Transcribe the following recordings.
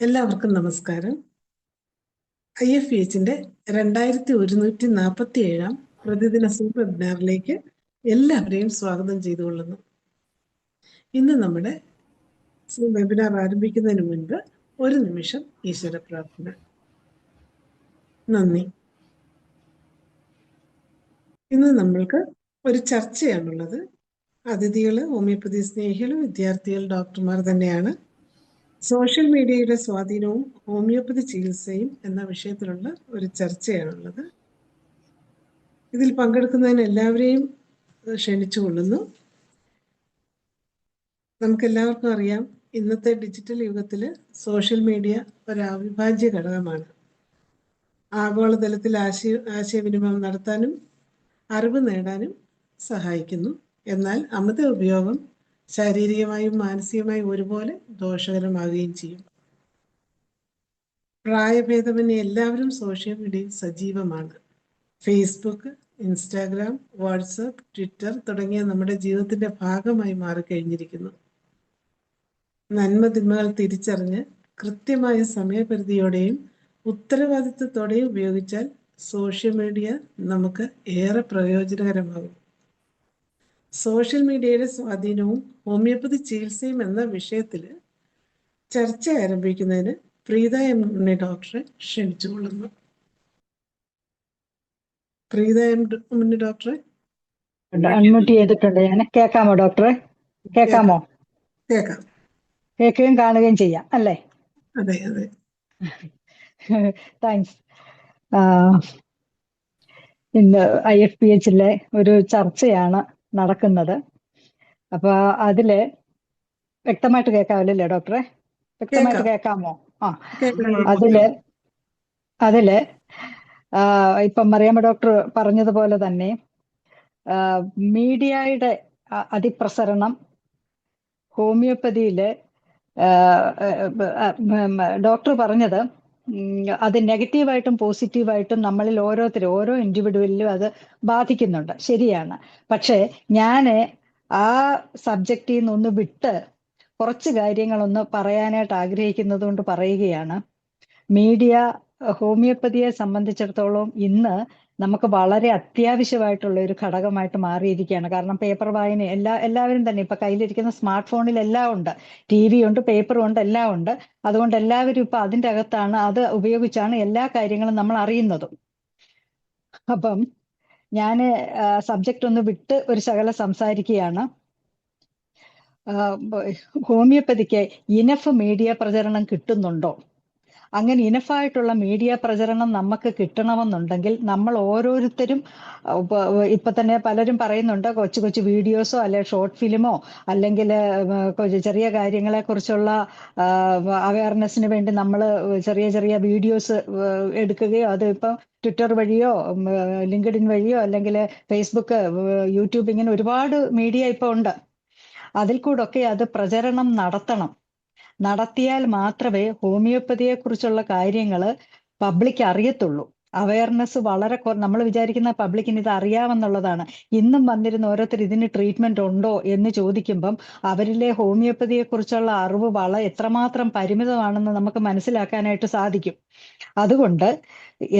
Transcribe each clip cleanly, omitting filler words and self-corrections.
എല്ലാവർക്കും നമസ്കാരം. IFPHന്റെ 2147 പ്രതിദിന സൂം വെബിനാറിലേക്ക് എല്ലാവരെയും സ്വാഗതം ചെയ്തുകൊള്ളുന്നു. ഇന്ന് നമ്മുടെ സൂം വെബിനാർ ആരംഭിക്കുന്നതിന് മുൻപ് ഒരു നിമിഷം ഈശ്വര പ്രാർത്ഥന. നന്ദി. ഇന്ന് നമ്മൾക്ക് ഒരു ചർച്ചയാണുള്ളത്. അതിഥികൾ ഹോമിയോപ്പതി സ്നേഹികളും വിദ്യാർത്ഥികൾ ഡോക്ടർമാർ തന്നെയാണ്. സോഷ്യൽ മീഡിയയുടെ സ്വാധീനവും ഹോമിയോപ്പതി ചികിത്സയും എന്ന വിഷയത്തിലുള്ള ഒരു ചർച്ചയാണുള്ളത്. ഇതിൽ പങ്കെടുക്കുന്നതിന് എല്ലാവരെയും ക്ഷണിച്ചുകൊള്ളുന്നു. നമുക്കെല്ലാവർക്കും അറിയാം, ഇന്നത്തെ ഡിജിറ്റൽ യുഗത്തിൽ സോഷ്യൽ മീഡിയ ഒരു അവിഭാജ്യ ഘടകമാണ്. ആഗോളതലത്തിൽ ആശയവിനിമയം നടത്താനും അറിവ് നേടാനും സഹായിക്കുന്നു. എന്നാൽ അമിത ഉപയോഗം ശാരീരികമായും മാനസികമായും ഒരുപോലെ ദോഷകരമാകുകയും ചെയ്യും. പ്രായഭേദമന്യേ എല്ലാവരും സോഷ്യൽ മീഡിയയിൽ സജീവമാണ്. ഫേസ്ബുക്ക്, ഇൻസ്റ്റാഗ്രാം, വാട്സപ്പ്, ട്വിറ്റർ തുടങ്ങിയ നമ്മുടെ ജീവിതത്തിന്റെ ഭാഗമായി മാറിക്കഴിഞ്ഞിരിക്കുന്നു. നന്മതിന്മകൾ തിരിച്ചറിഞ്ഞ് കൃത്യമായ സമയപരിധിയോടെയും ഉത്തരവാദിത്വത്തോടെയും ഉപയോഗിച്ചാൽ സോഷ്യൽ മീഡിയ നമുക്ക് ഏറെ പ്രയോജനകരമാകും. സോഷ്യൽ മീഡിയയുടെ സ്വാധീനവും ഹോമിയോപ്പതി ചികിത്സയും എന്ന വിഷയത്തിൽ ചർച്ച ആരംഭിക്കുന്നതിന് പ്രീത എം ഉണ്ണി ഡോക്ടറെ ക്ഷണിച്ചുകൊള്ളുന്നു. പ്രീത എം ഉണ്ണി ഡോക്ടറെ അൺമ്യൂട്ട് ചെയ്തിട്ടുണ്ട് ഞാൻ. കേൾക്കാമോ ഡോക്ടറെ? കേൾക്കാമോ? കേൾക്കാം. കേൾക്കുകയും കാണുകയും ചെയ്യാം അല്ലേ? അതെ അതെ. താങ്ക്സ്. ഇന്ന് IFPHലെ ഒരു ചർച്ചയാണ് നടക്കുന്നത്. അപ്പൊ അതില് വ്യക്തമായിട്ട് കേൾക്കാമല്ലേ ഡോക്ടറെ? വ്യക്തമായിട്ട് കേൾക്കാമോ? അതില് ഇപ്പം മറിയാമ്മ ഡോക്ടർ പറഞ്ഞതുപോലെ തന്നെ മീഡിയയുടെ അതിപ്രസരണം ഹോമിയോപ്പതിയില് ഡോക്ടർ പറഞ്ഞത് അത് നെഗറ്റീവായിട്ടും പോസിറ്റീവായിട്ടും നമ്മളിൽ ഓരോ ഇൻഡിവിജ്വലിലും അത് ബാധിക്കുന്നുണ്ട്. ശരിയാണ്. പക്ഷെ ഞാൻ ആ സബ്ജക്റ്റിൽ നിന്നൊന്ന് വിട്ട് കുറച്ച് കാര്യങ്ങളൊന്ന് പറയാനായിട്ട് ആഗ്രഹിക്കുന്നത് കൊണ്ട് പറയുകയാണ്. മീഡിയ ഹോമിയോപ്പതിയെ സംബന്ധിച്ചിടത്തോളം ഇന്ന് നമുക്ക് വളരെ അത്യാവശ്യമായിട്ടുള്ള ഒരു ഘടകമായിട്ട് മാറിയിരിക്കുകയാണ്. കാരണം പേപ്പർ വായന എല്ലാവരും തന്നെ ഇപ്പൊ കയ്യിലിരിക്കുന്ന സ്മാർട്ട് ഫോണിൽ എല്ലാം ഉണ്ട്, TV ഉണ്ട്, പേപ്പറും ഉണ്ട്, എല്ലാം ഉണ്ട്. അതുകൊണ്ട് എല്ലാവരും ഇപ്പൊ അതിൻ്റെ അകത്താണ്, അത് ഉപയോഗിച്ചാണ് എല്ലാ കാര്യങ്ങളും നമ്മൾ അറിയുന്നതും. അപ്പം ഞാൻ സബ്ജക്റ്റ് ഒന്ന് വിട്ട് ഒരു ശകലം സംസാരിക്കുകയാണ്. ഹോമിയോപ്പതിക്ക് ഇനഫ് മീഡിയ പ്രചരണം കിട്ടുന്നുണ്ടോ? അങ്ങനെ ഇനഫായിട്ടുള്ള മീഡിയ പ്രചരണം നമുക്ക് കിട്ടണമെന്നുണ്ടെങ്കിൽ നമ്മൾ ഓരോരുത്തരും ഇപ്പൊ തന്നെ പലരും പറയുന്നുണ്ട്, കൊച്ചു കൊച്ചു വീഡിയോസോ അല്ലെ ഷോർട്ട് ഫിലിമോ അല്ലെങ്കിൽ ചെറിയ കാര്യങ്ങളെ കുറിച്ചുള്ള അവയർനെസ്സിന് വേണ്ടി നമ്മൾ ചെറിയ ചെറിയ വീഡിയോസ് എടുക്കുകയോ, അത് ഇപ്പം ട്വിറ്റർ വഴിയോ ലിങ്ക്ഡിൻ വഴിയോ അല്ലെങ്കിൽ ഫേസ്ബുക്ക്, യൂട്യൂബ്, ഇങ്ങനെ ഒരുപാട് മീഡിയ ഇപ്പൊ ഉണ്ട്. അതിൽ കൂടൊക്കെ അത് പ്രചരണം നടത്തിയാൽ മാത്രമേ ഹോമിയോപ്പതിയെ കുറിച്ചുള്ള കാര്യങ്ങൾ പബ്ലിക് അറിയത്തുള്ളൂ. അവയർനെസ് വളരെ നമ്മൾ വിചാരിക്കുന്ന പബ്ലിക്കിന് ഇത് അറിയാമെന്നുള്ളതാണ്. ഇന്നും വന്നിരുന്ന ഓരോരുത്തർ ഇതിന് ട്രീറ്റ്മെന്റ് ഉണ്ടോ എന്ന് ചോദിക്കുമ്പം അവരിലെ ഹോമിയോപ്പതിയെ കുറിച്ചുള്ള അറിവ് എത്രമാത്രം പരിമിതമാണെന്ന് നമുക്ക് മനസ്സിലാക്കാനായിട്ട് സാധിക്കും. അതുകൊണ്ട്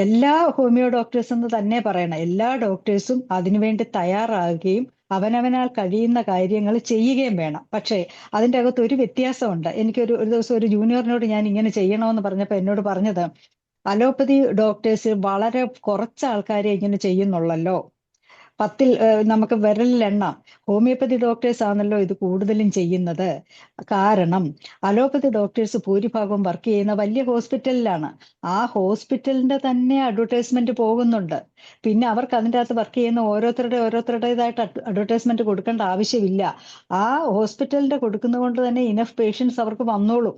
എല്ലാ ഹോമിയോ ഡോക്ടേഴ്സ് എന്ന് തന്നെ പറയണം, എല്ലാ ഡോക്ടേഴ്സും അതിനുവേണ്ടി തയ്യാറാകുകയും അവനവനാൽ കഴിയുന്ന കാര്യങ്ങൾ ചെയ്യുകയും വേണം. പക്ഷേ അതിൻ്റെ അകത്ത് ഒരു വ്യത്യാസമുണ്ട്. എനിക്കൊരു ദിവസം ഒരു ജൂനിയറിനോട് ഞാൻ ഇങ്ങനെ ചെയ്യണമെന്ന് പറഞ്ഞപ്പോൾ എന്നോട് പറഞ്ഞത്, അലോപ്പതി ഡോക്ടേഴ്സ് വളരെ കുറച്ച് ആൾക്കാരെ ഇങ്ങനെ ചെയ്യുന്നുള്ളല്ലോ, 10ൽ നമുക്ക് വിരലിലെണ്ണാം. ഹോമിയോപ്പതി ഡോക്ടേഴ്സ് ആണല്ലോ ഇത് കൂടുതലും ചെയ്യുന്നത്. കാരണം അലോപ്പതി ഡോക്ടേഴ്സ് ഭൂരിഭാഗവും വർക്ക് ചെയ്യുന്ന വലിയ ഹോസ്പിറ്റലിലാണ്. ആ ഹോസ്പിറ്റലിന്റെ തന്നെ അഡ്വർടൈസ്മെന്റ് പോകുന്നുണ്ട്. പിന്നെ അവർക്ക് അതിൻ്റെ അകത്ത് വർക്ക് ചെയ്യുന്ന ഓരോരുത്തരുടേതായിട്ട് അഡ്വർടൈസ്മെന്റ് കൊടുക്കേണ്ട ആവശ്യമില്ല. ആ ഹോസ്പിറ്റലിന്റെ കൊടുക്കുന്നത് കൊണ്ട് തന്നെ ഇനഫ് പേഷ്യൻസ് അവർക്ക് വന്നോളും.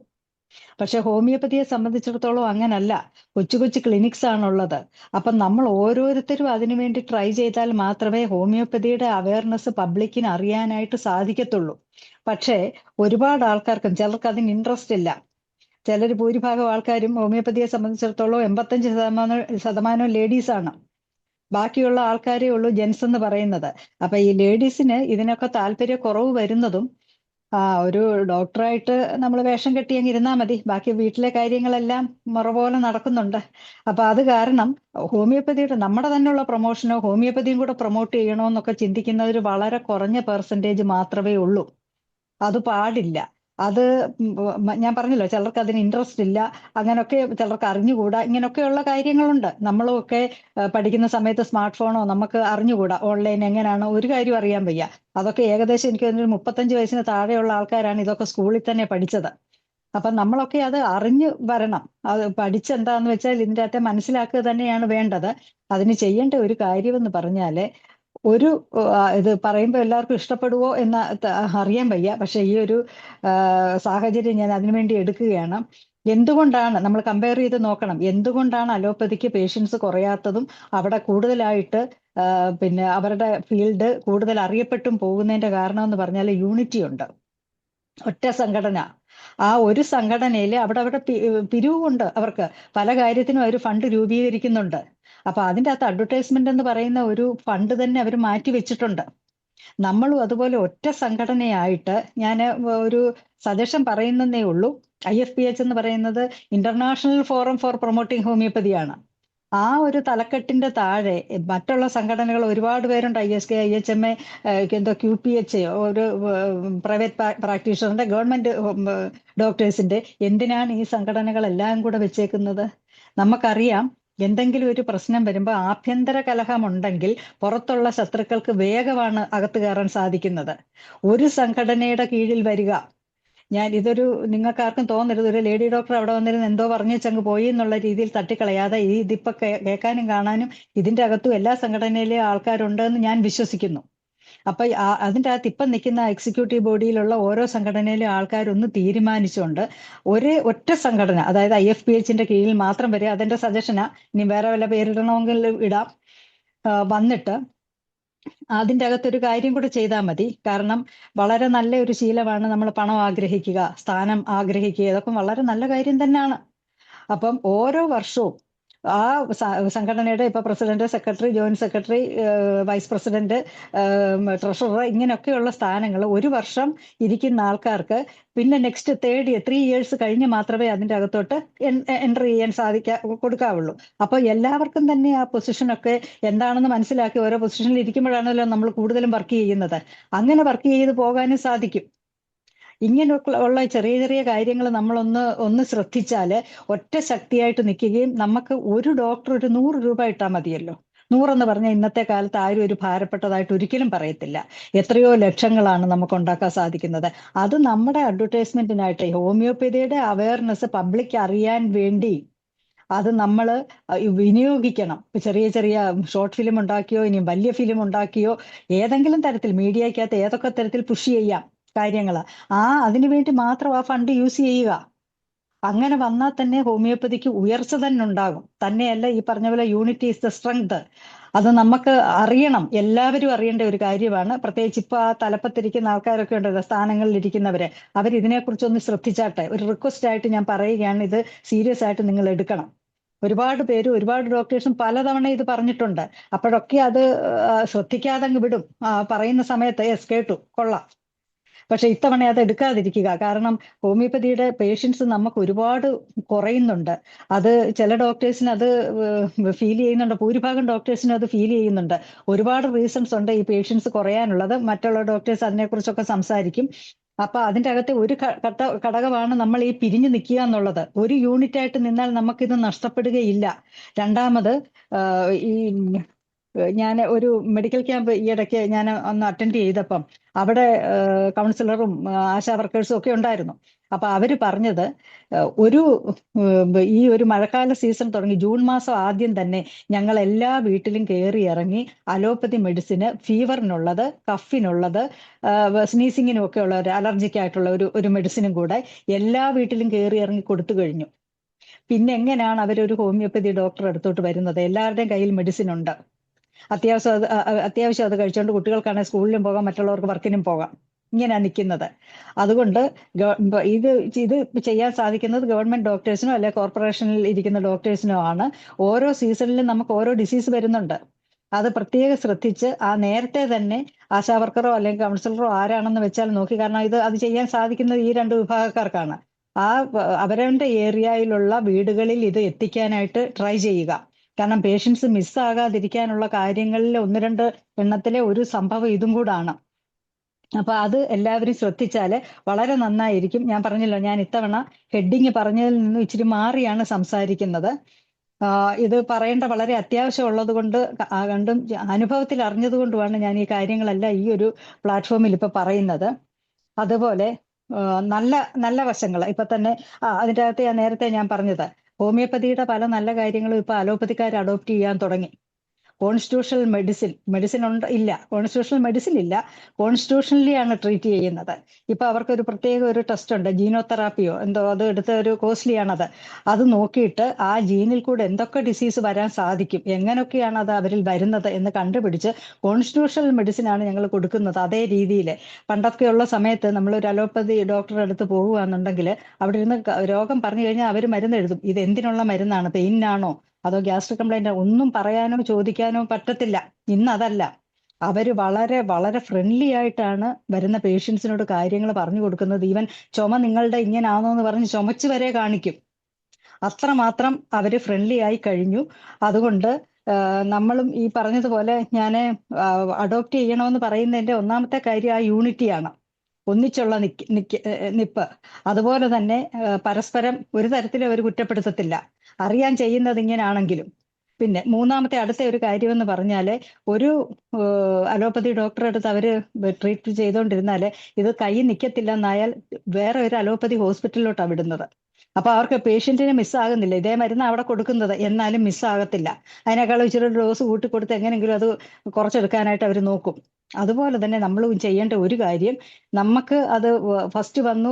പക്ഷെ ഹോമിയോപ്പതിയെ സംബന്ധിച്ചിടത്തോളം അങ്ങനല്ല, കൊച്ചു കൊച്ചു ക്ലിനിക്സ് ആണുള്ളത്. അപ്പം നമ്മൾ ഓരോരുത്തരും അതിനുവേണ്ടി ട്രൈ ചെയ്താൽ മാത്രമേ ഹോമിയോപ്പതിയുടെ അവയർനെസ് പബ്ലിക്കിന് അറിയാനായിട്ട് സാധിക്കത്തുള്ളൂ. പക്ഷേ ഒരുപാട് ആൾക്കാർക്കും ചിലർക്ക് അതിന് ഇൻട്രസ്റ്റ് ഇല്ല. ഭൂരിഭാഗം ആൾക്കാരും ഹോമിയോപ്പതിയെ സംബന്ധിച്ചിടത്തോളം 85% ലേഡീസാണ്. ബാക്കിയുള്ള ആൾക്കാരേ ഉള്ളൂ ജെൻസ് എന്ന് പറയുന്നത്. അപ്പൊ ഈ ലേഡീസിന് ഇതിനൊക്കെ താല്പര്യക്കുറവ് വരുന്നതും ഒരു ഡോക്ടറായിട്ട് നമ്മൾ വേഷം കെട്ടി അങ്ങ് ഇരുന്നാൽ മതി, ബാക്കി വീട്ടിലെ കാര്യങ്ങളെല്ലാം മുറ പോലെ നടക്കുന്നുണ്ട്. അപ്പൊ അത് കാരണം ഹോമിയോപ്പതിയുടെ നമ്മുടെ തന്നെയുള്ള പ്രൊമോഷനോ ഹോമിയോപ്പതിയും കൂടെ പ്രൊമോട്ട് ചെയ്യണോ എന്നൊക്കെ ചിന്തിക്കുന്നവർ വളരെ കുറഞ്ഞ പെർസെൻറ്റേജ് മാത്രമേ ഉള്ളൂ. അത് പാടില്ല. അത് ഞാൻ പറഞ്ഞല്ലോ, ചിലർക്ക് അതിന് ഇൻട്രസ്റ്റ് ഇല്ല, അങ്ങനെയൊക്കെ ചിലർക്ക് അറിഞ്ഞുകൂടാ, ഇങ്ങനെയൊക്കെയുള്ള കാര്യങ്ങളുണ്ട്. നമ്മളൊക്കെ പഠിക്കുന്ന സമയത്ത് സ്മാർട്ട് ഫോണോ നമുക്ക് അറിഞ്ഞുകൂടാ, ഓൺലൈൻ എങ്ങനെയാണോ ഒരു കാര്യം അറിയാൻ വയ്യ. അതൊക്കെ ഏകദേശം എനിക്ക് ഒരു 35 വയസ്സിന് താഴെയുള്ള ആൾക്കാരാണ് ഇതൊക്കെ സ്കൂളിൽ തന്നെ പഠിച്ചത്. അപ്പൊ നമ്മളൊക്കെ അത് അറിഞ്ഞു വരണം. അത് പഠിച്ചെന്താന്ന് വെച്ചാൽ ഇതിൻ്റെ അകത്തെ മനസ്സിലാക്കുക തന്നെയാണ് വേണ്ടത്. അതിന് ചെയ്യേണ്ട ഒരു കാര്യമെന്ന് പറഞ്ഞാല് ഇത് പറയുമ്പോൾ എല്ലാവർക്കും ഇഷ്ടപ്പെടുവോ എന്ന് അറിയാൻ വയ്യ. പക്ഷെ ഈ ഒരു സാഹചര്യം ഞാൻ അതിനുവേണ്ടി എടുക്കുകയാണ്. എന്തുകൊണ്ടാണ് നമ്മൾ കമ്പയർ ചെയ്ത് നോക്കണം, എന്തുകൊണ്ടാണ് അലോപ്പതിക്ക് പേഷ്യൻസ് കുറയാത്തതും അവിടെ കൂടുതലായിട്ട് പിന്നെ അവരുടെ ഫീൽഡ് കൂടുതൽ അറിയപ്പെട്ടും പോകുന്നതിന്റെ കാരണം എന്ന് പറഞ്ഞാൽ യൂണിറ്റി ഉണ്ട്. ഒറ്റ സംഘടന, ആ ഒരു സംഘടനയിൽ അവിടെ പിരിവുണ്ട്. അവർക്ക് പല കാര്യത്തിനും അവർ ഫണ്ട് രൂപീകരിക്കുന്നുണ്ട്. അപ്പൊ അതിൻ്റെ അകത്ത് അഡ്വർടൈസ്മെന്റ് എന്ന് പറയുന്ന ഒരു ഫണ്ട് തന്നെ അവർ മാറ്റി വെച്ചിട്ടുണ്ട്. നമ്മളും അതുപോലെ ഒറ്റ സംഘടനയായിട്ട് ഞാൻ ഒരു സജഷൻ പറയുന്നതേ ഉള്ളൂ. IFPH എന്ന് പറയുന്നത് ഇന്റർനാഷണൽ ഫോറം ഫോർ പ്രൊമോട്ടിംഗ് ഹോമിയോപ്പതിയാണ്. ആ ഒരു തലക്കെട്ടിന്റെ താഴെ മറ്റുള്ള സംഘടനകൾ ഒരുപാട് പേരുണ്ട്. ISK, IHMA, എന്തോ QPH, ഒരു പ്രൈവറ്റ് പ്രാക്ടീഷണറിന്റെ, ഗവൺമെന്റ് ഡോക്ടേഴ്സിന്റെ. എന്തിനാണ് ഈ സംഘടനകളെല്ലാം കൂടെ വെച്ചേക്കുന്നത്? നമുക്കറിയാം, എന്തെങ്കിലും ഒരു പ്രശ്നം വരുമ്പോൾ ആഭ്യന്തര കലഹമുണ്ടെങ്കിൽ പുറത്തുള്ള ശത്രുക്കൾക്ക് വേഗമാണ് അകത്ത് കയറാൻ സാധിക്കുന്നത്. ഒരു സംഘടനയുടെ കീഴിൽ വരിക, ഇതൊരു നിങ്ങൾക്കാർക്കും തോന്നരുത് ഒരു ലേഡി ഡോക്ടർ അവിടെ വന്നിരുന്ന് എന്തോ പറഞ്ഞു വെച്ചങ്ങ് പോയി എന്നുള്ള രീതിയിൽ തട്ടിക്കളയാതെ, ഇതിപ്പോ കേൾക്കാനും കാണാനും ഇതിന്റെ അകത്തും എല്ലാ സംഘടനയിലെ ആൾക്കാരുണ്ടെന്ന് ഞാൻ വിശ്വസിക്കുന്നു. അപ്പൊ അതിൻ്റെ അകത്ത് ഇപ്പം നിൽക്കുന്ന എക്സിക്യൂട്ടീവ് ബോഡിയിലുള്ള ഓരോ സംഘടനയിലെ ആൾക്കാരൊന്ന് തീരുമാനിച്ചുകൊണ്ട് ഒറ്റ സംഘടന, അതായത് IFPHന്റെ കീഴിൽ മാത്രം വരിക. അതെന്റെ സജഷനാ, ഇനി വേറെ വല്ല പേരിടണമെങ്കിൽ ഇടാം. വന്നിട്ട് അതിൻ്റെ അകത്തൊരു കാര്യം കൂടെ ചെയ്താൽ മതി. കാരണം വളരെ നല്ല ഒരു ശീലമാണ് നമ്മൾ പണം ആഗ്രഹിക്കുക, സ്ഥാനം ആഗ്രഹിക്കുക, ഇതൊക്കെ വളരെ നല്ല കാര്യം തന്നെയാണ്. അപ്പം ഓരോ വർഷവും ആ സംഘടനയുടെ ഇപ്പൊ president, secretary, joint secretary, vice president, treasurer, ഇങ്ങനെയൊക്കെയുള്ള സ്ഥാനങ്ങൾ ഒരു വർഷം ഇരിക്കുന്ന ആൾക്കാർക്ക് പിന്നെ നെക്സ്റ്റ് 3 ഇയേഴ്സ് കഴിഞ്ഞ് മാത്രമേ അതിൻ്റെ അകത്തോട്ട് എൻ്റർ ചെയ്യാൻ കൊടുക്കാവുള്ളൂ. അപ്പോൾ എല്ലാവർക്കും തന്നെ ആ പൊസിഷനൊക്കെ എന്താണെന്ന് മനസ്സിലാക്കി ഓരോ പൊസിഷനിൽ ഇരിക്കുമ്പോഴാണല്ലോ നമ്മൾ കൂടുതലും വർക്ക് ചെയ്യുന്നത്. അങ്ങനെ വർക്ക് ചെയ്ത് പോകാനും സാധിക്കും. ഇങ്ങനെയൊക്കെ ഉള്ള ചെറിയ ചെറിയ കാര്യങ്ങൾ നമ്മളൊന്ന് ശ്രദ്ധിച്ചാല് ഒറ്റ ശക്തിയായിട്ട് നിൽക്കുകയും, നമുക്ക് ഒരു ഡോക്ടർ ഒരു 100 രൂപ ഇട്ടാൽ മതിയല്ലോ. 100 എന്ന് പറഞ്ഞാൽ ഇന്നത്തെ കാലത്ത് ആരും ഒരു ഭാരപ്പെട്ടതായിട്ട് ഒരിക്കലും പറയത്തില്ല. എത്രയോ ലക്ഷങ്ങളാണ് നമുക്ക് ഉണ്ടാക്കാൻ സാധിക്കുന്നത്. അത് നമ്മുടെ അഡ്വർടൈസ്മെന്റിനായിട്ട്, ഹോമിയോപ്പതിയുടെ അവയർനെസ് പബ്ലിക് അറിയാൻ വേണ്ടി അത് നമ്മൾ വിനിയോഗിക്കണം. ചെറിയ ചെറിയ ഷോർട്ട് ഫിലിം ഉണ്ടാക്കിയോ, ഇനി വലിയ ഫിലിം ഉണ്ടാക്കിയോ, ഏതെങ്കിലും തരത്തിൽ മീഡിയക്കകത്ത് ഏതൊക്കെ തരത്തിൽ പുഷ് ചെയ്യാം കാര്യങ്ങൾ, അതിനുവേണ്ടി മാത്രം ആ ഫണ്ട് യൂസ് ചെയ്യുക. അങ്ങനെ വന്നാൽ തന്നെ ഹോമിയോപ്പതിക്ക് ഉയർച്ച തന്നെ ഉണ്ടാകും. തന്നെയല്ല, ഈ പറഞ്ഞ പോലെ യൂണിറ്റി ഈസ് ദ സ്ട്രെങ്ത്. അത് നമുക്ക് അറിയണം, എല്ലാവരും അറിയേണ്ട ഒരു കാര്യമാണ്. പ്രത്യേകിച്ച് ഇപ്പൊ ആ തലപ്പത്തിരിക്കുന്ന ആൾക്കാരൊക്കെ ഉണ്ടല്ലോ, സ്ഥാനങ്ങളിൽ ഇരിക്കുന്നവര്, ഇതിനെക്കുറിച്ചൊന്ന് ശ്രദ്ധിച്ചാട്ടെ. ഒരു റിക്വസ്റ്റ് ആയിട്ട് ഞാൻ പറയുകയാണ്, ഇത് സീരിയസ് ആയിട്ട് നിങ്ങൾ എടുക്കണം. ഒരുപാട് പേര്, ഒരുപാട് ഡോക്ടേഴ്സും പലതവണ ഇത് പറഞ്ഞിട്ടുണ്ട്. അപ്പോഴൊക്കെ അത് ശ്രദ്ധിക്കാതെ അങ്ങ് വിടും. പറയുന്ന സമയത്ത് കേട്ടു, കൊള്ളാം, പക്ഷെ ഇത്തവണ അത് എടുക്കാതിരിക്കുക. കാരണം ഹോമിയോപ്പതിയുടെ പേഷ്യൻസ് നമുക്ക് ഒരുപാട് കുറയുന്നുണ്ട്. അത് ചില ഡോക്ടേഴ്സിന് അത് ഫീൽ ചെയ്യുന്നുണ്ട്, ഭൂരിഭാഗം ഡോക്ടേഴ്സിനും അത് ഫീൽ ചെയ്യുന്നുണ്ട്. ഒരുപാട് റീസൺസ് ഉണ്ട് ഈ പേഷ്യൻസ് കുറയാനുള്ളത്. മറ്റുള്ള ഡോക്ടേഴ്സ് അതിനെക്കുറിച്ചൊക്കെ സംസാരിക്കും. അപ്പൊ അതിൻ്റെ അകത്തെ ഒരു ഘടകമാണ് നമ്മൾ ഈ പിരിഞ്ഞു നിൽക്കുക എന്നുള്ളത്. ഒരു യൂണിറ്റ് ആയിട്ട് നിന്നാൽ നമുക്കിത് നഷ്ടപ്പെടുകയില്ല. രണ്ടാമത്, ഈ ഞാൻ ഒരു മെഡിക്കൽ ക്യാമ്പ് ഈ ഇടയ്ക്ക് ഞാൻ ഒന്ന് അറ്റൻഡ് ചെയ്തപ്പം അവിടെ കൗൺസിലറും ആശാ വർക്കേഴ്സും ഒക്കെ ഉണ്ടായിരുന്നു. അപ്പൊ അവര് പറഞ്ഞത്, ഈ ഒരു മഴക്കാല സീസൺ തുടങ്ങി ജൂൺ മാസം ആദ്യം തന്നെ ഞങ്ങൾ എല്ലാ വീട്ടിലും കയറി ഇറങ്ങി അലോപ്പതി മെഡിസിന്, ഫീവറിനുള്ളത്, കഫിനുള്ളത്, സ്നീസിങ്ങിനും ഒക്കെ ഉള്ള ഒരു അലർജിക്കായിട്ടുള്ള ഒരു മെഡിസിനും കൂടെ എല്ലാ വീട്ടിലും കയറി ഇറങ്ങി കൊടുത്തു കഴിഞ്ഞു. പിന്നെ എങ്ങനെയാണ് അവരൊരു ഹോമിയോപ്പതി ഡോക്ടർ അടുത്തോട്ട് വരുന്നത്? എല്ലാവരുടെയും കയ്യിൽ മെഡിസിൻ ഉണ്ട്. അത്യാവശ്യം അത് കഴിച്ചുകൊണ്ട് കുട്ടികൾക്കാണെങ്കിൽ സ്കൂളിലും പോകാം, മറ്റുള്ളവർക്ക് വർക്കിനും പോകാം. ഇങ്ങനെയാണ് നിൽക്കുന്നത്. അതുകൊണ്ട് ഇത് ചെയ്യാൻ സാധിക്കുന്നത് ഗവൺമെന്റ് ഡോക്ടേഴ്സിനോ അല്ലെ കോർപ്പറേഷനിൽ ഇരിക്കുന്ന ഡോക്ടേഴ്സിനോ ആണ്. ഓരോ സീസണിലും നമുക്ക് ഓരോ ഡിസീസ് വരുന്നുണ്ട്. അത് പ്രത്യേകം ശ്രദ്ധിച്ച് ആ നേരത്തെ തന്നെ ആശാവർക്കറോ അല്ലെങ്കിൽ കൗൺസിലറോ ആരാണെന്ന് വെച്ചാൽ നോക്കി, കാരണം അത് ചെയ്യാൻ സാധിക്കുന്നത് ഈ രണ്ട് വിഭാഗക്കാർക്കാണ്. അവരവന്റെ ഏരിയയിലുള്ള വീടുകളിൽ ഇത് എത്തിക്കാനായിട്ട് ട്രൈ ചെയ്യുക. കാരണം പേഷ്യൻസ് മിസ്സാകാതിരിക്കാനുള്ള കാര്യങ്ങളിൽ ഒന്ന് രണ്ട് എണ്ണത്തിലെ ഒരു സംഭവം ഇതും കൂടാണ്. അപ്പൊ അത് എല്ലാവരും ശ്രദ്ധിച്ചാല് വളരെ നന്നായിരിക്കും. ഞാൻ പറഞ്ഞല്ലോ, ഞാൻ ഇത്തവണ ഹെഡിങ് പറഞ്ഞതിൽ നിന്നും ഇച്ചിരി മാറിയാണ് സംസാരിക്കുന്നത്. ഇത് പറയേണ്ട വളരെ അത്യാവശ്യമുള്ളത് കൊണ്ട് കണ്ടും അനുഭവത്തിൽ അറിഞ്ഞതുകൊണ്ടുമാണ് ഞാൻ ഈ കാര്യങ്ങളെല്ലാം ഈ ഒരു പ്ലാറ്റ്ഫോമിൽ ഇപ്പൊ പറയുന്നത്. അതുപോലെ നല്ല നല്ല വശങ്ങൾ ഇപ്പൊ തന്നെ അതിൻ്റെ അകത്ത് നേരത്തെ ഞാൻ പറഞ്ഞത്, ഹോമിയോപ്പതിയുടെ പല നല്ല കാര്യങ്ങളും ഇപ്പൊ അലോപ്പതിക്കാർ അഡോപ്റ്റ് ചെയ്യാൻ തുടങ്ങി. കോൺസ്റ്റിറ്റ്യൂഷണൽ മെഡിസിൻ ഇല്ല, കോൺസ്റ്റിറ്റ്യൂഷണൽ മെഡിസിൻ ഇല്ല, കോൺസ്റ്റിറ്റ്യൂഷണലി ആണ് ട്രീറ്റ് ചെയ്യുന്നത്. ഇപ്പൊ അവർക്കൊരു പ്രത്യേക ഒരു ടെസ്റ്റ് ഉണ്ട്, ജീനോതെറാപ്പിയോ എന്തോ, അത് എടുത്ത ഒരു കോസ്റ്റ്ലി ആണത്. അത് നോക്കിയിട്ട് ആ ജീനിൽ കൂടെ എന്തൊക്കെ ഡിസീസ് വരാൻ സാധിക്കും, എങ്ങനെയൊക്കെയാണ് അത് അവരിൽ വരുന്നത് എന്ന് കണ്ടുപിടിച്ച് കോൺസ്റ്റിറ്റ്യൂഷണൽ മെഡിസിൻ ആണ് ഞങ്ങൾ കൊടുക്കുന്നത്. അതേ രീതിയിൽ പണ്ടൊക്കെയുള്ള സമയത്ത് നമ്മളൊരു അലോപ്പതി ഡോക്ടറുടെ അടുത്ത് പോകുകയാണെന്നുണ്ടെങ്കിൽ അവിടെ ഇരുന്ന് രോഗം പറഞ്ഞു കഴിഞ്ഞാൽ അവർ മരുന്ന് എഴുതും. ഇത് എന്തിനുള്ള മരുന്നാണ്, പെയിനാണോ അതോ ഗ്യാസ്ട്രിക് കംപ്ലൈന്റ്, ഒന്നും പറയാനോ ചോദിക്കാനോ പറ്റത്തില്ല. ഇന്ന് അതല്ല, അവര് വളരെ വളരെ ഫ്രണ്ട്ലി ആയിട്ടാണ് വരുന്ന പേഷ്യൻസിനോട് കാര്യങ്ങൾ പറഞ്ഞു കൊടുക്കുന്നത്. ഈവൻ ചുമ നിങ്ങളുടെ ഇങ്ങനാണോ എന്ന് പറഞ്ഞ് ചുമച്ച് വരെ കാണിക്കും. അത്രമാത്രം അവര് ഫ്രണ്ട്ലി ആയി കഴിഞ്ഞു. അതുകൊണ്ട് നമ്മളും ഈ പറഞ്ഞതുപോലെ ഞാൻ അഡോപ്റ്റ് ചെയ്യണമെന്ന് പറയുന്നതിന്റെ ഒന്നാമത്തെ കാര്യം ആ യൂണിറ്റിയാണ്, ഒന്നിച്ചുള്ള നിപ്പ്. അതുപോലെ തന്നെ പരസ്പരം ഒരു തരത്തിലും അവർ കുറ്റപ്പെടുത്തത്തില്ല, അറിയാൻ ചെയ്യുന്നത് ഇങ്ങനാണെങ്കിലും. പിന്നെ മൂന്നാമത്തെ അടുത്ത ഒരു കാര്യമെന്ന് പറഞ്ഞാല്, ഒരു അലോപ്പതി ഡോക്ടറെ അടുത്ത് അവര് ട്രീറ്റ് ചെയ്തുകൊണ്ടിരുന്നാല് ഇത് കൈ നിൽക്കത്തില്ല എന്നായാൽ വേറെ ഒരു അലോപ്പതി ഹോസ്പിറ്റലിലോട്ടാണ് വിടുന്നത്. അപ്പൊ അവർക്ക് പേഷ്യന്റിന് മിസ്സാകുന്നില്ല, ഇതേ മരുന്ന് അവിടെ കൊടുക്കുന്നത്, എന്നാലും മിസ്സാകത്തില്ല. അതിനേക്കാളും ഇച്ചിരി ഡോസ് കൂട്ടിക്കൊടുത്ത് എങ്ങനെയെങ്കിലും അത് കുറച്ചെടുക്കാനായിട്ട് അവർ നോക്കും. അതുപോലെ തന്നെ നമ്മൾ ചെയ്യേണ്ട ഒരു കാര്യം, നമുക്ക് അത് ഫസ്റ്റ് വന്നു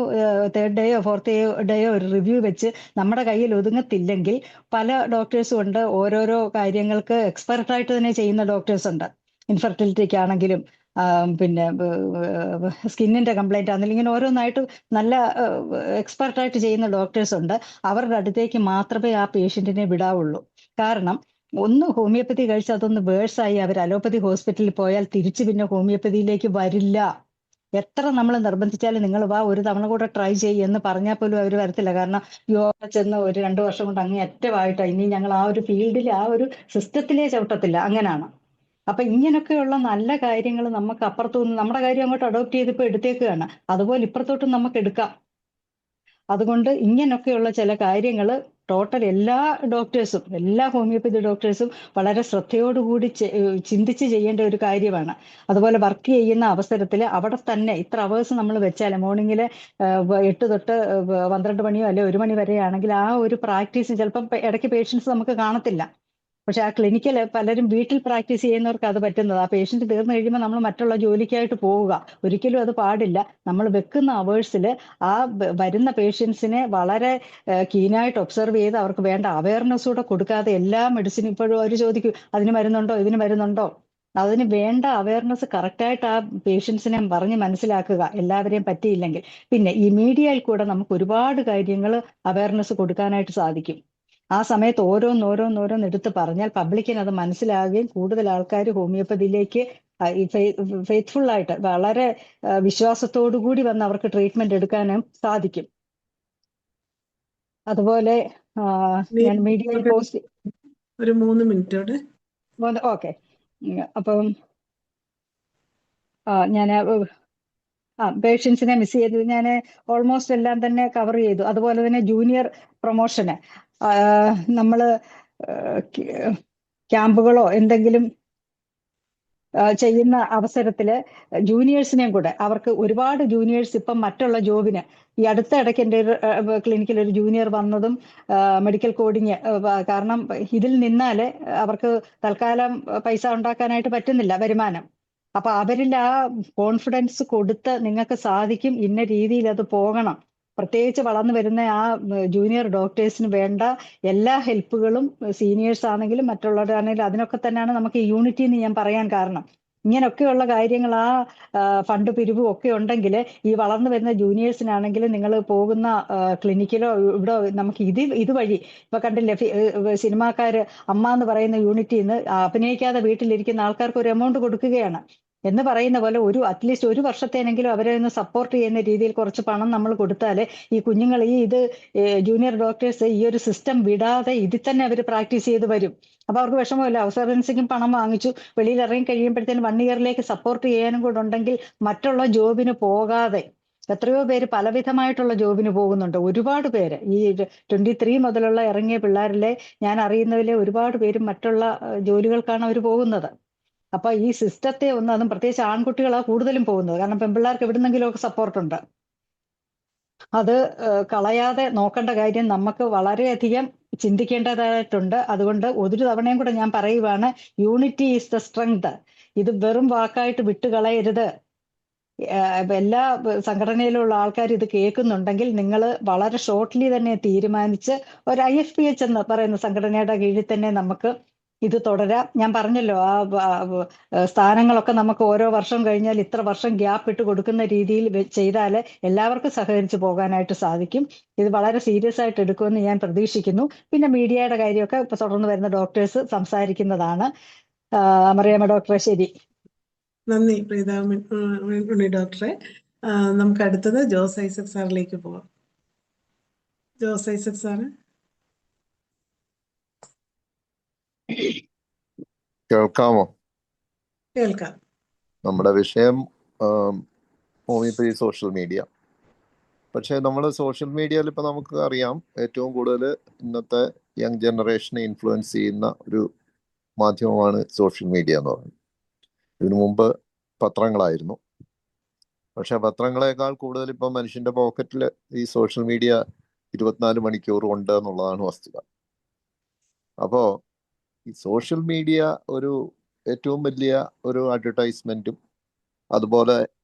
തേർഡ് ഡേയോ ഫോർത്ത് ഡേയോ ഒരു റിവ്യൂ വെച്ച് നമ്മുടെ കയ്യിൽ ഒതുങ്ങത്തില്ലെങ്കിൽ പല ഡോക്ടേഴ്സും ഉണ്ട്, ഓരോരോ കാര്യങ്ങൾക്ക് എക്സ്പെർട്ടായിട്ട് തന്നെ ചെയ്യുന്ന ഡോക്ടേഴ്സ് ഉണ്ട്. ഇൻഫെർട്ടിലിറ്റിക്ക് ആണെങ്കിലും പിന്നെ സ്കിന്നിന്റെ കംപ്ലൈന്റ് ആണെങ്കിലും ഇങ്ങനെ ഓരോന്നായിട്ട് നല്ല എക്സ്പെർട്ടായിട്ട് ചെയ്യുന്ന ഡോക്ടേഴ്സ് ഉണ്ട്. അവരുടെ അടുത്തേക്ക് മാത്രമേ ആ പേഷ്യന്റിനെ വിടാവുള്ളൂ. കാരണം ഒന്ന് ഹോമിയോപ്പതി കഴിച്ച് അതൊന്ന് വേഴ്സായി അവർ അലോപ്പതി ഹോസ്പിറ്റലിൽ പോയാൽ തിരിച്ചു പിന്നെ ഹോമിയോപ്പതിയിലേക്ക് വരില്ല. എത്ര നമ്മൾ നിർബന്ധിച്ചാലും നിങ്ങൾ വാ ഒരു തവണ കൂടെ ട്രൈ എന്ന് പറഞ്ഞാൽ പോലും അവർ വരത്തില്ല. കാരണം യോഗ ചെന്ന് ഒരു 2 വർഷം കൊണ്ട് അങ്ങേ അറ്റമായിട്ട് ഇനി ഞങ്ങൾ ആ ഒരു ഫീൽഡിൽ ആ ഒരു സിസ്റ്റത്തിലേ ചവിട്ടത്തില്ല, അങ്ങനെയാണ്. അപ്പൊ ഇങ്ങനൊക്കെയുള്ള നല്ല കാര്യങ്ങൾ നമുക്ക് അപ്പുറത്തുനിന്ന് നമ്മുടെ കാര്യം അങ്ങോട്ട് അഡോപ്റ്റ് ചെയ്തിപ്പോ എടുത്തേക്കുകയാണ്, അതുപോലെ ഇപ്പുറത്തോട്ടും നമുക്ക് എടുക്കാം. അതുകൊണ്ട് ഇങ്ങനൊക്കെയുള്ള ചില കാര്യങ്ങൾ ടോട്ടൽ എല്ലാ ഡോക്ടേഴ്സും, എല്ലാ ഹോമിയോപ്പതി ഡോക്ടേഴ്സും വളരെ ശ്രദ്ധയോടുകൂടി ചിന്തിച്ച് ചെയ്യേണ്ട ഒരു കാര്യമാണ്. അതുപോലെ വർക്ക് ചെയ്യുന്ന അവസരത്തിൽ അവിടെ തന്നെ ഇത്ര അവേഴ്സ് നമ്മൾ വെച്ചാൽ മോർണിംഗിൽ 8 തൊട്ട് 12 മണിയോ അല്ലെ 1 മണി വരെയാണെങ്കിൽ ആ ഒരു പ്രാക്ടീസ് ചിലപ്പം ഇടയ്ക്ക് പേഷ്യൻസ് നമുക്ക് കാണത്തില്ല. പക്ഷെ ആ ക്ലിനിക്കൽ പലരും വീട്ടിൽ പ്രാക്ടീസ് ചെയ്യുന്നവർക്ക് അത് പറ്റുന്നത്. ആ പേഷ്യന്റ് തീർന്നു കഴിയുമ്പോൾ നമ്മൾ മറ്റുള്ള ജോലിക്കായിട്ട് പോവുക, ഒരിക്കലും അത് പാടില്ല. നമ്മൾ വെക്കുന്ന അവേഴ്സിൽ ആ വരുന്ന പേഷ്യൻസിനെ വളരെ കീനായിട്ട് ഒബ്സർവ് ചെയ്ത് അവർക്ക് വേണ്ട അവയർനെസ് കൂടെ കൊടുക്കാതെ എല്ലാ മെഡിസിനും ഇപ്പോഴും അവർ ചോദിക്കും അതിന് മരുന്നുണ്ടോ ഇതിന് മരുന്നുണ്ടോ, അതിന് വേണ്ട അവയർനെസ് കറക്റ്റായിട്ട് ആ പേഷ്യൻസിനെ പറഞ്ഞ് മനസ്സിലാക്കുക, എല്ലാവരെയും പറ്റിയില്ലെങ്കിൽ. പിന്നെ ഈ മീഡിയയിൽ കൂടെ നമുക്ക് ഒരുപാട് കാര്യങ്ങൾ അവയർനെസ് കൊടുക്കാനായിട്ട് സാധിക്കും. ആ സമയത്ത് ഓരോന്നോരോന്നോരോന്ന് എടുത്ത് പറഞ്ഞാൽ പബ്ലിക്കിന് അത് മനസ്സിലാകുകയും കൂടുതൽ ആൾക്കാർ ഹോമിയോപ്പതിയിലേക്ക് ഫെയ്ത്ത്ഫുൾ ആയിട്ട് വളരെ വിശ്വാസത്തോടു കൂടി വന്ന് അവർക്ക് ട്രീറ്റ്മെന്റ് എടുക്കാനും സാധിക്കും. അതുപോലെ ഞാൻ മീഡിയയിൽ പോസ്റ്റ് ഒരു 3 മിനിറ്റോടെ ഓക്കെ. അപ്പം ഞാൻ പേഷ്യൻസിനെ മിസ് ചെയ്ത് ഞാൻ ഓൾമോസ്റ്റ് എല്ലാം തന്നെ കവർ ചെയ്തു. അതുപോലെ തന്നെ ജൂനിയർ പ്രൊമോഷന് നമ്മൾ ക്യാമ്പുകളോ എന്തെങ്കിലും ചെയ്യുന്ന അവസരത്തില് ജൂനിയേഴ്സിനെയും കൂടെ, അവർക്ക് ഒരുപാട് ജൂനിയേഴ്സ് ഇപ്പം മറ്റുള്ള ജോബിന്, ഈ അടുത്ത ഇടയ്ക്ക് എൻ്റെ ഒരു ക്ലിനിക്കിൽ ഒരു ജൂനിയർ വന്നതും മെഡിക്കൽ കോഡിങ്, കാരണം ഇതിൽ നിന്നാല് അവർക്ക് തൽക്കാലം പൈസ ഉണ്ടാക്കാനായിട്ട് പറ്റുന്നില്ല, വരുമാനം. അപ്പൊ അവരിൽ ആ കോൺഫിഡൻസ് കൊടുത്ത് നിങ്ങൾക്ക് സാധിക്കും, ഇന്ന രീതിയിൽ അത് പോകണം. പ്രത്യേകിച്ച് വളർന്നു വരുന്ന ആ ജൂനിയർ ഡോക്ടേഴ്സിന് വേണ്ട എല്ലാ ഹെൽപ്പുകളും സീനിയേഴ്സ് ആണെങ്കിലും മറ്റുള്ളവരാണെങ്കിലും അതിനൊക്കെ തന്നെയാണ് നമുക്ക് യൂണിറ്റി എന്ന് ഞാൻ പറയാൻ കാരണം. ഇങ്ങനെയൊക്കെയുള്ള കാര്യങ്ങൾ ഫണ്ട് പിരിവും ഒക്കെ ഉണ്ടെങ്കിൽ ഈ വളർന്നു വരുന്ന ജൂനിയേഴ്സിനാണെങ്കിലും നിങ്ങൾ പോകുന്ന ക്ലിനിക്കിലോ ഇവിടെ നമുക്ക് ഇതുവഴി ഇപ്പൊ കണ്ടില്ലേ, സിനിമാക്കാര് അമ്മ എന്ന് പറയുന്ന യൂണിറ്റിൽ നിന്ന് അഭിനയിക്കാതെ വീട്ടിലിരിക്കുന്ന ആൾക്കാർക്ക് ഒരു എമൗണ്ട് കൊടുക്കുകയാണ് എന്ന് പറയുന്ന പോലെ അറ്റ്ലീസ്റ്റ് ഒരു വർഷത്തേനെങ്കിലും അവരെ ഒന്ന് സപ്പോർട്ട് ചെയ്യുന്ന രീതിയിൽ കുറച്ച് പണം നമ്മൾ കൊടുത്താൽ ഈ കുഞ്ഞുങ്ങൾ ജൂനിയർ ഡോക്ടേഴ്സ് ഈ ഒരു സിസ്റ്റം വിടാതെ ഇതിൽ തന്നെ അവർ പ്രാക്ടീസ് ചെയ്ത് വരും. അപ്പൊ അവർക്ക് വിഷമമില്ല. ഔട്ട്സോഴ്സിംഗും പണം വാങ്ങിച്ചു, വെളിയിൽ ഇറങ്ങി കഴിയുമ്പോഴത്തേനും 1 ഇയറിലേക്ക് സപ്പോർട്ട് ചെയ്യാനും കൂടെ ഉണ്ടെങ്കിൽ മറ്റുള്ള ജോബിന് പോകാതെ എത്രയോ പേര് പലവിധമായിട്ടുള്ള ജോബിന് പോകുന്നുണ്ട്. ഒരുപാട് പേര് ഈ 23 മുതലുള്ള ഇറങ്ങിയ പിള്ളേരിലെ ഞാൻ അറിയുന്നതിലെ ഒരുപാട് പേര് മറ്റുള്ള ജോലികൾക്കാണ് അവർ പോകുന്നത്. അപ്പൊ ഈ സിസ്റ്റത്തെ അതും പ്രത്യേകിച്ച് ആൺകുട്ടികളാണ് കൂടുതലും പോകുന്നത്. കാരണം പെൺപിള്ളേർക്ക് എവിടുന്നെങ്കിലും ഒക്കെ സപ്പോർട്ടുണ്ട്. അത് കളയാതെ നോക്കേണ്ട കാര്യം നമുക്ക് വളരെയധികം ചിന്തിക്കേണ്ടതായിട്ടുണ്ട്. അതുകൊണ്ട് ഒരു തവണയും കൂടെ ഞാൻ പറയുവാണ്, യൂണിറ്റി ഈസ് ദ സ്ട്രെങ്ത്. ഇത് വെറും വാക്കായിട്ട് വിട്ടുകളയരുത്. എല്ലാ സംഘടനയിലുള്ള ആൾക്കാർ ഇത് കേൾക്കുന്നുണ്ടെങ്കിൽ നിങ്ങൾ വളരെ ഷോർട്ട്ലി തന്നെ തീരുമാനിച്ച് ഒരു IFPH എന്ന് പറയുന്ന സംഘടനയുടെ കീഴിൽ തന്നെ നമുക്ക് ഇത് തുടരാം. ഞാൻ പറഞ്ഞല്ലോ, സ്ഥാനങ്ങളൊക്കെ നമുക്ക് ഓരോ വർഷം കഴിഞ്ഞാൽ ഇത്ര വർഷം ഗ്യാപ്പ് ഇട്ട് കൊടുക്കുന്ന രീതിയിൽ ചെയ്താൽ എല്ലാവർക്കും സഹകരിച്ച് പോകാനായിട്ട് സാധിക്കും. ഇത് വളരെ സീരിയസ് ആയിട്ട് എടുക്കുമെന്ന് ഞാൻ പ്രതീക്ഷിക്കുന്നു. പിന്നെ മീഡിയയുടെ കാര്യമൊക്കെ ഇപ്പൊ തുടർന്ന് വരുന്ന ഡോക്ടേഴ്സ് സംസാരിക്കുന്നതാണ്. മറിയാമ്മ ഡോക്ടറെ, ശരി. നന്ദി പ്രീത ഉണ്ണി ഡോക്ടറെ. നമുക്ക് അടുത്തത് ജോസ് ഐസക് സാറിലേക്ക് പോവാം. ജോസ് ഐസക് സാറ് കേൾക്കാമോ? കേൾക്കാം. നമ്മുടെ വിഷയം ഹോമിയോപ്പതി സോഷ്യൽ മീഡിയ. പക്ഷേ നമ്മൾ സോഷ്യൽ മീഡിയയിൽ ഇപ്പം നമുക്ക് അറിയാം, ഏറ്റവും കൂടുതൽ ഇന്നത്തെ യങ് ജനറേഷനെ ഇൻഫ്ലുവൻസ് ചെയ്യുന്ന ഒരു മാധ്യമമാണ് സോഷ്യൽ മീഡിയ എന്ന് പറയുന്നത്. ഇതിനു മുമ്പ് പത്രങ്ങളായിരുന്നു. പക്ഷെ പത്രങ്ങളെക്കാൾ കൂടുതൽ ഇപ്പം മനുഷ്യൻ്റെ പോക്കറ്റിൽ ഈ സോഷ്യൽ മീഡിയ 24 മണിക്കൂർ ഉണ്ട് എന്നുള്ളതാണ് വസ്തുത. അപ്പോൾ ഈ സോഷ്യൽ മീഡിയ ഏറ്റവും വലിയ ഒരു അഡ്വർടൈസ്മെൻറ്റും അതുപോലെ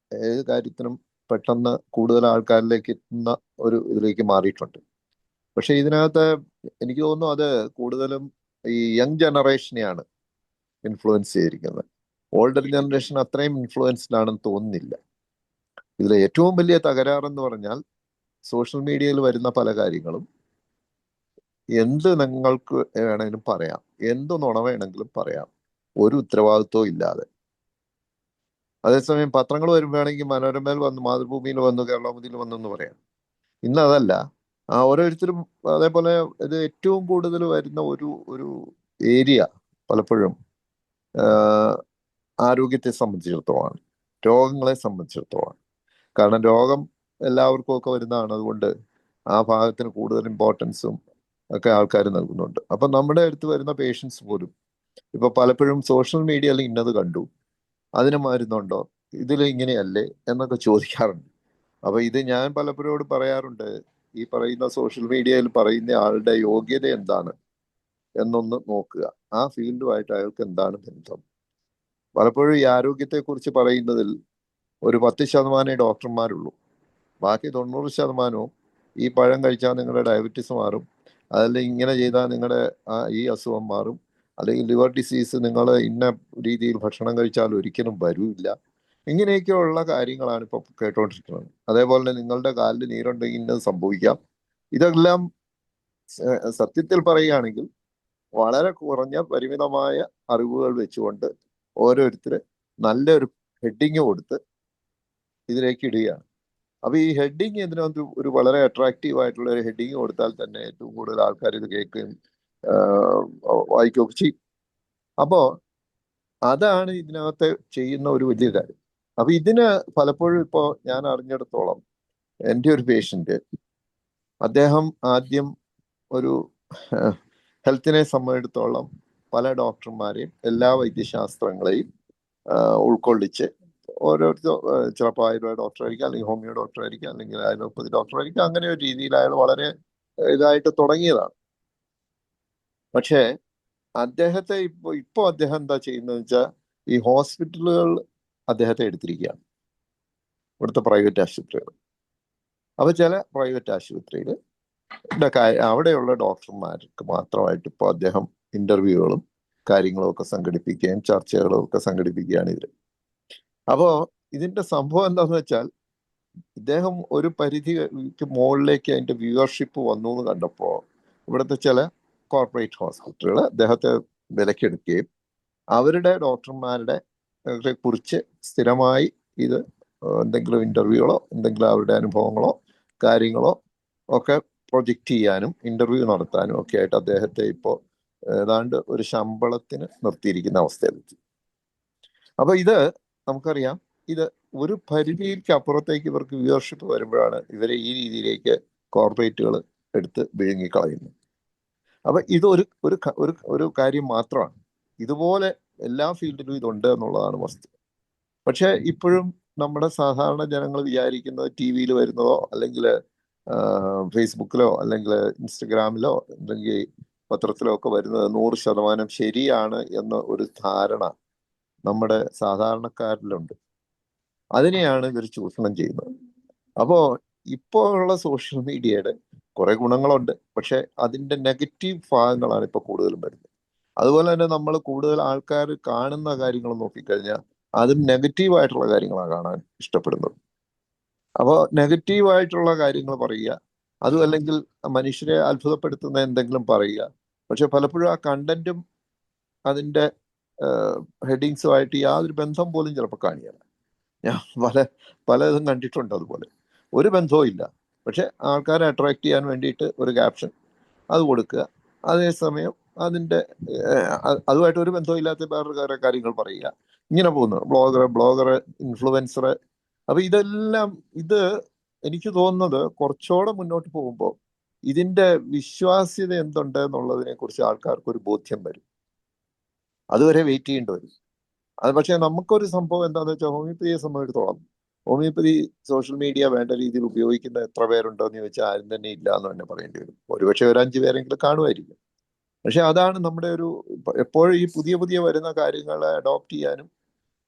ഏത് കാര്യത്തിനും പെട്ടെന്ന് കൂടുതൽ ആൾക്കാരിലേക്ക് എത്തുന്ന ഒരു ഇതിലേക്ക് മാറിയിട്ടുണ്ട്. പക്ഷെ ഇതിനകത്ത് എനിക്ക് തോന്നുന്നു അത് കൂടുതലും ഈ യങ് ജനറേഷനെയാണ് ഇൻഫ്ലുവൻസ് ചെയ്തിരിക്കുന്നത്. ഓൾഡർ ജനറേഷൻ അത്രയും ഇൻഫ്ലുവൻസ്ഡ് ആണെന്ന് തോന്നുന്നില്ല. ഇതിലെ ഏറ്റവും വലിയ തകരാറെന്ന് പറഞ്ഞാൽ സോഷ്യൽ മീഡിയയിൽ വരുന്ന പല കാര്യങ്ങളും എന്ത് നിങ്ങൾക്ക് വേണമെങ്കിലും പറയാം, എന്ത് നുണ വേണമെങ്കിലും പറയാം, ഒരു ഉത്തരവാദിത്വവും ഇല്ലാതെ. അതേസമയം പത്രങ്ങൾ വരുമ്പോഴാണെങ്കിൽ മനോരമയിൽ വന്നു, മാതൃഭൂമിയിൽ വന്നു, കേരളമുദിയിൽ വന്നു എന്ന് പറയാം. ഇന്ന് അതല്ല. ഓരോരുത്തരും അതേപോലെ ഇത് ഏറ്റവും കൂടുതൽ വരുന്ന ഒരു ഏരിയ പലപ്പോഴും ആരോഗ്യത്തെ സംബന്ധിച്ചിടത്തോളമാണ്, രോഗങ്ങളെ സംബന്ധിച്ചിടത്തോളമാണ്. കാരണം രോഗം എല്ലാവർക്കും ഒക്കെ വരുന്നതാണ്. അതുകൊണ്ട് ആ ഭാഗത്തിന് കൂടുതൽ ഇമ്പോർട്ടൻസും ഒക്കെ ആൾക്കാർ നൽകുന്നുണ്ട്. അപ്പം നമ്മുടെ അടുത്ത് വരുന്ന പേഷ്യൻസ് പോലും ഇപ്പൊ പലപ്പോഴും സോഷ്യൽ മീഡിയയിൽ ഇന്നത് കണ്ടു, അതിന് മരുന്നുണ്ടോ, ഇതിൽ ഇങ്ങനെയല്ലേ എന്നൊക്കെ ചോദിക്കാറുണ്ട്. അപ്പൊ ഇത് ഞാൻ പലപ്പോഴും പറയാറുണ്ട്, ഈ പറയുന്ന സോഷ്യൽ മീഡിയയിൽ പറയുന്ന ആളുടെ യോഗ്യത എന്താണ് എന്നൊന്ന് നോക്കുക. ആ ഫീൽഡുമായിട്ട് അയാൾക്ക് എന്താണ് ബന്ധം. പലപ്പോഴും ഈ ആരോഗ്യത്തെക്കുറിച്ച് പറയുന്നതിൽ ഒരു 10% ഡോക്ടർമാരുള്ളൂ. ബാക്കി 90% ഈ പഴം കഴിച്ചാൽ നിങ്ങളുടെ ഡയബറ്റീസ് മാറും, അതല്ലെങ്കിൽ ഇങ്ങനെ ചെയ്താൽ നിങ്ങളുടെ ഈ അസുഖം മാറും, അല്ലെങ്കിൽ ലിവർ ഡിസീസ് നിങ്ങൾ ഇന്ന രീതിയിൽ ഭക്ഷണം കഴിച്ചാൽ ഒരിക്കലും വരില്ല, ഇങ്ങനെയൊക്കെയുള്ള കാര്യങ്ങളാണ് ഇപ്പോൾ കേട്ടുകൊണ്ടിരിക്കുന്നത്. അതേപോലെ തന്നെ നിങ്ങളുടെ കാലിൽ നീരുണ്ടെങ്കിൽ ഇന്നത് സംഭവിക്കാം. ഇതെല്ലാം സത്യത്തിൽ പറയുകയാണെങ്കിൽ വളരെ കുറഞ്ഞ പരിമിതമായ അറിവുകൾ വെച്ചുകൊണ്ട് ഓരോരുത്തർ നല്ലൊരു ഹെഡിങ് കൊടുത്ത് ഇതിലേക്ക് ഇടുകയാണ്. അപ്പൊ ഈ ഹെഡിങ് ഇതിനകത്ത് ഒരു വളരെ അട്രാക്റ്റീവ് ആയിട്ടുള്ള ഒരു ഹെഡിങ് കൊടുത്താൽ തന്നെ ഏറ്റവും കൂടുതൽ ആൾക്കാർ ഇത് കേൾക്കുകയും വായിക്കുകയൊക്കെ ചെയ്യും. അപ്പോൾ അതാണ് ഇതിനകത്ത് ചെയ്യുന്ന ഒരു വലിയ കാര്യം. അപ്പൊ ഇതിന് പലപ്പോഴും ഇപ്പോൾ ഞാൻ അറിഞ്ഞിടത്തോളം എൻ്റെ ഒരു പേഷ്യൻ്റ്, അദ്ദേഹം ആദ്യം ഒരു ഹെൽത്തിനെ സംബന്ധിച്ചിടത്തോളം പല ഡോക്ടർമാരെയും എല്ലാ വൈദ്യശാസ്ത്രങ്ങളെയും ഉൾക്കൊള്ളിച്ച് ഓരോരുത്തർ ചിലപ്പോൾ ആയുർവേദ ഡോക്ടറായിരിക്കാം, അല്ലെങ്കിൽ ഹോമിയോ ഡോക്ടറായിരിക്കാം, അല്ലെങ്കിൽ അലോപ്പതി ഡോക്ടറായിരിക്കാം, അങ്ങനെ ഒരു രീതിയിൽ അയാൾ വളരെ ഇതായിട്ട് തുടങ്ങിയതാണ്. പക്ഷേ അദ്ദേഹത്തെ ഇപ്പോൾ അദ്ദേഹം എന്താ ചെയ്യുന്നതെന്ന് വെച്ചാൽ ഈ ഹോസ്പിറ്റലുകൾ അദ്ദേഹത്തെ എടുത്തിരിക്കുകയാണ്, ഇവിടുത്തെ പ്രൈവറ്റ് ആശുപത്രികൾ. അപ്പോൾ ചില പ്രൈവറ്റ് ആശുപത്രിയിൽ അവിടെയുള്ള ഡോക്ടർമാർക്ക് മാത്രമായിട്ട് ഇപ്പോൾ അദ്ദേഹം ഇന്റർവ്യൂകളും കാര്യങ്ങളും ഒക്കെ സംഘടിപ്പിക്കുകയും ചർച്ചകളും ഒക്കെ സംഘടിപ്പിക്കുകയാണ് ഇതിൽ. അപ്പോൾ ഇതിന്റെ സംഭവം എന്താന്ന് വെച്ചാൽ, ഇദ്ദേഹം ഒരു പരിധിക്ക് മുകളിലേക്ക് അതിന്റെ വ്യൂവർഷിപ്പ് വന്നു എന്ന് കണ്ടപ്പോൾ ഇവിടുത്തെ ചില കോർപ്പറേറ്റ് ഹോസ്പിറ്റലുകൾ അദ്ദേഹത്തെ വിലക്കെടുക്കുകയും അവരുടെ ഡോക്ടർമാരുടെ കുറിച്ച് സ്ഥിരമായി ഇത് എന്തെങ്കിലും ഇന്റർവ്യൂകളോ എന്തെങ്കിലും അവരുടെ അനുഭവങ്ങളോ കാര്യങ്ങളോ ഒക്കെ പ്രൊജക്റ്റ് ചെയ്യാനും ഇന്റർവ്യൂ നടത്താനും ഒക്കെ ആയിട്ട് അദ്ദേഹത്തെ ഇപ്പോൾ ഏതാണ്ട് ഒരു ശമ്പളത്തിന് നിർത്തിയിരിക്കുന്ന അവസ്ഥയിലെത്തി. അപ്പൊ ഇത് നമുക്കറിയാം, ഇത് ഒരു പരിധിക്ക് അപ്പുറത്തേക്ക് ഇവർക്ക് വ്യൂവർഷിപ്പ് വരുമ്പോഴാണ് ഇവരെ ഈ രീതിയിലേക്ക് കോർപ്പറേറ്റുകൾ എടുത്ത് വിഴുങ്ങിക്കളയുന്നത്. അപ്പൊ ഇതൊരു ഒരു ഒരു ഒരു കാര്യം മാത്രമാണ്. ഇതുപോലെ എല്ലാ ഫീൽഡിലും ഇതുണ്ട് എന്നുള്ളതാണ് വസ്തു. പക്ഷെ ഇപ്പോഴും നമ്മുടെ സാധാരണ ജനങ്ങൾ വിചാരിക്കുന്നത് ടി വിയിൽ വരുന്നതോ അല്ലെങ്കിൽ ഫേസ്ബുക്കിലോ അല്ലെങ്കിൽ ഇൻസ്റ്റഗ്രാമിലോ അല്ലെങ്കിൽ പത്രത്തിലോ ഒക്കെ വരുന്നത് 100% ശരിയാണ് എന്ന ഒരു ധാരണ നമ്മുടെ സാധാരണക്കാരിലുണ്ട്. അതിനെയാണ് ഇവർ ചൂഷണം ചെയ്യുന്നത്. അപ്പോൾ ഇപ്പോൾ ഉള്ള സോഷ്യൽ മീഡിയയുടെ കുറെ ഗുണങ്ങളുണ്ട്, പക്ഷെ അതിന്റെ നെഗറ്റീവ് ഭാഗങ്ങളാണ് ഇപ്പൊ കൂടുതലും വരുന്നത്. അതുപോലെ തന്നെ നമ്മൾ കൂടുതൽ ആൾക്കാർ കാണുന്ന കാര്യങ്ങൾ നോക്കിക്കഴിഞ്ഞാൽ അതും നെഗറ്റീവായിട്ടുള്ള കാര്യങ്ങളാണ് കാണാൻ ഇഷ്ടപ്പെടുന്നത്. അപ്പോൾ നെഗറ്റീവായിട്ടുള്ള കാര്യങ്ങൾ പറയുക, അതും അല്ലെങ്കിൽ മനുഷ്യരെ അത്ഭുതപ്പെടുത്തുന്ന എന്തെങ്കിലും പറയുക. പക്ഷെ പലപ്പോഴും ആ കണ്ടന്റും അതിന്റെ ഹെഡിങ്സുമായിട്ട് യാതൊരു ബന്ധം പോലും ചിലപ്പോൾ കാണിയല്ല. ഞാൻ പലതും കണ്ടിട്ടുണ്ട്. അതുപോലെ ഒരു ബന്ധവും ഇല്ല, പക്ഷെ ആൾക്കാരെ അട്രാക്ട് ചെയ്യാൻ വേണ്ടിയിട്ട് ഒരു ക്യാപ്ഷൻ അത് കൊടുക്കുക, അതേസമയം അതിന്റെ അതുമായിട്ട് ഒരു ബന്ധവും ഇല്ലാത്ത വേറെ കാര്യങ്ങൾ പറയുക, ഇങ്ങനെ പോകുന്നു. Blogger influencer. അപ്പൊ ഇതെല്ലാം ഇത് എനിക്ക് തോന്നുന്നത് കുറച്ചുകൂടെ മുന്നോട്ട് പോകുമ്പോൾ ഇതിന്റെ വിശ്വാസ്യത എന്തുണ്ട് എന്നുള്ളതിനെ കുറിച്ച് ആൾക്കാർക്ക് ഒരു ബോധ്യം വരും. അതുവരെ വെയിറ്റ് ചെയ്യേണ്ടി വരും. അത് പക്ഷേ നമുക്കൊരു സംഭവം എന്താണെന്ന് വെച്ചാൽ, ഹോമിയോപ്പതിയെ സംബന്ധിച്ചിടത്തോളം ഹോമിയോപ്പതി സോഷ്യൽ മീഡിയ വേണ്ട രീതിയിൽ ഉപയോഗിക്കുന്ന എത്ര പേരുണ്ടോ എന്ന് ചോദിച്ചാൽ ആരും തന്നെ ഇല്ല എന്ന് തന്നെ പറയേണ്ടി വരും. ഒരുപക്ഷെ ഒരു 5 പേരെങ്കിലും കാണുമായിരിക്കും. പക്ഷെ അതാണ് നമ്മുടെ ഒരു എപ്പോഴും ഈ പുതിയ പുതിയ വരുന്ന കാര്യങ്ങളെ അഡോപ്റ്റ് ചെയ്യാനും.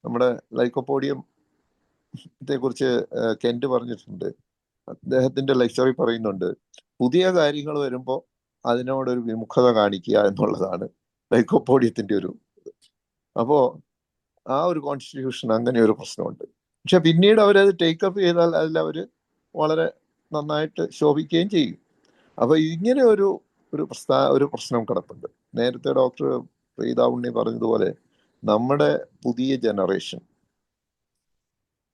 നമ്മുടെ ലൈക്കോപോഡിയത്തെ കുറിച്ച് കെന്റ് പറഞ്ഞിട്ടുണ്ട്. അദ്ദേഹത്തിന്റെ ലെക്ചറിൽ പറയുന്നുണ്ട്, പുതിയ കാര്യങ്ങൾ വരുമ്പോൾ അതിനോടൊരു വിമുഖത കാണിക്കുക എന്നുള്ളതാണ് ലൈക്കോപോഡിയത്തിന്റെ ഒരു. അപ്പോ ആ ഒരു കോൺസ്റ്റിറ്റ്യൂഷൻ അങ്ങനെ ഒരു പ്രശ്നമുണ്ട്. പക്ഷെ പിന്നീട് അവരത് ടേക്കപ്പ് ചെയ്താൽ അതിൽ അവർ വളരെ നന്നായിട്ട് ശോഭിക്കുകയും ചെയ്യും. അപ്പൊ ഇങ്ങനെ ഒരു പ്രശ്നം കിടപ്പുണ്ട്. നേരത്തെ ഡോക്ടർ പ്രീത ഉണ്ണി പറഞ്ഞതുപോലെ നമ്മുടെ പുതിയ ജനറേഷൻ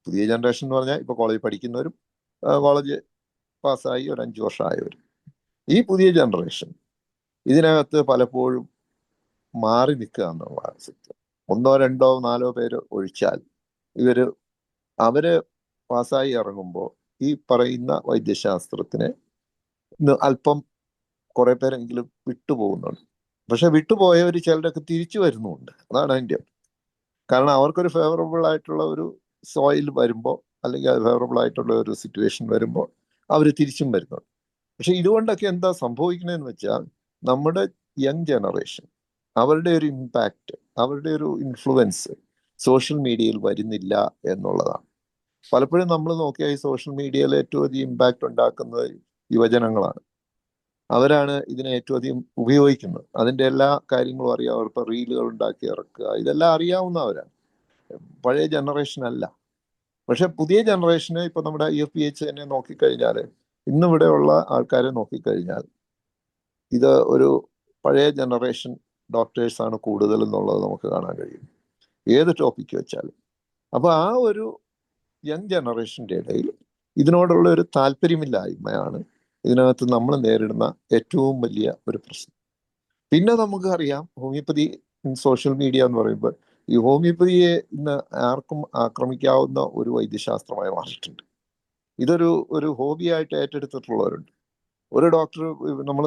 എന്ന് പറഞ്ഞാൽ ഇപ്പൊ കോളേജ് പഠിക്കുന്നവരും കോളേജ് പാസ്സായി ഒരു 5 വർഷം ആയവരും, ഈ പുതിയ ജനറേഷൻ ഇതിനകത്ത് പലപ്പോഴും മാറി നിൽക്കുക എന്നുള്ളതാണ് സത്യം. 1, 2, 4 പേര് ഒഴിച്ചാൽ അവര് പാസ്സായി ഇറങ്ങുമ്പോൾ ഈ പറയുന്ന വൈദ്യശാസ്ത്രത്തിന് അല്പം കുറെ പേരെങ്കിലും വിട്ടുപോകുന്നുണ്ട്. പക്ഷെ വിട്ടുപോയവർ ചിലരൊക്കെ തിരിച്ചു വരുന്നുണ്ട്. അതാണ് അതിൻ്റെ. കാരണം അവർക്കൊരു ഫേവറബിൾ ആയിട്ടുള്ള ഒരു സോയിൽ വരുമ്പോൾ അല്ലെങ്കിൽ അത് ഫേവറബിൾ ആയിട്ടുള്ള ഒരു സിറ്റുവേഷൻ വരുമ്പോൾ അവർ തിരിച്ചും വരുന്നുണ്ട്. പക്ഷെ ഇതുകൊണ്ടൊക്കെ എന്താ സംഭവിക്കണമെന്ന് വെച്ചാൽ, നമ്മുടെ യങ് ജനറേഷൻ അവരുടെ ഒരു ഇമ്പാക്റ്റ്, അവരുടെ ഒരു ഇൻഫ്ലുവൻസ് സോഷ്യൽ മീഡിയയിൽ വരുന്നില്ല എന്നുള്ളതാണ്. പലപ്പോഴും നമ്മൾ നോക്കിയാൽ ഈ സോഷ്യൽ മീഡിയയിൽ ഏറ്റവും അധികം ഇമ്പാക്റ്റ് ഉണ്ടാക്കുന്നത് യുവജനങ്ങളാണ്. അവരാണ് ഇതിനെ ഏറ്റവും അധികം ഉപയോഗിക്കുന്നത്. അതിന്റെ എല്ലാ കാര്യങ്ങളും അറിയാം. അവർക്ക് റീലുകൾ ഉണ്ടാക്കി ഇറക്കുക, ഇതെല്ലാം അറിയാവുന്നവരാണ്. പഴയ ജനറേഷൻ അല്ല. പക്ഷെ പുതിയ ജനറേഷന് ഇപ്പൊ നമ്മുടെ IFPH തന്നെ നോക്കിക്കഴിഞ്ഞാൽ, ഇന്നിവിടെയുള്ള ആൾക്കാരെ നോക്കിക്കഴിഞ്ഞാൽ ഇത് ഒരു പഴയ ജനറേഷൻ ഡോക്ടേഴ്സാണ് കൂടുതൽ എന്നുള്ളത് നമുക്ക് കാണാൻ കഴിയും, ഏത് ടോപ്പിക്ക് വെച്ചാലും. അപ്പൊ ആ ഒരു യങ് ജനറേഷൻ്റെ ഇടയിൽ ഇതിനോടുള്ള ഒരു താല്പര്യമില്ലായ്മയാണ് ഇതിനകത്ത് നമ്മൾ നേരിടുന്ന ഏറ്റവും വലിയ ഒരു പ്രശ്നം. പിന്നെ നമുക്ക് അറിയാം, ഹോമിയോപ്പതി സോഷ്യൽ മീഡിയ എന്ന് പറയുമ്പോൾ ഈ ഹോമിയോപ്പതിയെ ഇന്ന് ആർക്കും ആക്രമിക്കാവുന്ന ഒരു വൈദ്യശാസ്ത്രമായി മാറിയിട്ടുണ്ട്. ഇതൊരു ഹോബിയായിട്ട് ഏറ്റെടുത്തിട്ടുള്ളവരുണ്ട്. ഒരു ഡോക്ടർ, നമ്മൾ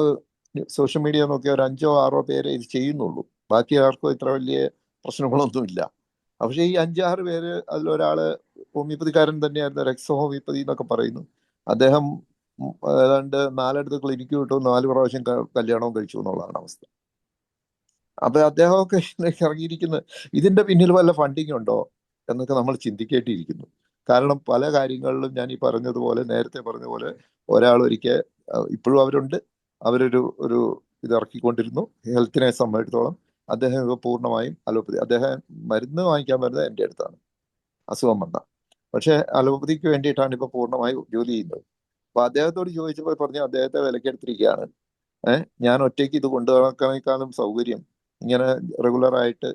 സോഷ്യൽ മീഡിയ നോക്കിയാൽ ഒരു 5 or 6 പേരെ ഇത് ചെയ്യുന്നുള്ളൂ. ബാക്കി ആർക്കും ഇത്ര വലിയ പ്രശ്നങ്ങളൊന്നുമില്ല. പക്ഷേ ഈ 5-6 പേര്, അതിലൊരാള് ഹോമിയോപ്പതിക്കാരൻ തന്നെയായിരുന്നു, റെക്സോ ഹോമിയോപ്പതി എന്നൊക്കെ പറയുന്നു. അദ്ദേഹം ഏതാണ്ട് 4 ക്ലിനിക്ക് വിട്ടു, 4 പ്രാവശ്യം കല്യാണവും കഴിച്ചു എന്നുള്ളതാണ് അവസ്ഥ. അപ്പൊ അദ്ദേഹമൊക്കെ ഇറങ്ങിയിരിക്കുന്നത് ഇതിന്റെ പിന്നിൽ വല്ല ഫണ്ടിങ് ഉണ്ടോ എന്നൊക്കെ നമ്മൾ ചിന്തിക്കേണ്ടിയിരിക്കുന്നു. കാരണം പല കാര്യങ്ങളിലും ഞാൻ ഈ പറഞ്ഞതുപോലെ, നേരത്തെ പറഞ്ഞതുപോലെ, ഒരാളൊരിക്കൽ, ഇപ്പോഴും അവരുണ്ട്, അവരൊരു ഇതിറക്കിക്കൊണ്ടിരുന്നു. ഹെൽത്തിനെ സംബന്ധിച്ചിടത്തോളം അദ്ദേഹം പൂർണ്ണമായും അലോപ്പതി. അദ്ദേഹം മരുന്ന് വാങ്ങിക്കാൻ വരുന്നത് എൻ്റെ അടുത്താണ്. അസുഖം വന്ന. പക്ഷെ അലോപ്പതിക്ക് വേണ്ടിയിട്ടാണ് ഇപ്പൊ പൂർണ്ണമായി ജോലി ചെയ്യുന്നത്. അപ്പൊ അദ്ദേഹത്തോട് ചോദിച്ചപ്പോൾ പറഞ്ഞു അദ്ദേഹത്തെ വിലക്കെടുത്തിരിക്കുകയാണ്. ഞാൻ ഒറ്റയ്ക്ക് ഇത് കൊണ്ടുനടക്കാനേക്കാളും സൗകര്യം ഇങ്ങനെ റെഗുലറായിട്ട്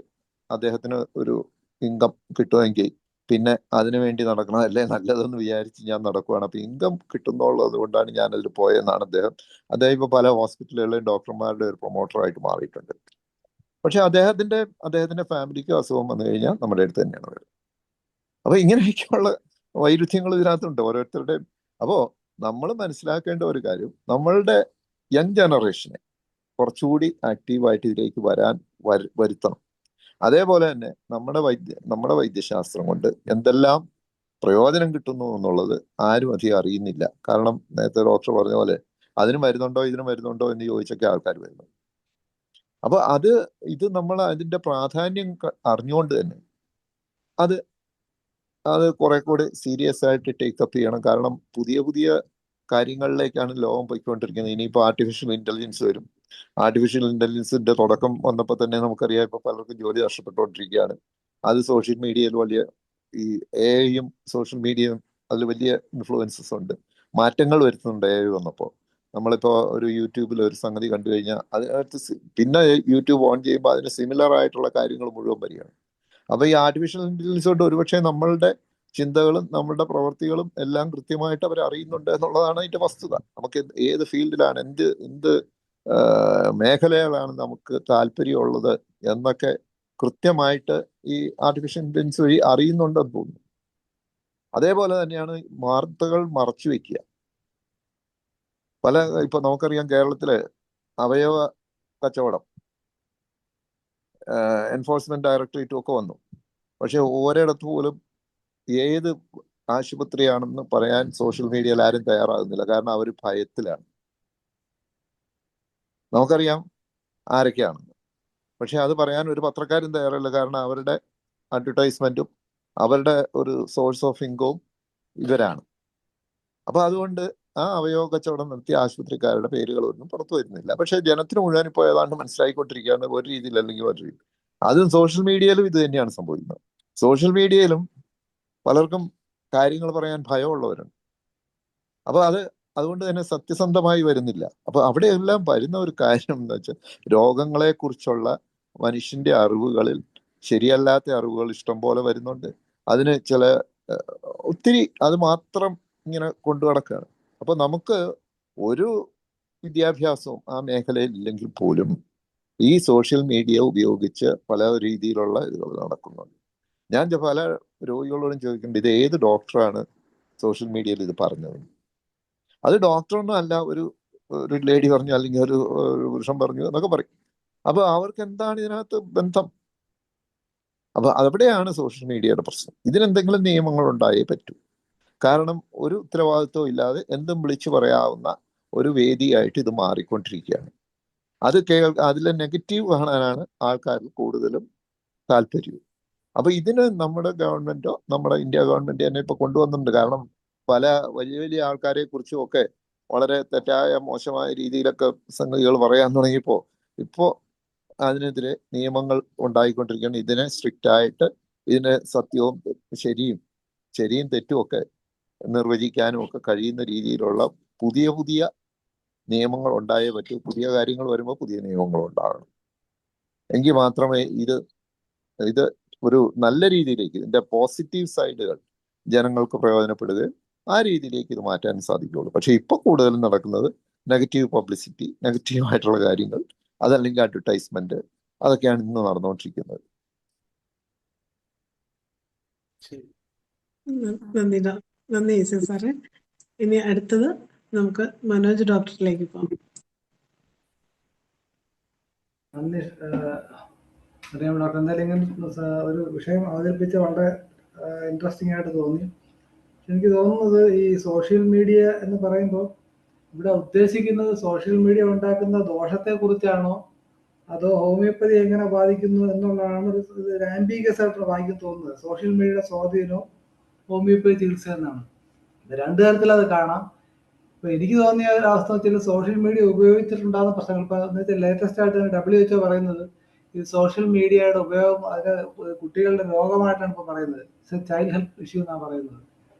അദ്ദേഹത്തിന് ഒരു ഇൻകം കിട്ടുമെങ്കിൽ പിന്നെ അതിനു വേണ്ടി നടക്കണമല്ലേ നല്ലതെന്ന് വിചാരിച്ച് ഞാൻ നടക്കുകയാണ്. അപ്പൊ ഇൻകം കിട്ടുന്നുള്ളത് കൊണ്ടാണ് ഞാൻ അതിൽ പോയെന്നാണ് അദ്ദേഹം ഇപ്പൊ പല ഹോസ്പിറ്റലുകളിലെയും ഡോക്ടർമാരുടെ ഒരു പ്രൊമോട്ടറായിട്ട് മാറിയിട്ടുണ്ട്. പക്ഷെ അദ്ദേഹത്തിന്റെ ഫാമിലിക്ക് അസുഖം വന്നു കഴിഞ്ഞാൽ നമ്മുടെ അടുത്ത് തന്നെയാണ് വരുന്നത്. അപ്പൊ ഇങ്ങനെയൊക്കെയുള്ള വൈരുദ്ധ്യങ്ങൾ ഇതിനകത്തുണ്ട് ഓരോരുത്തരുടെയും. അപ്പോ നമ്മൾ മനസ്സിലാക്കേണ്ട ഒരു കാര്യം, നമ്മളുടെ യങ് ജനറേഷനെ കുറച്ചുകൂടി ആക്റ്റീവായിട്ട് ഇതിലേക്ക് വരുത്തണം. അതേപോലെ തന്നെ നമ്മുടെ വൈദ്യശാസ്ത്രം കൊണ്ട് എന്തെല്ലാം പ്രയോജനം കിട്ടുന്നു എന്നുള്ളത് ആരും അധികം അറിയുന്നില്ല. കാരണം നേരത്തെ ഡോക്ടർ പറഞ്ഞ പോലെ അതിന് മരുന്നുണ്ടോ ഇതിന് മരുന്നുണ്ടോ എന്ന് ചോദിച്ചൊക്കെ ആൾക്കാർ വരുന്നു. അപ്പൊ ഇത് നമ്മൾ അതിന്റെ പ്രാധാന്യം അറിഞ്ഞുകൊണ്ട് തന്നെ അത് കുറെ കൂടി സീരിയസ് ആയിട്ട് ടേക്കപ്പ് ചെയ്യണം. കാരണം പുതിയ പുതിയ കാര്യങ്ങളിലേക്കാണ് ലോകം പോയിക്കൊണ്ടിരിക്കുന്നത്. ഇനിയിപ്പോൾ ആർട്ടിഫിഷ്യൽ ഇന്റലിജൻസ് വരും. ആർട്ടിഫിഷ്യൽ ഇന്റലിജൻസിന്റെ തുടക്കം വന്നപ്പോൾ തന്നെ നമുക്കറിയാം ഇപ്പൊ പലർക്കും ജോലി നഷ്ടപ്പെട്ടുകൊണ്ടിരിക്കുകയാണ്. അത് സോഷ്യൽ മീഡിയയിൽ വലിയ ഈ എഐയും സോഷ്യൽ മീഡിയയും അതിൽ വലിയ ഇൻഫ്ലുവൻസസ് ഉണ്ട്, മാറ്റങ്ങൾ വരുത്തുന്നുണ്ട്. എഐ വന്നപ്പോൾ നമ്മളിപ്പോ ഒരു യൂട്യൂബിൽ ഒരു സംഗതി കണ്ടു കഴിഞ്ഞാൽ അതിനകത്ത് പിന്നെ യൂട്യൂബ് ഓൺ ചെയ്യുമ്പോൾ അതിന് സിമിലർ ആയിട്ടുള്ള കാര്യങ്ങൾ മുഴുവൻ വരികയാണ്. അപ്പൊ ഈ ആർട്ടിഫിഷ്യൽ ഇന്റലിജൻസ് കൊണ്ട് ഒരുപക്ഷെ നമ്മളുടെ ചിന്തകളും നമ്മളുടെ പ്രവൃത്തികളും എല്ലാം കൃത്യമായിട്ട് അവർ അറിയുന്നുണ്ട് എന്നുള്ളതാണ് അതിന്റെ വസ്തുത. നമുക്ക് ഏത് ഫീൽഡിലാണ് എന്ത് മേഖലകളാണ് നമുക്ക് താല്പര്യമുള്ളത് എന്നൊക്കെ കൃത്യമായിട്ട് ഈ ആർട്ടിഫിഷ്യൽ ഇന്റലിജൻസ് വഴി അറിയുന്നുണ്ടെന്ന് തോന്നുന്നു. അതേപോലെ തന്നെയാണ് വാർത്തകൾ മറച്ചു വെക്കുക. ഇപ്പൊ നമുക്കറിയാം കേരളത്തില് അവയവ കച്ചവടം എൻഫോഴ്സ്മെന്റ് ഡയറക്ടറേറ്റും ഒക്കെ വന്നു. പക്ഷെ ഒരിടത്ത് പോലും ഏത് ആശുപത്രിയാണെന്ന് പറയാൻ സോഷ്യൽ മീഡിയയിൽ ആരും തയ്യാറാകുന്നില്ല. കാരണം അവർ ഭയത്തിലാണ്. നമുക്കറിയാം ആരൊക്കെയാണെന്ന്, പക്ഷെ അത് പറയാൻ ഒരു പത്രക്കാരും തയ്യാറല്ല. കാരണം അവരുടെ അഡ്വർടൈസ്മെന്റും അവരുടെ ഒരു സോഴ്സ് ഓഫ് ഇൻകവും ഇവരാണ്. അപ്പൊ അതുകൊണ്ട് ആ അവയവ കച്ചവടം നടത്തിയ ആശുപത്രിക്കാരുടെ പേരുകളൊന്നും പുറത്തു വരുന്നില്ല. പക്ഷെ ജനത്തിന് മുഴുവൻ ഇപ്പോൾ ഏതാണ്ട് മനസ്സിലായിക്കൊണ്ടിരിക്കുകയാണ് ഒരു രീതിയിൽ അല്ലെങ്കിൽ ഒരു രീതി. അതും സോഷ്യൽ മീഡിയയിലും ഇത് തന്നെയാണ് സംഭവിക്കുന്നത്. സോഷ്യൽ മീഡിയയിലും പലർക്കും കാര്യങ്ങൾ പറയാൻ ഭയമുള്ളവരുണ്ട്. അപ്പൊ അതുകൊണ്ട് തന്നെ സത്യസന്ധമായി വരുന്നില്ല. അപ്പൊ അവിടെയെല്ലാം വരുന്ന ഒരു കാര്യം എന്താ വെച്ചാൽ രോഗങ്ങളെ കുറിച്ചുള്ള മനുഷ്യന്റെ അറിവുകളിൽ ശരിയല്ലാത്ത അറിവുകൾ ഇഷ്ടം പോലെ വരുന്നുണ്ട്. അതിന് ഒത്തിരി അത് മാത്രം ഇങ്ങനെ കൊണ്ടു നടക്കുകയാണ്. അപ്പൊ നമുക്ക് ഒരു വിദ്യാഭ്യാസവും ആ മേഖലയിൽ ഇല്ലെങ്കിൽ പോലും ഈ സോഷ്യൽ മീഡിയ ഉപയോഗിച്ച് പല രീതിയിലുള്ള ഇതുകൾ നടക്കുന്നുണ്ട്. ഞാൻ പല രോഗികളോടും ചോദിക്കുന്നുണ്ട്, ഇത് ഏത് ഡോക്ടറാണ് സോഷ്യൽ മീഡിയയിൽ ഇത് പറഞ്ഞത്? അത് ഡോക്ടറൊന്നും അല്ല, ഒരു ലേഡി പറഞ്ഞു, അല്ലെങ്കിൽ ഒരു പുരുഷൻ പറഞ്ഞു എന്നൊക്കെ പറയും. അപ്പൊ അവർക്ക് എന്താണ് ഇതിനകത്ത് ബന്ധം? അപ്പൊ അവിടെയാണ് സോഷ്യൽ മീഡിയയുടെ പ്രശ്നം. ഇതിനെന്തെങ്കിലും നിയമങ്ങൾ ഉണ്ടായേ പറ്റൂ. കാരണം ഒരു ഉത്തരവാദിത്വം ഇല്ലാതെ എന്തും വിളിച്ചു പറയാവുന്ന ഒരു വേദിയായിട്ട് ഇത് മാറിക്കൊണ്ടിരിക്കുകയാണ്. അതിലെ നെഗറ്റീവ് കാണാനാണ് ആൾക്കാർക്ക് കൂടുതലും താല്പര്യവും. അപ്പൊ ഇതിന് നമ്മുടെ ഗവൺമെന്റോ നമ്മുടെ ഇന്ത്യ ഗവൺമെന്റ് തന്നെ ഇപ്പൊ കൊണ്ടുവന്നിട്ടുണ്ട്. കാരണം പല വലിയ വലിയ ആൾക്കാരെ കുറിച്ചും ഒക്കെ വളരെ തെറ്റായ മോശമായ രീതിയിലൊക്കെ സംഗതികൾ പറയാൻ തുടങ്ങിയപ്പോ ഇപ്പോ അതിനെതിരെ നിയമങ്ങൾ ഉണ്ടായിക്കൊണ്ടിരിക്കുകയാണ്. ഇതിനെ സ്ട്രിക്റ്റ് ആയിട്ട് ഇതിനെ സത്യവും ശരിയും തെറ്റും ഒക്കെ നിർവചിക്കാനും ഒക്കെ കഴിയുന്ന രീതിയിലുള്ള പുതിയ നിയമങ്ങൾ ഉണ്ടായേ പറ്റൂ. പുതിയ കാര്യങ്ങൾ വരുമ്പോൾ പുതിയ നിയമങ്ങൾ ഉണ്ടാകണം. എങ്കിൽ മാത്രമേ ഇത് ഒരു നല്ല രീതിയിലേക്ക് ഇതിന്റെ പോസിറ്റീവ് സൈഡുകൾ ജനങ്ങൾക്ക് പ്രയോജനപ്പെടുകയും ആ രീതിയിലേക്ക് ഇത് മാറ്റാൻ സാധിക്കുകയുള്ളൂ. പക്ഷെ ഇപ്പൊ കൂടുതലും നടക്കുന്നത് നെഗറ്റീവ് പബ്ലിസിറ്റി, നെഗറ്റീവായിട്ടുള്ള കാര്യങ്ങൾ, അതല്ലെങ്കിൽ അഡ്വർടൈസ്മെന്റ്, അതൊക്കെയാണ് ഇന്ന് നടന്നുകൊണ്ടിരിക്കുന്നത്. നന്ദി ഈസ സാറേ. ഇനി അടുത്തത് നമുക്ക് മനോജ് ഡോക്ടറിലേക്ക് പോകാം. നന്ദി അറിയാം ഡോക്ടർ. എന്തായാലും ഇങ്ങനെ ഒരു വിഷയം അവതരിപ്പിച്ച് വളരെ ഇൻട്രസ്റ്റിംഗ് ആയിട്ട് തോന്നി. എനിക്ക് തോന്നുന്നത് ഈ സോഷ്യൽ മീഡിയ എന്ന് പറയുമ്പോൾ ഇവിടെ ഉദ്ദേശിക്കുന്നത് സോഷ്യൽ മീഡിയ ഉണ്ടാക്കുന്ന ദോഷത്തെ കുറിച്ചാണോ അതോ ഹോമിയോപ്പതി എങ്ങനെ ബാധിക്കുന്നു എന്നുള്ളതാണ് ഒരു ആംബിഗസ് ആയിട്ട് വായിക്കാൻ തോന്നുന്നത്. സോഷ്യൽ മീഡിയയുടെ സ്വാധീനവും ഹോമിയോപ്പതി ചികിത്സ എന്നാണ്. രണ്ടു തരത്തിൽ അത് കാണാം. ഇപ്പൊ എനിക്ക് തോന്നിയ ഒരു അവസ്ഥ വെച്ചാൽ സോഷ്യൽ മീഡിയ ഉപയോഗിച്ചിട്ടുണ്ടാകുന്ന പ്രശ്നങ്ങൾ ഇപ്പൊ ലേറ്റസ്റ്റ് ആയിട്ട് WHO പറയുന്നത് ഈ സോഷ്യൽ മീഡിയയുടെ ഉപയോഗം അത് കുട്ടികളുടെ രോഗമായിട്ടാണ് ഇപ്പോൾ പറയുന്നത്. ചൈൽഡ് ഹെൽത്ത് ഇഷ്യൂ എന്നാണ് പറയുന്നത്,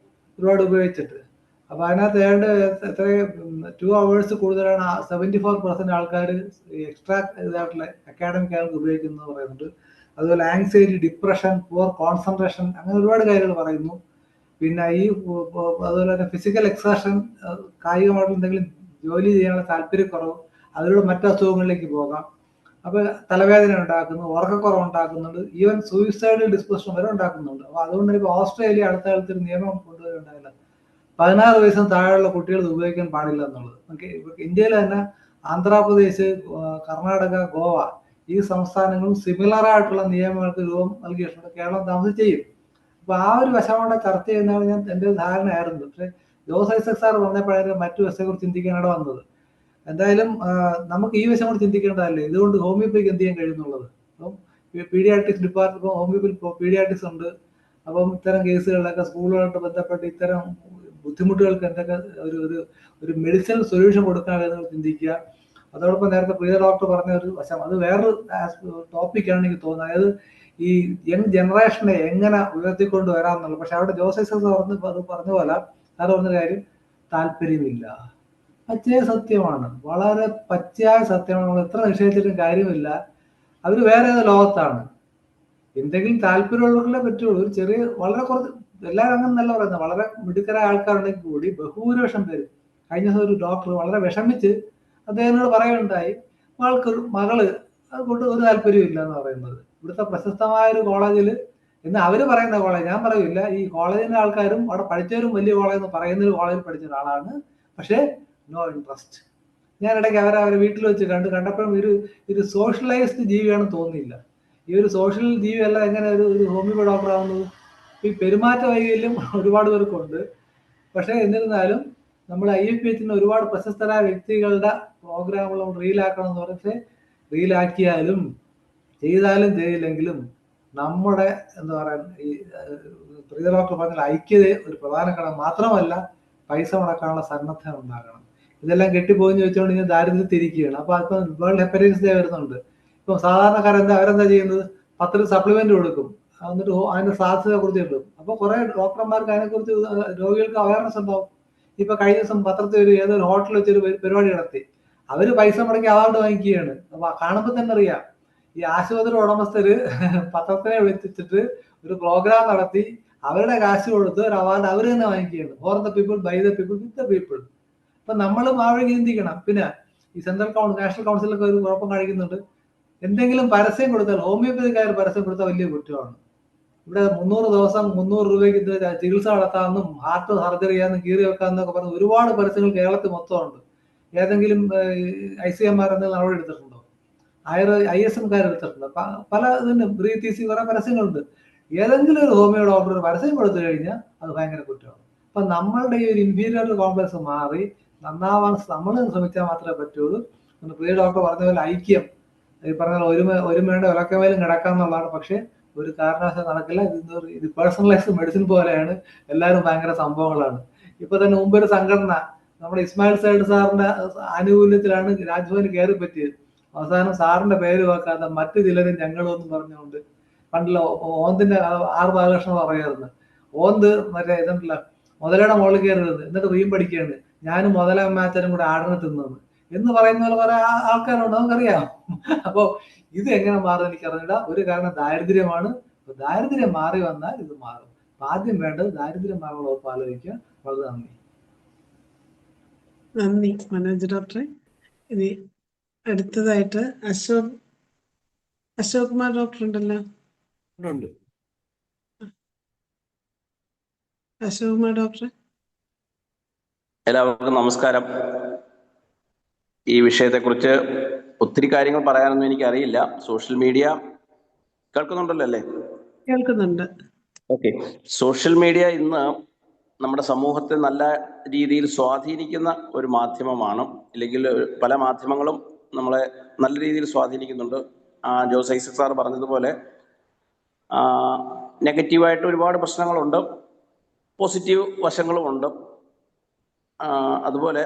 ഒരുപാട് ഉപയോഗിച്ചിട്ട്. അപ്പൊ അതിനകത്ത് ഏതാണ്ട് എത്ര 2 hours കൂടുതലാണ് 74% ആൾക്കാർ എക്സ്ട്രാ ഇതായിട്ടുള്ള അക്കാഡമിക് ആയിട്ട് ഉപയോഗിക്കുന്നത് പറയുന്നുണ്ട്. അതുപോലെ ആങ്സൈറ്റി, ഡിപ്രഷൻ, പുവർ കോൺസെൻട്രേഷൻ, അങ്ങനെ ഒരുപാട് കാര്യങ്ങൾ പറയുന്നു. പിന്നെ ഈ അതുപോലെ തന്നെ ഫിസിക്കൽ എക്സർഷൻ, കായികമായിട്ട് എന്തെങ്കിലും ജോലി ചെയ്യാനുള്ള താല്പര്യക്കുറവ്, അതിലൂടെ മറ്റു അസുഖങ്ങളിലേക്ക് പോകാം. അപ്പൊ തലവേദന ഉണ്ടാക്കുന്നു, ഉറക്കക്കുറവ് ഉണ്ടാക്കുന്നുണ്ട്, ഈവൻ സൂയിസൈഡൽ ഡിസ്പോസിഷൻ വരെ ഉണ്ടാക്കുന്നുണ്ട്. അപ്പൊ അതുകൊണ്ട് ഇപ്പൊ ഓസ്ട്രേലിയ അടുത്ത കാലത്ത് ഒരു നിയമം കൊണ്ടുവരുന്നുണ്ടായില്ല, 16 വയസ്സിന് താഴെയുള്ള കുട്ടികൾ ഇത് ഉപയോഗിക്കാൻ പാടില്ല എന്നുള്ളത്. ഇന്ത്യയിൽ തന്നെ ആന്ധ്രാപ്രദേശ്, കർണാടക, ഗോവ ഈ സംസ്ഥാനങ്ങളും സിമിലർ ആയിട്ടുള്ള നിയമങ്ങൾക്ക് രൂപം നൽകിയിട്ടുണ്ട്. കേരളം താമസം ചെയ്യും. അപ്പൊ ആ ഒരു വശമാണ് ചർച്ച ചെയ്യുന്നതാണ് ഞാൻ എൻ്റെ ഒരു ധാരണയായിരുന്നു. പക്ഷെ ജോസ് ഐസക് സാർ പറഞ്ഞപ്പോഴാണ് മറ്റു വശത്തെ കുറിച്ച് ചിന്തിക്കാനാണ് വന്നത്. എന്തായാലും നമുക്ക് ഈ വശം കൂടി ചിന്തിക്കേണ്ടതല്ലേ, ഇതുകൊണ്ട് ഹോമിയോപ്പതിക്ക് എന്ത് ചെയ്യാൻ കഴിയുന്നുള്ളത്. അപ്പം പീഡിയാട്രിക്സ് ഡിപ്പാർട്ട്മെന്റ്, ഹോമിയോപ്പതി പീഡിയാട്രിക്സ് ഉണ്ട്. അപ്പം ഇത്തരം കേസുകളിലൊക്കെ സ്കൂളുകളായിട്ട് ബന്ധപ്പെട്ട് ഇത്തരം ബുദ്ധിമുട്ടുകൾക്ക് എന്തൊക്കെ ഒരു മെഡിസിനൽ സൊല്യൂഷൻ കൊടുക്കാനാണ് ചിന്തിക്കുക. അതോടൊപ്പം നേരത്തെ പ്രിയ ഡോക്ടർ പറഞ്ഞ ഒരു വശം, അത് വേറൊരു ടോപ്പിക്കാണ് എനിക്ക് തോന്നുന്നത്. അതായത് ഈ യങ് ജനറേഷനെ എങ്ങനെ ഉയർത്തിക്കൊണ്ട് വരാമെന്നുള്ളത്. പക്ഷെ അവിടെ ജോസഫ് അത് പറഞ്ഞ പോലെ സാറ് പറഞ്ഞ കാര്യം, താല്പര്യമില്ല. പച്ചയായ സത്യമാണ്, വളരെ പച്ചയായ സത്യമാണ്. നമ്മൾ എത്ര നിഷേധിച്ചിട്ടും കാര്യമില്ല. അവർ വേറെ ഏത് ലോകത്താണ്. എന്തെങ്കിലും താല്പര്യമുള്ളവർക്കല്ലേ പറ്റുള്ളൂ. ഒരു ചെറിയ വളരെ കുറച്ച്, എല്ലാവരും അങ്ങനെ നല്ല പറയുന്നത്, വളരെ മിടുക്കരായ ആൾക്കാരുണ്ടെങ്കിൽ കൂടി ബഹുഭൂരിപക്ഷം പേര്. കഴിഞ്ഞ ദിവസം ഒരു ഡോക്ടർ വളരെ വിഷമിച്ച് അദ്ദേഹത്തിനോട് പറയുകയുണ്ടായി, ആൾക്കൊരു മകള് അതുകൊണ്ട് ഒരു താല്പര്യമില്ല എന്ന് പറയുന്നത്. ഇവിടുത്തെ പ്രശസ്തമായ ഒരു കോളേജിൽ, എന്ന് അവര് പറയുന്ന കോളേജ്, ഞാൻ പറയില്ല, ഈ കോളേജിന്റെ ആൾക്കാരും അവിടെ പഠിച്ചവരും വലിയ കോളേജ് എന്ന് പറയുന്ന ഒരു കോളേജിൽ പഠിച്ച ഒരാളാണ്, പക്ഷേ നോ ഇൻട്രസ്റ്റ്. ഞാൻ ഇടയ്ക്ക് അവരെ വീട്ടിൽ വെച്ച് കണ്ടപ്പോഴും ഒരു സോഷ്യലൈസ്ഡ് ജീവിയാണെന്ന് തോന്നിയില്ല. ഈ ഒരു സോഷ്യൽ ജീവിയല്ല എങ്ങനെ ഒരു ഹോമിയോ ഡോക്ടർ ആവുന്നത്? ഈ പെരുമാറ്റ വൈകല്യം ഒരുപാട് പേർക്കുണ്ട്. പക്ഷെ എന്നിരുന്നാലും നമ്മൾ IFPHന് ഒരുപാട് പ്രശസ്തരായ വ്യക്തികളുടെ പ്രോഗ്രാമുകൾ നമ്മൾ റീലാക്കണം എന്ന് പറഞ്ഞ്, റീലാക്കിയാലും ചെയ്താലും ചെയ്തില്ലെങ്കിലും നമ്മുടെ എന്താ പറയുക, ഈ പ്രിയ ഡോക്ടർ പറഞ്ഞ ഐക്യത ഒരു പ്രധാന ഘടകം. മാത്രമല്ല പൈസ മുടക്കാനുള്ള സന്നദ്ധത ഉണ്ടാകണം. ഇതെല്ലാം കെട്ടിപ്പോയിന്ന് വെച്ചുകൊണ്ട് ഇങ്ങനെ ദാരിദ്ര്യത്തിരിക്കുകയാണ്. അപ്പൊ ഇപ്പം വേൾഡ് ഹെപ്പറ്റൈറ്റിസ് ഡേ വരുന്നുണ്ട്. ഇപ്പൊ സാധാരണക്കാരെന്താ അവരെന്താ ചെയ്യുന്നത്? 10 സപ്ലിമെന്റ് കൊടുക്കും, എന്നിട്ട് അതിന്റെ സാധ്യതയെ കുറിച്ച് കിട്ടും. അപ്പൊ കുറെ ഡോക്ടർമാർക്ക് അതിനെക്കുറിച്ച് രോഗികൾക്ക് അവയർനെസ് ഉണ്ടാവും. ഇപ്പൊ കഴിഞ്ഞ ദിവസം പത്രത്തിൽ ഏതൊരു ഹോട്ടലിൽ വെച്ചൊരു പരിപാടി നടത്തി, അവര് പൈസ മുടക്കി അവാർഡ് വാങ്ങിക്കുകയാണ്. അപ്പൊ കാണുമ്പോൾ തന്നെ അറിയാം, ഈ ആശുപത്രി ഉടമസ്ഥര് പത്രത്തിനെ വിളിച്ചിട്ട് ഒരു പ്രോഗ്രാം നടത്തി അവരുടെ കാശ് കൊടുത്ത് ഒരു അവാർഡ് അവർ തന്നെ വാങ്ങിക്കുകയാണ്. For the people, by the people, with the people. അപ്പൊ നമ്മളും ആ വഴി ചിന്തിക്കണം. പിന്നെ ഈ നാഷണൽ കൗൺസിലൊക്കെ ഒരു കുഴപ്പം കാണിക്കുന്നുണ്ട്. എന്തെങ്കിലും പരസ്യം കൊടുത്താൽ, ഹോമിയോപ്പതിക്കാർ പരസ്യം കൊടുത്താൽ വലിയ കുറ്റമാണ്. ഇവിടെ 300 ദിവസം 300 രൂപയ്ക്ക് ചികിത്സ നടത്താമെന്നും ഹാർട്ട് സർജറി ചെയ്യാമെന്നും കീറി വെക്കാമെന്നൊക്കെ പറഞ്ഞ് ഒരുപാട് പരസ്യങ്ങൾ കേരളത്തിൽ മൊത്തമുണ്ട്. ഏതെങ്കിലും ICMR എന്തെങ്കിലും നടപടി എടുത്തിട്ടുണ്ടോ? ISMക്കാർ എടുത്തിട്ടുണ്ടോ? പല ഇതിന് ബ്രീത്തീസി കുറെ പരസ്യങ്ങളുണ്ട്. ഏതെങ്കിലും ഒരു ഹോമിയോ ഡോക്ടർ ഒരു പരസ്യം കൊടുത്തു കഴിഞ്ഞാൽ അത് ഭയങ്കര കുറ്റമാണ്. അപ്പൊ നമ്മളുടെ ഈ ഒരു ഇൻഫീരിയർ കോംപ്ലക്സ് മാറി നന്നാവാൻ നമ്മൾ ശ്രമിച്ചാൽ മാത്രമേ പറ്റുള്ളൂ. പ്രിയ ഡോക്ടർ പറഞ്ഞ പോലെ ഐക്യം, ഈ പറഞ്ഞ ഒരുമയുടെ വിളക്കമേലും കിടക്കാന്നുള്ളതാണ്. പക്ഷെ ഒരു കാരണവശാലും നടക്കില്ല. ഇത് പേഴ്സണലൈസ്ഡ് മെഡിസിൻ പോലെയാണ്. എല്ലാവരും ഭയങ്കര സംഭവങ്ങളാണ്. ഇപ്പൊ തന്നെ മുമ്പൊരു സംഘടന നമ്മുടെ ഇസ്മായിൽ സൈഡ് സാറിന്റെ ആനുകൂല്യത്തിലാണ് രാജ്ഭവന് കയറി പറ്റിയത്. അവസാനം സാറിന്റെ പേര് വെക്കാതെ മറ്റു ചിലരും ഞങ്ങളും എന്ന് പറഞ്ഞുകൊണ്ട്, പണ്ടല്ലോ ഓന്തിന്റെ R ബാലകൃഷ്ണൻ പറയായിരുന്നു, ഓന്ത് മറ്റേ ഇതുണ്ടല്ല മുതലയുടെ മുകളിൽ കയറുന്നത്, എന്നിട്ട് റീം പഠിക്കുകയാണ്, ഞാനും മുതലമ്മാച്ചനും കൂടെ ആടിനെ തിന്നത് എന്ന് പറയുന്ന പോലെ കുറെ ആൾക്കാരുണ്ട്, നമുക്കറിയാം. അപ്പോ ഇത് എങ്ങനെ മാറും എനിക്കറിയില്ല. ഒരു കാരണം ദാരിദ്ര്യമാണ്. ദാരിദ്ര്യം മാറി വന്നാൽ ഇത് മാറും. ആദ്യം വേണ്ടത് ദാരിദ്ര്യം മാറാനുള്ള ഉറപ്പ് ആലോചിക്കുക. വളരെ നന്ദി. നന്ദി മനോജ് ഡോക്ടറെ. ഇനി അടുത്തതായിട്ട് അശോക് കുമാർ ഡോക്ടർ ഉണ്ടല്ലോ. അശോക് കുമാർ ഡോക്ടർ. എല്ലാവർക്കും നമസ്കാരം. ഈ വിഷയത്തെക്കുറിച്ച് ഒത്തിരി കാര്യങ്ങൾ പറയാനൊന്നും എനിക്കറിയില്ല. സോഷ്യൽ മീഡിയ കേൾക്കുന്നുണ്ടല്ലോ അല്ലേ? കേൾക്കുന്നുണ്ട്. ഓക്കെ. സോഷ്യൽ മീഡിയ ഇന്ന് നമ്മുടെ സമൂഹത്തെ നല്ല രീതിയിൽ സ്വാധീനിക്കുന്ന ഒരു മാധ്യമമാണ്. ഇല്ലെങ്കിൽ പല മാധ്യമങ്ങളും നമ്മളെ നല്ല രീതിയിൽ സ്വാധീനിക്കുന്നുണ്ട്. ജോസ് ഐസക് സാർ പറഞ്ഞതുപോലെ നെഗറ്റീവായിട്ട് ഒരുപാട് പ്രശ്നങ്ങളുണ്ട്, പോസിറ്റീവ് വശങ്ങളുമുണ്ട്. അതുപോലെ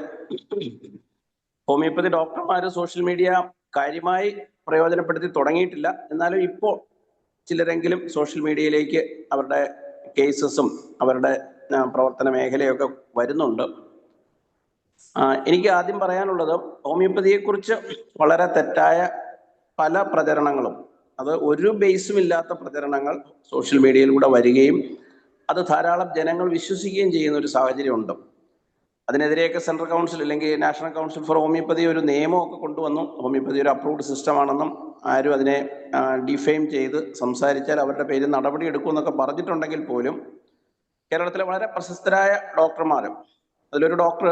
ഹോമിയോപ്പതി ഡോക്ടർമാർ സോഷ്യൽ മീഡിയ കാര്യമായി പ്രയോജനപ്പെടുത്തി തുടങ്ങിയിട്ടില്ല. എന്നാലും ഇപ്പോൾ ചിലരെങ്കിലും സോഷ്യൽ മീഡിയയിലേക്ക് അവരുടെ കേസസും അവരുടെ പ്രവർത്തന മേഖലയൊക്കെ വരുന്നുണ്ട്. എനിക്ക് ആദ്യം പറയാനുള്ളത്, ഹോമിയോപ്പതിയെക്കുറിച്ച് വളരെ തെറ്റായ പല പ്രചരണങ്ങളും, അത് ഒരു ബേസും ഇല്ലാത്ത പ്രചരണങ്ങൾ സോഷ്യൽ മീഡിയയിലൂടെ വരികയും അത് ധാരാളം ജനങ്ങൾ വിശ്വസിക്കുകയും ചെയ്യുന്ന ഒരു സാഹചര്യമുണ്ട്. അതിനെതിരെയൊക്കെ സെൻട്രൽ കൗൺസിൽ അല്ലെങ്കിൽ നാഷണൽ കൗൺസിൽ ഫോർ ഹോമിയോപ്പതി ഒരു നിയമമൊക്കെ കൊണ്ടുവന്നു. ഹോമിയോപ്പതി ഒരു അപ്രൂവ്ഡ് സിസ്റ്റമാണെന്നും ആരും അതിനെ ഡിഫെയിം ചെയ്ത് സംസാരിച്ചാൽ അവരുടെ പേരിൽ നടപടി എടുക്കുമെന്നൊക്കെ പറഞ്ഞിട്ടുണ്ടെങ്കിൽ പോലും കേരളത്തിലെ വളരെ പ്രശസ്തരായ ഡോക്ടർമാരും, അതിലൊരു ഡോക്ടർ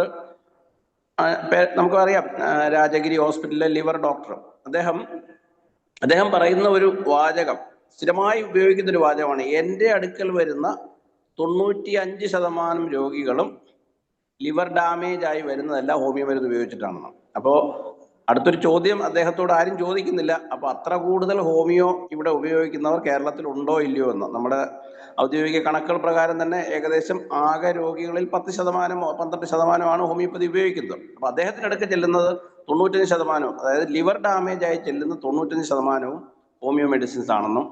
നമുക്കറിയാം, രാജഗിരി ഹോസ്പിറ്റലിലെ ലിവർ ഡോക്ടർ, അദ്ദേഹം പറയുന്ന ഒരു വാചകം, സ്ഥിരമായി ഉപയോഗിക്കുന്ന ഒരു വാചകമാണ്, എൻ്റെ അടുക്കൽ വരുന്ന 95% രോഗികളും ലിവർ ഡാമേജ് ആയി വരുന്നതല്ല ഹോമിയോ മരുന്ന് ഉപയോഗിച്ചിട്ടാണെന്ന്. അപ്പോൾ അടുത്തൊരു ചോദ്യം അദ്ദേഹത്തോട് ആരും ചോദിക്കുന്നില്ല, അപ്പോൾ അത്ര കൂടുതൽ ഹോമിയോ ഇവിടെ ഉപയോഗിക്കുന്നവർ കേരളത്തിൽ ഉണ്ടോ ഇല്ലയോ എന്ന്. നമ്മുടെ ഔദ്യോഗിക കണക്കുകൾ പ്രകാരം തന്നെ ഏകദേശം ആകെ രോഗികളിൽ 10%, 12% ഹോമിയോപ്പതി ഉപയോഗിക്കുന്നത്. അപ്പോൾ അദ്ദേഹത്തിൻ്റെ അടുത്ത് ചെല്ലുന്നത് 95%, അതായത് ലിവർ ഡാമേജ് ആയി ചെല്ലുന്ന 95% ഹോമിയോ മെഡിസിൻസ് ആണെന്നും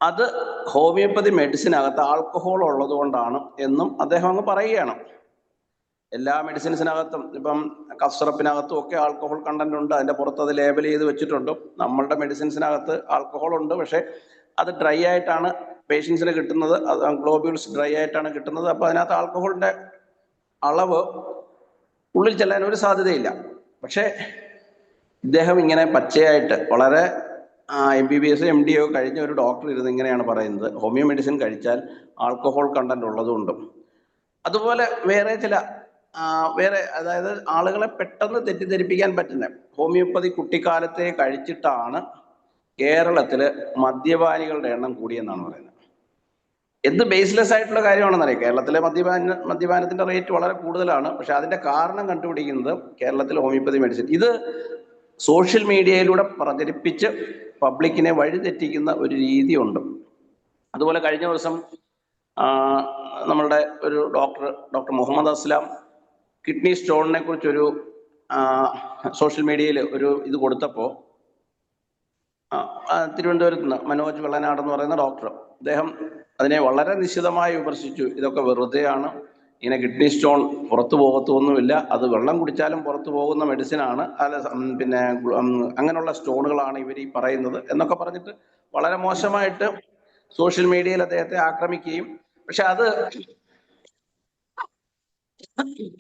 അത് ഹോമിയോപ്പതി മെഡിസിനകത്ത് ആൽക്കഹോൾ ഉള്ളത് കൊണ്ടാണ് എന്നും അദ്ദേഹം അങ്ങ് പറയുകയാണ്. എല്ലാ മെഡിസിൻസിനകത്തും, ഇപ്പം കഫ് സിറപ്പിനകത്തും ഒക്കെ ആൽക്കഹോൾ കണ്ടന്റ് ഉണ്ട്, അതിൻ്റെ പുറത്ത് അത് ലേബൽ ചെയ്ത് വെച്ചിട്ടുണ്ട്. നമ്മളുടെ മെഡിസിൻസിനകത്ത് ആൽക്കഹോൾ ഉണ്ട്, പക്ഷേ അത് ഡ്രൈ ആയിട്ടാണ് പേഷ്യൻസിന് കിട്ടുന്നത്, അത് ഗ്ലോബ്യൂൾസ് ഡ്രൈ ആയിട്ടാണ് കിട്ടുന്നത്. അപ്പോൾ അതിനകത്ത് ആൽക്കഹോളിൻ്റെ അളവ് ഉള്ളിൽ ചെല്ലാൻ ഒരു സാധ്യതയില്ല. പക്ഷേ ഇദ്ദേഹം ഇങ്ങനെ പച്ചയായിട്ട് വളരെ MBBS MD കഴിഞ്ഞ ഒരു ഡോക്ടർ ഇരുന്ന് ഇങ്ങനെയാണ് പറയുന്നത്, ഹോമിയോ മെഡിസിൻ കഴിച്ചാൽ ആൽക്കഹോൾ കണ്ടന്റ് ഉള്ളതുകൊണ്ട്. അതുപോലെ വേറെ അതായത് ആളുകളെ പെട്ടെന്ന് തെറ്റിദ്ധരിപ്പിക്കാൻ പറ്റുന്ന ഹോമിയോപ്പതി കുട്ടിക്കാലത്തെ കഴിച്ചിട്ടാണ് കേരളത്തിൽ മദ്യപാനികളുടെ എണ്ണം കൂടിയെന്നാണ് പറയുന്നത്. എന്ത് ബേസ്ലെസ് ആയിട്ടുള്ള കാര്യമാണെന്നറിയാം. കേരളത്തിലെ മദ്യപാനത്തിന്റെ റേറ്റ് വളരെ കൂടുതലാണ്, പക്ഷെ അതിന്റെ കാരണം കണ്ടുപിടിക്കുന്നത് കേരളത്തിലെ ഹോമിയോപ്പതി മെഡിസിൻ. ഇത് സോഷ്യൽ മീഡിയയിലൂടെ പ്രചരിപ്പിച്ച് പബ്ലിക്കിനെ വഴിതെറ്റിക്കുന്ന ഒരു രീതിയുണ്ട്. അതുപോലെ കഴിഞ്ഞ ദിവസം നമ്മളുടെ ഒരു ഡോക്ടർ മുഹമ്മദ് അസ്ലാം കിഡ്നി സ്റ്റോണിനെ കുറിച്ചൊരു സോഷ്യൽ മീഡിയയിൽ ഒരു ഇത് കൊടുത്തപ്പോൾ, തിരുവനന്തപുരത്ത് നിന്ന് മനോജ് വെള്ളനാട് എന്ന് പറയുന്ന ഡോക്ടർ, അദ്ദേഹം അതിനെ വളരെ നിശിതമായി വിമർശിച്ചു. ഇതൊക്കെ വെറുതെയാണ്, ഇങ്ങനെ കിഡ്നി സ്റ്റോൺ പുറത്തു പോകത്തൊന്നുമില്ല, അത് വെള്ളം കുടിച്ചാലും പുറത്തു പോകുന്ന മെഡിസിനാണ്, പിന്നെ അങ്ങനെയുള്ള സ്റ്റോണുകളാണ് ഇവർ ഈ പറയുന്നത് എന്നൊക്കെ പറഞ്ഞിട്ട് വളരെ മോശമായിട്ട് സോഷ്യൽ മീഡിയയിൽ അദ്ദേഹത്തെ ആക്രമിക്കുകയും, പക്ഷെ അത്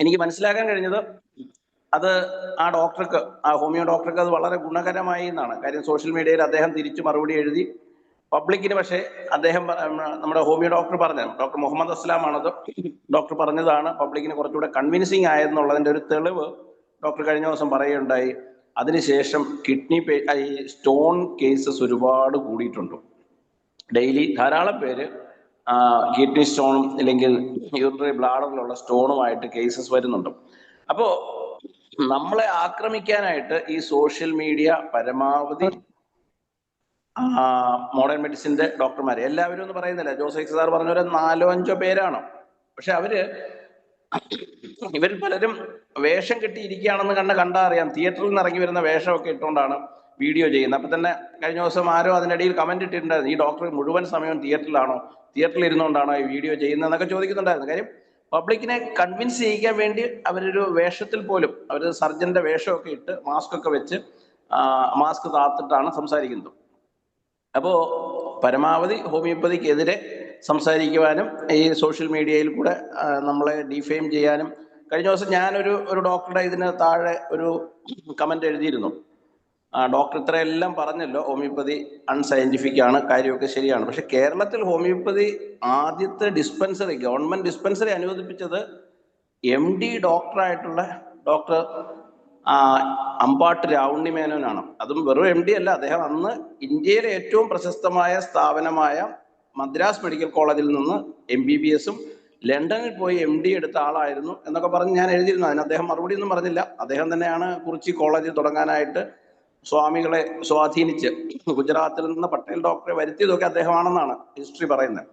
എനിക്ക് മനസ്സിലാക്കാൻ കഴിഞ്ഞത് അത് ആ ഹോമിയോ ഡോക്ടർക്ക് അത് വളരെ ഗുണകരമായി എന്നാണ്. കാര്യം സോഷ്യൽ മീഡിയയിൽ അദ്ദേഹം തിരിച്ചു മറുപടി എഴുതി പബ്ലിക്കിന്. പക്ഷേ അദ്ദേഹം, നമ്മുടെ ഹോമിയോ ഡോക്ടർ മുഹമ്മദ് അസ്ലാമാണത്, ഡോക്ടർ പറഞ്ഞതാണ് പബ്ലിക്കിന് കുറച്ചുകൂടെ കൺവിൻസിങ് ആയെന്നുള്ളതിൻ്റെ ഒരു തെളിവ് ഡോക്ടർ കഴിഞ്ഞ ദിവസം പറയുകയുണ്ടായി. അതിനുശേഷം ഈ സ്റ്റോൺ കേസസ് ഒരുപാട് കൂടിയിട്ടുണ്ട്. ഡെയിലി ധാരാളം പേര് കിഡ്നി സ്റ്റോണും അല്ലെങ്കിൽ യൂറിനറി ബ്ലാഡറിലുള്ള സ്റ്റോണുമായിട്ട് കേസസ് വരുന്നുണ്ട്. അപ്പോൾ നമ്മളെ ആക്രമിക്കാനായിട്ട് ഈ സോഷ്യൽ മീഡിയ പരമാവധി മോഡേൺ മെഡിസിന്റെ ഡോക്ടർമാരെ, എല്ലാവരും ഒന്നും പറയുന്നില്ല, ജോസഫ് സാർ പറഞ്ഞ 4-5 പേരാണ്, പക്ഷെ ഇവർ പലരും വേഷം കെട്ടിയിരിക്കുകയാണെന്ന് കണ്ടാ അറിയാം. തിയേറ്ററിൽ നിന്ന് ഇറങ്ങി വരുന്ന വേഷമൊക്കെ ഇട്ടുകൊണ്ടാണ് വീഡിയോ ചെയ്യുന്നത്. അപ്പൊ തന്നെ കഴിഞ്ഞ ദിവസം ആരോ അതിനിടയിൽ കമന്റ് ഇട്ടിട്ടുണ്ടായിരുന്നു, ഈ ഡോക്ടർ മുഴുവൻ സമയം തിയേറ്ററിൽ ഇരുന്നുകൊണ്ടാണോ ഈ വീഡിയോ ചെയ്യുന്നതെന്നൊക്കെ ചോദിക്കുന്നുണ്ടായിരുന്നു. കാര്യം പബ്ലിക്കിനെ കൺവിൻസ് ചെയ്യിക്കാൻ വേണ്ടി അവരൊരു വേഷത്തിൽ പോലും, അവർ സർജന്റെ വേഷമൊക്കെ ഇട്ട് മാസ്ക് ഒക്കെ വെച്ച് മാസ്ക് താത്തിട്ടാണ് സംസാരിക്കുന്നത്. അപ്പോൾ പരമാവധി ഹോമിയോപ്പതിക്കെതിരെ സംസാരിക്കുവാനും ഈ സോഷ്യൽ മീഡിയയിൽ കൂടെ നമ്മളെ ഡിഫെയിം ചെയ്യാനും. കഴിഞ്ഞ ദിവസം ഞാനൊരു ഡോക്ടറുടെ ഇതിന് താഴെ ഒരു കമന്റ് എഴുതിയിരുന്നു, ഡോക്ടർ ഇത്രയെല്ലാം പറഞ്ഞല്ലോ, ഹോമിയോപ്പതി അൺസയന്റിഫിക് ആണ്, കാര്യമൊക്കെ ശരിയാണ്, പക്ഷെ കേരളത്തിൽ ഹോമിയോപ്പതി ആദ്യത്തെ ഗവൺമെന്റ് ഡിസ്പെൻസറി അനുവദിപ്പിച്ചത് MD ഡോക്ടറായിട്ടുള്ള ഡോക്ടർ അമ്പാട്ട് രാവുണ്ണി മേനോനാണ്. അതും വെറും MD അല്ല, അദ്ദേഹം അന്ന് ഇന്ത്യയിലെ ഏറ്റവും പ്രശസ്തമായ സ്ഥാപനമായ മദ്രാസ് മെഡിക്കൽ കോളേജിൽ നിന്ന് MBBS ലണ്ടനിൽ പോയി MD എടുത്ത ആളായിരുന്നു എന്നൊക്കെ പറഞ്ഞ് ഞാൻ എഴുതിയിരുന്നു. അതിന് അദ്ദേഹം മറുപടി ഒന്നും പറഞ്ഞില്ല. അദ്ദേഹം തന്നെയാണ് കുറിച്ചി കോളേജിൽ തുടങ്ങാനായിട്ട് സ്വാമികളെ സ്വാധീനിച്ച് ഗുജറാത്തിൽ നിന്ന് പട്ടേൽ ഡോക്ടറെ വരുത്തിയതൊക്കെ അദ്ദേഹമാണെന്നാണ് ഹിസ്റ്ററി പറയുന്നത്.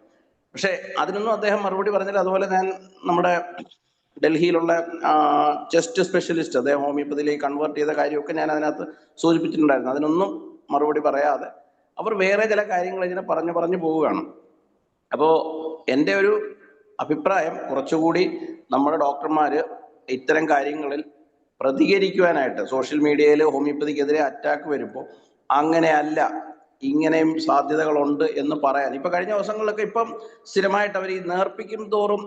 പക്ഷെ അതിനൊന്നും അദ്ദേഹം മറുപടി പറഞ്ഞില്ല. അതുപോലെ ഞാൻ നമ്മുടെ ഡൽഹിയിലുള്ള ചെസ്റ്റ് സ്പെഷ്യലിസ്റ്റ്, അദ്ദേഹം ഹോമിയോപ്പതിയിലേക്ക് കൺവേർട്ട് ചെയ്ത കാര്യമൊക്കെ ഞാൻ അതിനകത്ത് സൂചിപ്പിച്ചിട്ടുണ്ടായിരുന്നു. അതിനൊന്നും മറുപടി പറയാതെ അവർ വേറെ ചില കാര്യങ്ങൾ ഇങ്ങനെ പറഞ്ഞു പോവുകയാണ്. അപ്പോൾ എൻ്റെ ഒരു അഭിപ്രായം, കുറച്ചുകൂടി നമ്മുടെ ഡോക്ടർമാർ ഇത്തരം കാര്യങ്ങളിൽ പ്രതികരിക്കുവാനായിട്ട്, സോഷ്യൽ മീഡിയയിൽ ഹോമിയോപ്പതിക്കെതിരെ അറ്റാക്ക് വരുമ്പോൾ അങ്ങനെയല്ല, ഇങ്ങനെയും സാധ്യതകളുണ്ട് എന്ന് പറയാൻ. ഇപ്പൊ കഴിഞ്ഞ ദിവസങ്ങളിലൊക്കെ ഇപ്പം സ്ഥിരമായിട്ട് അവർ ഈ നേർപ്പിക്കും തോറും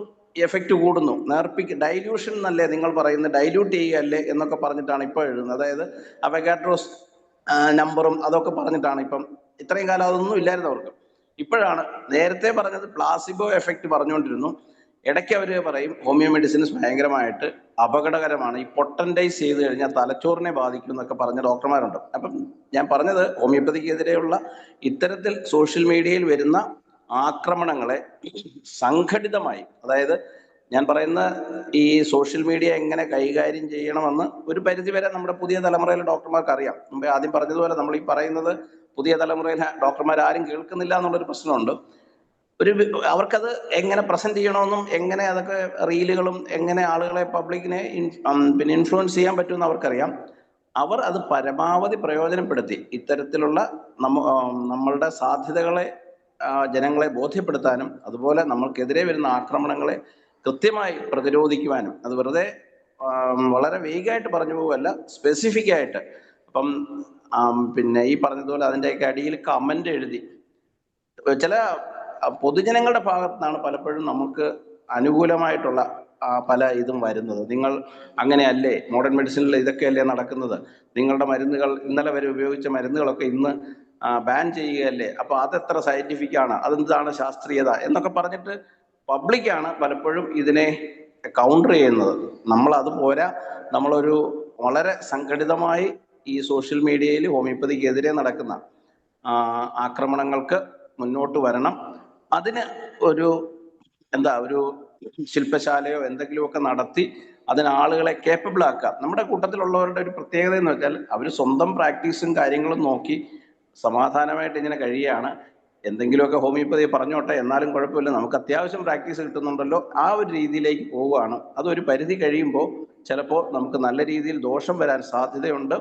എഫക്റ്റ് കൂടുന്നു, ഡൈല്യൂഷൻ എന്നല്ലേ നിങ്ങൾ പറയുന്നത്, ഡൈല്യൂട്ട് ചെയ്യുകയല്ലേ എന്നൊക്കെ പറഞ്ഞിട്ടാണ് ഇപ്പോൾ എഴുതുന്നത്. അതായത് അവഗാഡ്രോസ് നമ്പറും അതൊക്കെ പറഞ്ഞിട്ടാണ് ഇപ്പം. ഇത്രയും കാലം അതൊന്നും ഇല്ലായിരുന്നു അവർക്ക്. ഇപ്പോഴാണ്, നേരത്തെ പറഞ്ഞത് പ്ലാസിബോ എഫക്റ്റ് പറഞ്ഞുകൊണ്ടിരുന്നു. ഇടയ്ക്ക് അവർ പറയും ഹോമിയോ മെഡിസിൻസ് ഭയങ്കരമായിട്ട് അപകടകരമാണ്, ഈ പൊട്ടൻറ്റൈസ് ചെയ്ത് കഴിഞ്ഞാൽ തലച്ചോറിനെ ബാധിക്കും എന്നൊക്കെ പറഞ്ഞ ഡോക്ടർമാരുണ്ട്. അപ്പം ഞാൻ പറഞ്ഞത്, ഹോമിയോപ്പതിക്കെതിരെയുള്ള ഇത്തരത്തിൽ സോഷ്യൽ മീഡിയയിൽ വരുന്ന ആക്രമണങ്ങളെ സംഘടിതമായി, അതായത് ഞാൻ പറയുന്ന ഈ സോഷ്യൽ മീഡിയ എങ്ങനെ കൈകാര്യം ചെയ്യണമെന്ന് ഒരു പരിധിവരെ നമ്മുടെ പുതിയ തലമുറയിലെ ഡോക്ടർമാർക്ക് അറിയാം. മുമ്പേ ആദ്യം പറഞ്ഞതുപോലെ നമ്മൾ ഈ പറയുന്നത് പുതിയ തലമുറയിലെ ഡോക്ടർമാർ ആരും കേൾക്കുന്നില്ല എന്നുള്ളൊരു പ്രശ്നമുണ്ട്. അവർക്കത് എങ്ങനെ പ്രസന്റ് ചെയ്യണമെന്നും എങ്ങനെ അതൊക്കെ റീലുകളും എങ്ങനെ ആളുകളെ പബ്ലിക്കിനെ പിന്നെ ഇൻഫ്ലുവൻസ് ചെയ്യാൻ പറ്റുമെന്ന് അവർക്കറിയാം. അവർ അത് പരമാവധി പ്രയോജനപ്പെടുത്തി ഇത്തരത്തിലുള്ള നമ്മളുടെ സാധ്യതകളെ ജനങ്ങളെ ബോധ്യപ്പെടുത്താനും അതുപോലെ നമ്മൾക്കെതിരെ വരുന്ന ആക്രമണങ്ങളെ കൃത്യമായി പ്രതിരോധിക്കുവാനും, അത് വെറുതെ വളരെ വേഗമായിട്ട് പറഞ്ഞു പോവല്ല, സ്പെസിഫിക് ആയിട്ട്. അപ്പം പിന്നെ ഈ പറഞ്ഞതുപോലെ അതിൻ്റെയൊക്കെ അടിയിൽ കമന്റ് എഴുതി ചില പൊതുജനങ്ങളുടെ ഭാഗത്തു നിന്നാണ് പലപ്പോഴും നമുക്ക് അനുകൂലമായിട്ടുള്ള പല ഇതും വരുന്നത്. നിങ്ങൾ അങ്ങനെയല്ലേ, മോഡേൺ മെഡിസിനിൽ ഇതൊക്കെയല്ലേ നടക്കുന്നത്, നിങ്ങളുടെ മരുന്നുകൾ ഇന്നലെ വരെ ഉപയോഗിച്ച മരുന്നുകളൊക്കെ ഇന്ന് ബാൻ ചെയ്യുകയല്ലേ, അപ്പൊ അതെത്ര സയന്റിഫിക് ആണ്, അതെന്താണ് ശാസ്ത്രീയത എന്നൊക്കെ പറഞ്ഞിട്ട് പബ്ലിക്കാണ് പലപ്പോഴും ഇതിനെ കൗണ്ടർ ചെയ്യുന്നത്. നമ്മൾ അത് പോരാ, നമ്മളൊരു വളരെ സംഘടിതമായി ഈ സോഷ്യൽ മീഡിയയിൽ ഹോമിയോപ്പതിക്കെതിരെ നടക്കുന്ന ആക്രമണങ്ങൾക്ക് മുന്നോട്ട് വരണം. അതിന് ഒരു ഒരു ശില്പശാലയോ എന്തെങ്കിലുമൊക്കെ നടത്തി അതിന് ആളുകളെ കേപ്പബിൾ ആക്കുക. നമ്മുടെ കൂട്ടത്തിലുള്ളവരുടെ ഒരു പ്രത്യേകത എന്ന് വെച്ചാൽ അവർ സ്വന്തം പ്രാക്ടീസും കാര്യങ്ങളും നോക്കി സമാധാനമായിട്ട് ഇങ്ങനെ കഴിയുകയാണ്. എന്തെങ്കിലുമൊക്കെ ഹോമിയോപ്പതി പറഞ്ഞോട്ടെ, എന്നാലും കുഴപ്പമില്ല, നമുക്ക് അത്യാവശ്യം പ്രാക്ടീസ് കിട്ടുന്നുണ്ടല്ലോ, ആ ഒരു രീതിയിലേക്ക് പോവുകയാണ്. അതൊരു പരിധി കഴിയുമ്പോൾ ചിലപ്പോൾ നമുക്ക് നല്ല രീതിയിൽ ദോഷം വരാൻ സാധ്യതയുണ്ട്.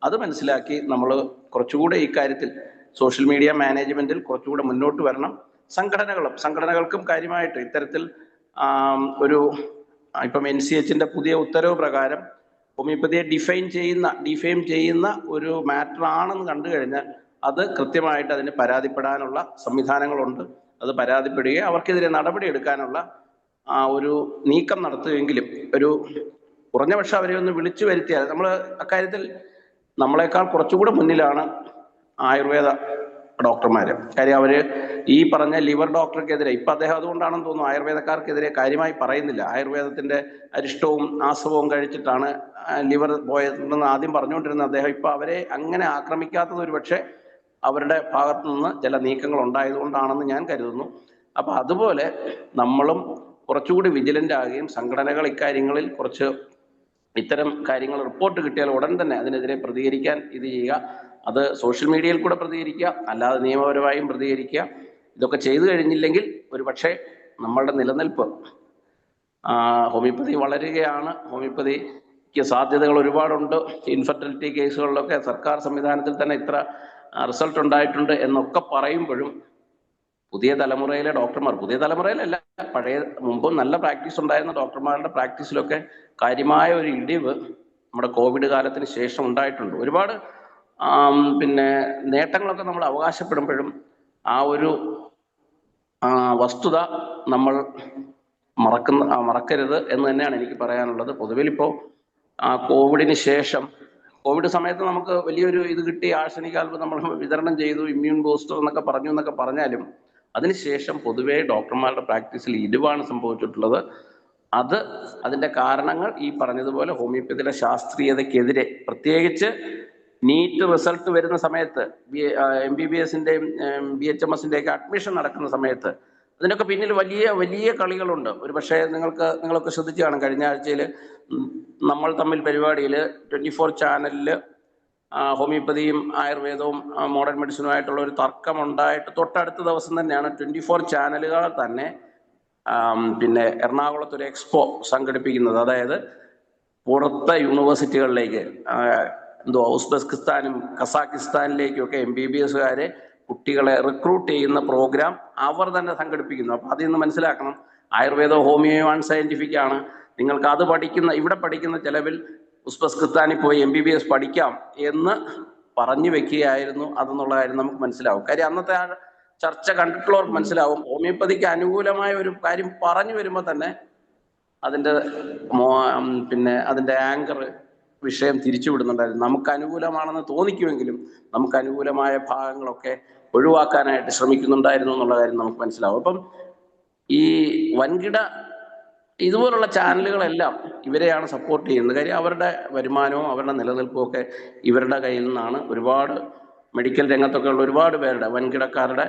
അത് മനസ്സിലാക്കി നമ്മൾ കുറച്ചുകൂടെ ഈ കാര്യത്തിൽ സോഷ്യൽ മീഡിയ മാനേജ്മെന്റിൽ കുറച്ചുകൂടെ മുന്നോട്ട് വരണം. സംഘടനകൾക്കും കാര്യമായിട്ട് ഇത്തരത്തിൽ ഇപ്പം NCHന്റെ പുതിയ ഉത്തരവ് പ്രകാരം ഹോമിയോപ്പതിയെ ഡിഫെയിം ചെയ്യുന്ന ഒരു മാറ്റർ ആണെന്ന് കണ്ടു കഴിഞ്ഞാൽ അത് കൃത്യമായിട്ട് അതിന് പരാതിപ്പെടാനുള്ള സംവിധാനങ്ങളുണ്ട്. അത് പരാതിപ്പെടുകയും അവർക്കെതിരെ നടപടി എടുക്കാനുള്ള ഒരു നീക്കം നടത്തുകയെങ്കിലും ഒരു കുറഞ്ഞ പക്ഷം അവരെ ഒന്ന് വിളിച്ചു വരുത്തിയാൽ, നമ്മൾ അക്കാര്യത്തിൽ നമ്മളെക്കാൾ കുറച്ചുകൂടെ മുന്നിലാണ് ആയുർവേദ ഡോക്ടർമാര്. കാര്യം അവര് ഈ പറഞ്ഞ ലിവർ ഡോക്ടർക്കെതിരെ, ഇപ്പൊ അദ്ദേഹം അതുകൊണ്ടാണെന്ന് തോന്നുന്നു ആയുർവേദക്കാർക്കെതിരെ കാര്യമായി പറയുന്നില്ല. ആയുർവേദത്തിന്റെ അരിഷ്ടവും ആസവവും കഴിച്ചിട്ടാണ് ലിവർ പോയതെന്ന് ആദ്യം പറഞ്ഞുകൊണ്ടിരുന്ന അദ്ദേഹം ഇപ്പൊ അവരെ അങ്ങനെ ആക്രമിക്കാത്തത് ഒരു പക്ഷേ അവരുടെ ഭാഗത്തു നിന്ന് ചില നീക്കങ്ങൾ ഉണ്ടായതുകൊണ്ടാണെന്ന് ഞാൻ കരുതുന്നു. അപ്പൊ അതുപോലെ നമ്മളും കുറച്ചുകൂടി വിജിലന്റ് ആകുകയും സംഘടനകൾ ഇക്കാര്യങ്ങളിൽ കുറച്ച് ഇത്തരം കാര്യങ്ങൾ റിപ്പോർട്ട് കിട്ടിയാൽ ഉടൻ തന്നെ അതിനെതിരെ പ്രതികരിക്കാൻ ഇത് ചെയ്യുക. അത് സോഷ്യൽ മീഡിയയിൽ കൂടെ പ്രതികരിക്കുക, അല്ലാതെ നിയമപരമായും പ്രതികരിക്കുക. ഇതൊക്കെ ചെയ്തു കഴിഞ്ഞില്ലെങ്കിൽ ഒരു പക്ഷേ നമ്മളുടെ നിലനിൽപ്പ്, ഹോമിയോപ്പതി വളരുകയാണ്, ഹോമിയോപ്പതിക്ക് സാധ്യതകൾ ഒരുപാടുണ്ട്, ഇൻഫെർട്ടിലിറ്റി കേസുകളിലൊക്കെ സർക്കാർ സംവിധാനത്തിൽ തന്നെ ഇത്ര റിസൾട്ട് ഉണ്ടായിട്ടുണ്ട് എന്നൊക്കെ പറയുമ്പോഴും പുതിയ തലമുറയിലെ ഡോക്ടർമാർ, പുതിയ തലമുറയിലല്ല, മുമ്പും നല്ല പ്രാക്ടീസ് ഉണ്ടായിരുന്ന ഡോക്ടർമാരുടെ പ്രാക്ടീസിലൊക്കെ കാര്യമായ ഒരു ഇടിവ് നമ്മുടെ കോവിഡ് കാലത്തിന് ശേഷം ഉണ്ടായിട്ടുണ്ട്. ഒരുപാട് പിന്നെ നേട്ടങ്ങളൊക്കെ നമ്മൾ അവകാശപ്പെടുമ്പോഴും ആ ഒരു വസ്തുത നമ്മൾ മറക്കരുത് എന്ന് തന്നെയാണ് എനിക്ക് പറയാനുള്ളത്. പൊതുവിൽ ഇപ്പോൾ കോവിഡിന് ശേഷം, കോവിഡ് സമയത്ത് നമുക്ക് വലിയൊരു ഇത് കിട്ടി, ആഴ്സനിക് ആൽബം നമ്മൾ വിതരണം ചെയ്തു, ഇമ്മ്യൂൺ ബൂസ്റ്റർ എന്നൊക്കെ പറഞ്ഞാലും അതിനുശേഷം പൊതുവെ ഡോക്ടർമാരുടെ പ്രാക്ടീസിൽ ഇടിവാണ് സംഭവിച്ചിട്ടുള്ളത്. അതിന്റെ കാരണങ്ങൾ ഈ പറഞ്ഞതുപോലെ ഹോമിയോപ്പതിയുടെ ശാസ്ത്രീയതയ്ക്കെതിരെ, പ്രത്യേകിച്ച് നീറ്റ് റിസൾട്ട് വരുന്ന സമയത്ത്, MBBSന്റെയും BHMSന്റെയൊക്കെ അഡ്മിഷൻ നടക്കുന്ന സമയത്ത് അതിനൊക്കെ പിന്നിൽ വലിയ വലിയ കളികളുണ്ട്. ഒരു പക്ഷേ നിങ്ങളൊക്കെ ശ്രദ്ധിച്ചു കാണും, കഴിഞ്ഞ ആഴ്ചയിൽ നമ്മൾ തമ്മിൽ പരിപാടിയിൽ 24 ചാനലിൽ ഹോമിയോപ്പതിയും ആയുർവേദവും മോഡേൺ മെഡിസിനുമായിട്ടുള്ള ഒരു തർക്കമുണ്ടായിട്ട് തൊട്ടടുത്ത ദിവസം തന്നെയാണ് 24 ചാനലുകൾ തന്നെ പിന്നെ എറണാകുളത്ത് ഒരു എക്സ്പോ സംഘടിപ്പിക്കുന്നത്. അതായത് പുറത്തെ യൂണിവേഴ്സിറ്റികളിലേക്ക് ഉസ്ബെക്കിസ്ഥാനും കസാക്കിസ്ഥാനിലേക്കും ഒക്കെ MBBSകാരെ കുട്ടികളെ റിക്രൂട്ട് ചെയ്യുന്ന പ്രോഗ്രാം അവർ തന്നെ സംഘടിപ്പിക്കുന്നു. അപ്പം അതിൽ നിന്ന് മനസ്സിലാക്കണം, ആയുർവേദം ഹോമിയോ സയൻറ്റിഫിക് ആണ്, നിങ്ങൾക്ക് അത് ഇവിടെ പഠിക്കുന്ന ചിലവിൽ ഉസ്ബെക്കിസ്ഥാനിൽ പോയി MBBS പഠിക്കാം എന്ന് പറഞ്ഞു വെക്കുകയായിരുന്നു അതെന്നുള്ള കാര്യം നമുക്ക് മനസ്സിലാവും. കാര്യം അന്നത്തെ ആ ചർച്ച കണ്ടിട്ടുള്ളവർക്ക് മനസ്സിലാവും. ഹോമിയോപ്പതിക്ക് അനുകൂലമായ ഒരു കാര്യം പറഞ്ഞു വരുമ്പോൾ തന്നെ അതിൻ്റെ ആങ്കർ വിഷയം തിരിച്ചുവിടുന്നുണ്ടായിരുന്നു. നമുക്ക് അനുകൂലമാണെന്ന് തോന്നിക്കുമെങ്കിലും നമുക്ക് അനുകൂലമായ ഭാഗങ്ങളൊക്കെ ഒഴിവാക്കാനായിട്ട് ശ്രമിക്കുന്നുണ്ടായിരുന്നു എന്നുള്ള കാര്യം നമുക്ക് മനസ്സിലാവും. അപ്പം ഈ വൻകിട ഇതുപോലുള്ള ചാനലുകളെല്ലാം ഇവരെയാണ് സപ്പോർട്ട് ചെയ്യുന്നത്. കാര്യം അവരുടെ വരുമാനവും അവരുടെ നിലനിൽപ്പും ഒക്കെ ഇവരുടെ കയ്യിൽ നിന്നാണ്. ഒരുപാട് മെഡിക്കൽ രംഗത്തൊക്കെ ഉള്ള ഒരുപാട് പേരുടെ വൻകിടക്കാരുടെ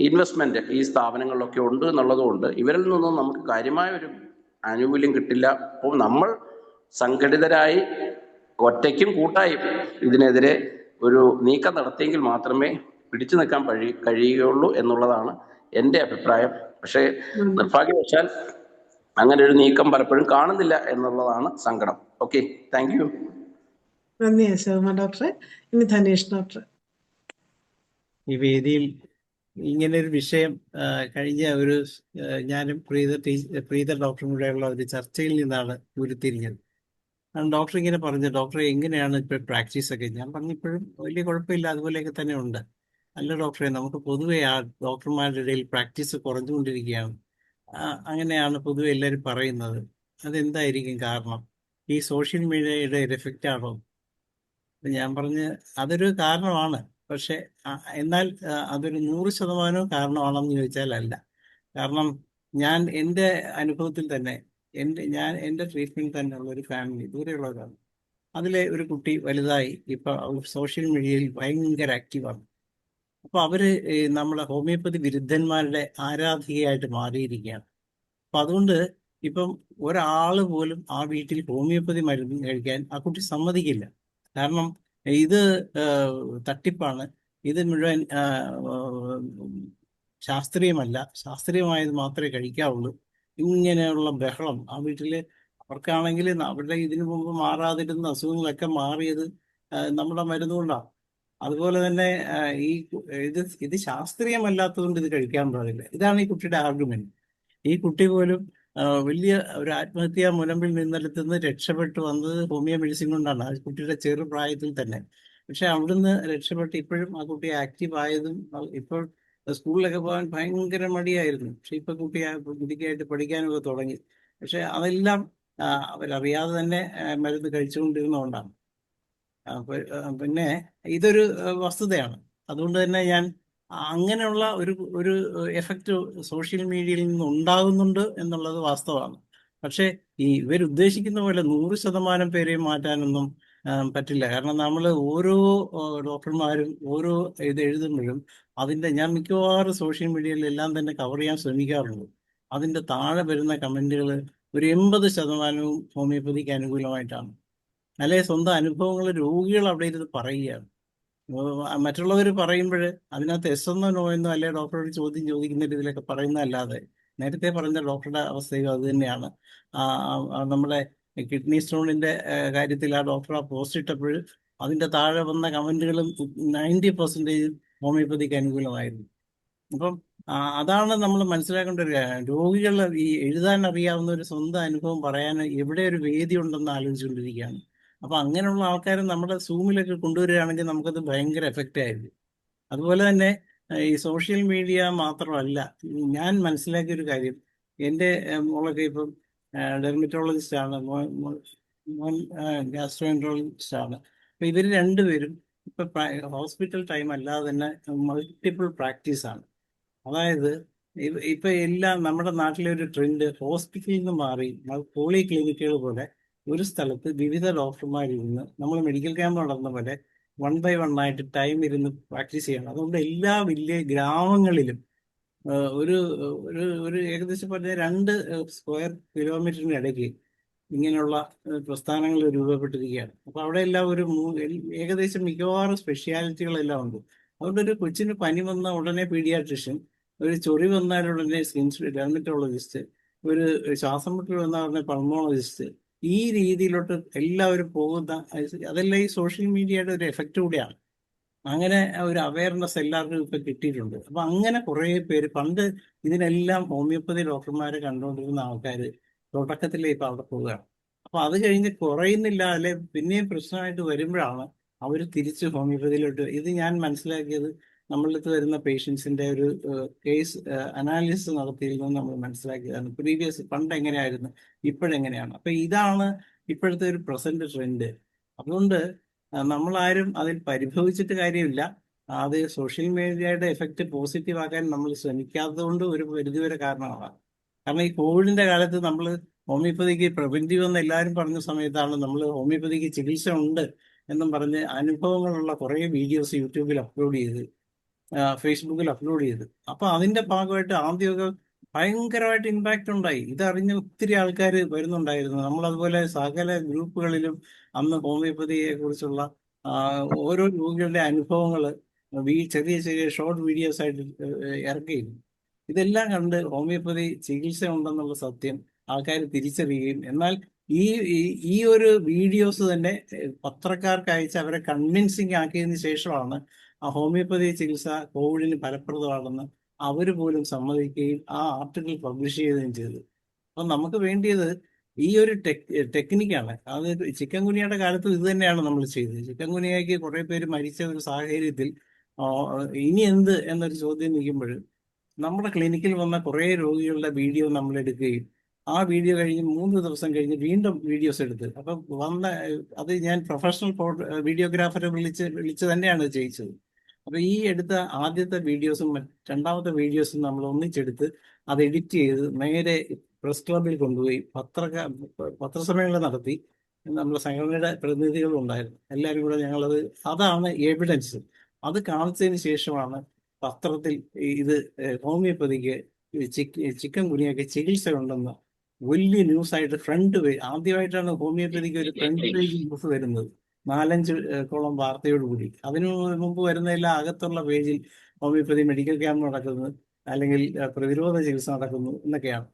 ഇൻവെസ്റ്റ്മെൻറ്റ് ഈ സ്ഥാപനങ്ങളിലൊക്കെ ഉണ്ട് എന്നുള്ളതുകൊണ്ട് ഇവരിൽ നിന്നും നമുക്ക് കാര്യമായ ഒരു ആനുകൂല്യം കിട്ടില്ല. അപ്പോൾ നമ്മൾ സംഘടിതരായി ഒറ്റയ്ക്കും കൂട്ടായും ഇതിനെതിരെ ഒരു നീക്കം നടത്തിയെങ്കിൽ മാത്രമേ പിടിച്ചു നിൽക്കാൻ കഴിയുകയുള്ളൂ എന്നുള്ളതാണ് എൻ്റെ അഭിപ്രായം. പക്ഷേ നിർഭാഗ്യവശാൽ അങ്ങനെ ഒരു നീക്കം പലപ്പോഴും കാണുന്നില്ല എന്നുള്ളതാണ് സങ്കടം. Okay, thank you. നന്ദി ശോഭ ഡോക്ടറെ. ഇനി ധനേഷ് ഡോക്ടർ. ഈ വേദിയിൽ ഇങ്ങനെ ഒരു വിഷയം കഴിഞ്ഞ ഞാനും പ്രീത ഡോക്ടറും കൂടെയുള്ള ഒരു ചർച്ചയിൽ നിന്നാണ് ഉരുത്തിരിഞ്ഞത്. ഡോക്ടർ ഇങ്ങനെ പറഞ്ഞു, ഡോക്ടറെ എങ്ങനെയാണ് ഇപ്പോൾ പ്രാക്ടീസ് ഒക്കെ? ഞാൻ പറഞ്ഞു ഇപ്പോഴും വലിയ കുഴപ്പമില്ല, അതുപോലെയൊക്കെ തന്നെ ഉണ്ട്. അല്ല ഡോക്ടറെ, നമുക്ക് പൊതുവെ ഡോക്ടർമാരുടെ ഇടയിൽ പ്രാക്ടീസ് കുറഞ്ഞുകൊണ്ടിരിക്കുകയാണ്, അങ്ങനെയാണ് പൊതുവെ എല്ലാവരും പറയുന്നത്. അതെന്തായിരിക്കും കാരണം? ഈ സോഷ്യൽ മീഡിയയുടെ ഒരു എഫക്റ്റ് ആണോ? ഞാൻ പറഞ്ഞ് അതൊരു കാരണമാണ്. പക്ഷെ എന്നാൽ അതൊരു 100% കാരണമാണെന്ന് ചോദിച്ചാൽ അല്ല. കാരണം ഞാൻ എൻ്റെ അനുഭവത്തിൽ തന്നെ എൻ്റെ ട്രീറ്റ്മെൻറ്റ് തന്നെ ഉള്ള ഒരു ഫാമിലി ദൂരെയുള്ളവരാണ്. അതിലെ ഒരു കുട്ടി വലുതായി ഇപ്പോൾ സോഷ്യൽ മീഡിയയിൽ ഭയങ്കര ആക്റ്റീവാണ്. അപ്പോൾ അവർ നമ്മളെ ഹോമിയോപ്പതി വിരുദ്ധന്മാരുടെ ആരാധികയായിട്ട് മാറിയിരിക്കുകയാണ്. അപ്പം അതുകൊണ്ട് ഇപ്പം ഒരാൾ പോലും ആ വീട്ടിൽ ഹോമിയോപ്പതി മരുന്ന് കഴിക്കാൻ ആ കുട്ടി സമ്മതിക്കില്ല. കാരണം ഇത് തട്ടിപ്പാണ്, ഇത് മുഴുവൻ ശാസ്ത്രീയമല്ല, ശാസ്ത്രീയമായത് മാത്രമേ കഴിക്കാവുള്ളൂ. ഇങ്ങനെയുള്ള ബഹളം ആ വീട്ടിൽ. അവർക്കാണെങ്കിൽ അവരുടെ ഇതിനു മുമ്പ് മാറാതിരുന്ന അസുഖങ്ങളൊക്കെ മാറിയത് നമ്മുടെ മരുന്ന് കൊണ്ടാണ്. അതുപോലെ തന്നെ ഇത് ശാസ്ത്രീയമല്ലാത്തതുകൊണ്ട് ഇത് കഴിക്കാൻ പാടില്ല. ഇതാണ് ഈ കുട്ടിയുടെ ആർഗ്യുമെന്റ്. ഈ കുട്ടി പോലും വലിയ ഒരു ആത്മഹത്യാ മുനമ്പിൽ നിന്നെടുത്തുനിന്ന് രക്ഷപ്പെട്ടു വന്നത് ഹോമിയോ മെഡിസിൻ കൊണ്ടാണ്, ആ കുട്ടിയുടെ ചെറുപ്രായത്തിൽ തന്നെ. പക്ഷെ അവിടുന്ന് രക്ഷപ്പെട്ട് ഇപ്പോഴും ആ കുട്ടി ആക്റ്റീവ് ആയതും ഇപ്പോൾ സ്കൂളിലൊക്കെ പോകാൻ ഭയങ്കര മടിയായിരുന്നു. പക്ഷെ ഇപ്പൊ കുട്ടിക്കായിട്ട് പഠിക്കാനൊക്കെ തുടങ്ങി. പക്ഷെ അതെല്ലാം അവരറിയാതെ തന്നെ മരുന്ന് കഴിച്ചുകൊണ്ടിരുന്നതുകൊണ്ടാണ്. പിന്നെ ഇതൊരു വസ്തുതയാണ്. അതുകൊണ്ട് തന്നെ ഞാൻ അങ്ങനെയുള്ള ഒരു എഫക്റ്റ് സോഷ്യൽ മീഡിയയിൽ നിന്ന് ഉണ്ടാകുന്നുണ്ട് എന്നുള്ളത് വാസ്തവമാണ്. പക്ഷേ ഇവരുദ്ദേശിക്കുന്ന പോലെ 100% പേരെയും മാറ്റാനൊന്നും പറ്റില്ല. കാരണം നമ്മൾ ഓരോ ഡോക്ടർമാരും ഓരോ ഇത് എഴുതുമ്പോഴും ഞാൻ മിക്കവാറും സോഷ്യൽ മീഡിയയിലെല്ലാം തന്നെ കവർ ചെയ്യാൻ ശ്രമിക്കാറുണ്ട്. അതിൻ്റെ താഴെ വരുന്ന കമൻറ്റുകൾ ഒരു 80% ഹോമിയോപ്പതിക്ക് അനുകൂലമായിട്ടാണ്. അല്ലെ സ്വന്തം അനുഭവങ്ങൾ രോഗികൾ അവിടെ ഇരുന്ന് പറയുകയാണ്. മറ്റുള്ളവർ പറയുമ്പോൾ അതിനകത്ത് എസ് എന്നോ നോ എന്നോ അല്ലെ ഡോക്ടറോട് ചോദ്യം ചോദിക്കുന്ന രീതിയിലൊക്കെ പറയുന്നതല്ലാതെ, നേരത്തെ പറഞ്ഞ ഡോക്ടറുടെ അവസ്ഥയും അത് തന്നെയാണ്. നമ്മുടെ കിഡ്നി സ്റ്റോണിൻ്റെ കാര്യത്തിൽ ആ ഡോക്ടർ പോസ്റ്റ് ഇട്ടപ്പോൾ അതിൻ്റെ താഴെ വന്ന കമൻറ്റുകളും 90% ഹോമിയോപ്പതിക്ക് അനുകൂലമായിരുന്നു. അപ്പം അതാണ് നമ്മൾ മനസ്സിലാക്കേണ്ട ഒരു കാര്യം. രോഗികൾ എഴുതാൻ അറിയാവുന്ന ഒരു സ്വന്തം അനുഭവം പറയാൻ എവിടെ ഒരു വേദി ഉണ്ടെന്ന് ആലോചിച്ചുകൊണ്ടിരിക്കുകയാണ്. അപ്പം അങ്ങനെയുള്ള ആൾക്കാരെ നമ്മുടെ സൂമിലൊക്കെ കൊണ്ടുവരികയാണെങ്കിൽ നമുക്കത് ഭയങ്കര എഫക്റ്റ് ആയിരിക്കും. അതുപോലെ തന്നെ ഈ സോഷ്യൽ മീഡിയ മാത്രമല്ല, ഞാൻ മനസ്സിലാക്കിയൊരു കാര്യം, എൻ്റെ മോളൊക്കെ ഇപ്പം ഡെർമറ്റോളജിസ്റ്റാണ്, മോൻ ഗ്യാസ്ട്രോഎൻട്രോളജിസ്റ്റാണ്. അപ്പം ഇവർ രണ്ടുപേരും ഇപ്പം ഹോസ്പിറ്റൽ ടൈം അല്ലാതെ തന്നെ മൾട്ടിപ്പിൾ പ്രാക്ടീസാണ്. അതായത് ഇപ്പം എല്ലാം നമ്മുടെ നാട്ടിലെ ഒരു ട്രെൻഡ് ഹോസ്പിറ്റലിൽ നിന്ന് മാറി പോളി ക്ലിനിക്കുകൾ പോലെ ഒരു സ്ഥലത്ത് വിവിധ ഡോക്ടർമാരിരുന്ന് നമ്മൾ മെഡിക്കൽ ക്യാമ്പ് നടന്ന പോലെ 1 by 1 ആയിട്ട് ടൈം ഇരുന്ന് പ്രാക്ടീസ് ചെയ്യണം. അതുകൊണ്ട് എല്ലാ വലിയ ഗ്രാമങ്ങളിലും ഒരു ഏകദേശം പറഞ്ഞ 2 സ്ക്വയർ കിലോമീറ്ററിന് ഇടയ്ക്ക് ഇങ്ങനെയുള്ള പ്രസ്ഥാനങ്ങൾ രൂപപ്പെട്ടിരിക്കുകയാണ്. അപ്പോൾ അവിടെ എല്ലാം ഏകദേശം മിക്കവാറും സ്പെഷ്യാലിറ്റികളെല്ലാം ഉണ്ട്. അതുകൊണ്ട് ഒരു കൊച്ചിന് പനി വന്ന ഉടനെ പീഡിയാട്രിഷ്യൻ, ഒരു ചൊറി വന്നാൽ ഉടനെ ഡെർമറ്റോളജിസ്റ്റ്, ഒരു ശ്വാസം മുട്ടൽ വന്നാൽ ഉടനെ പൾമോളജിസ്റ്റ്, ഈ രീതിയിലോട്ട് എല്ലാവരും പോകുന്ന അതെല്ലാം ഈ സോഷ്യൽ മീഡിയയുടെ ഒരു എഫക്റ്റ് കൂടിയാണ്. അങ്ങനെ ഒരു അവയർനെസ് എല്ലാവർക്കും ഇപ്പൊ കിട്ടിയിട്ടുണ്ട്. അപ്പൊ അങ്ങനെ കുറെ പേര് പണ്ട് ഇതിനെല്ലാം ഹോമിയോപ്പതി ഡോക്ടർമാരെ കണ്ടുകൊണ്ടിരുന്ന ആൾക്കാർ തുടക്കത്തിലേ ഇപ്പൊ അവിടെ പോവുകയാണ്. അപ്പൊ അത് കഴിഞ്ഞ് കുറയുന്നില്ല, അല്ലെ പിന്നെയും പ്രശ്നമായിട്ട് വരുമ്പോഴാണ് അവർ തിരിച്ച് ഹോമിയോപ്പതിയിലോട്ട്. ഇത് ഞാൻ മനസ്സിലാക്കിയത് നമ്മളിടത്ത് വരുന്ന പേഷ്യൻസിന്റെ ഒരു കേസ് അനാലിസിസ് നടത്തിയിൽ നിന്ന് നമ്മൾ മനസ്സിലാക്കിയതാണ്. പണ്ട് എങ്ങനെയായിരുന്നു, ഇപ്പോഴെങ്ങനെയാണ്. അപ്പൊ ഇതാണ് ഇപ്പോഴത്തെ ഒരു പ്രസന്റ് ട്രെൻഡ്. അതുകൊണ്ട് നമ്മളാരും അതിൽ പരിഭവിച്ചിട്ട് കാര്യമില്ല. അത് സോഷ്യൽ മീഡിയയുടെ എഫക്റ്റ് പോസിറ്റീവ് ആക്കാൻ നമ്മൾ ശ്രമിക്കാത്തത് കൊണ്ട് ഒരു പരിധിവരെ കാരണമാണ്. കാരണം ഈ കോവിഡിന്റെ കാലത്ത് നമ്മൾ ഹോമിയോപ്പതിക്ക് പ്രിവെന്റീവ് എന്ന് എല്ലാവരും പറഞ്ഞ സമയത്താണ് നമ്മൾ ഹോമിയോപ്പതിക്ക് ചികിത്സ ഉണ്ട് എന്നും പറഞ്ഞ് അനുഭവങ്ങളുള്ള കുറേ വീഡിയോസ് യൂട്യൂബിൽ അപ്ലോഡ് ചെയ്ത് ഫേസ്ബുക്കിൽ അപ്ലോഡ് ചെയ്ത്. അപ്പൊ അതിന്റെ ഭാഗമായിട്ട് ആദ്യമൊക്കെ ഭയങ്കരമായിട്ട് ഇമ്പാക്റ്റ് ഉണ്ടായി. ഇതറിഞ്ഞ് ഒത്തിരി ആൾക്കാർ വരുന്നുണ്ടായിരുന്നു. നമ്മൾ അതുപോലെ സകല ഗ്രൂപ്പുകളിലും അന്ന് ഹോമിയോപ്പതിയെ കുറിച്ചുള്ള ഓരോ രോഗികളുടെ അനുഭവങ്ങൾ ചെറിയ ചെറിയ ഷോർട്ട് വീഡിയോസ് ആയിട്ട് ഇറക്കിയിരുന്നു. ഇതെല്ലാം കണ്ട് ഹോമിയോപ്പതി ചികിത്സ ഉണ്ടെന്നുള്ള സത്യം ആൾക്കാർ തിരിച്ചറിയുകയും, എന്നാൽ ഈ ഒരു വീഡിയോസ് തന്നെ പത്രക്കാർക്ക് അയച്ച് അവരെ കൺവിൻസിങ് ആക്കിയതിന് ശേഷമാണ് ആ ഹോമിയോപ്പതി ചികിത്സ കോവിഡിന് ഫലപ്രദമാണെന്ന് അവർ പോലും സമ്മതിക്കുകയും ആ ആർട്ടിക്കിൾ പബ്ലിഷ് ചെയ്യുകയും ചെയ്തു. അപ്പം നമുക്ക് വേണ്ടിയത് ഈ ഒരു ടെക്നിക്കാണ്. അത് ചിക്കൻ ഗുനിയയുടെ കാലത്ത് ഇത് തന്നെയാണ് നമ്മൾ ചെയ്തത്. ചിക്കൻ ഗുനിയയ്ക്ക് കുറെ പേര് മരിച്ച ഒരു സാഹചര്യത്തിൽ ഇനി എന്ത് എന്നൊരു ചോദ്യം നിൽക്കുമ്പോൾ നമ്മുടെ ക്ലിനിക്കിൽ വന്ന കുറേ രോഗികളുടെ വീഡിയോ നമ്മൾ എടുക്കുകയും ആ വീഡിയോ കഴിഞ്ഞ് 3 ദിവസം കഴിഞ്ഞ് വീണ്ടും വീഡിയോസ് എടുത്ത്, അപ്പം അത് ഞാൻ പ്രൊഫഷണൽ വീഡിയോഗ്രാഫറെ വിളിച്ച് തന്നെയാണ് ചെയ്യിച്ചത്. അപ്പൊ ഈ എടുത്ത ആദ്യത്തെ വീഡിയോസും രണ്ടാമത്തെ വീഡിയോസും നമ്മൾ ഒന്നിച്ചെടുത്ത് അത് എഡിറ്റ് ചെയ്ത് നേരെ പ്രസ് ക്ലബിൽ കൊണ്ടുപോയി പത്രസമ്മേളനം നടത്തി. നമ്മുടെ സംഘടനയുടെ പ്രതിനിധികളും ഉണ്ടായിരുന്നു. എല്ലാവരും കൂടെ ഞങ്ങളത്, അതാണ് എവിഡൻസ്. അത് കാണിച്ചതിന് ശേഷമാണ് പത്രത്തിൽ ഇത് ഹോമിയോപ്പതിക്ക് ചിക്കൻ ഗുനിയയ്ക്ക് ചികിത്സ ഉണ്ടെന്ന് വലിയ ന്യൂസായിട്ട് ഫ്രണ്ട് പേജ്, ആദ്യമായിട്ടാണ് ഹോമിയോപ്പതിക്ക് ഒരു ഫ്രണ്ട് പേജ് ന്യൂസ് വരുന്നത് 4-5 കോളം വാർത്തയോടുകൂടി. അതിനു മുമ്പ് വരുന്നതെല്ലാം അകത്തുള്ള പേജിൽ ഹോമിയോപ്പതി മെഡിക്കൽ ക്യാമ്പ് നടക്കുന്നു, അല്ലെങ്കിൽ പ്രതിരോധ ചികിത്സ നടക്കുന്നു എന്നൊക്കെയാണ്.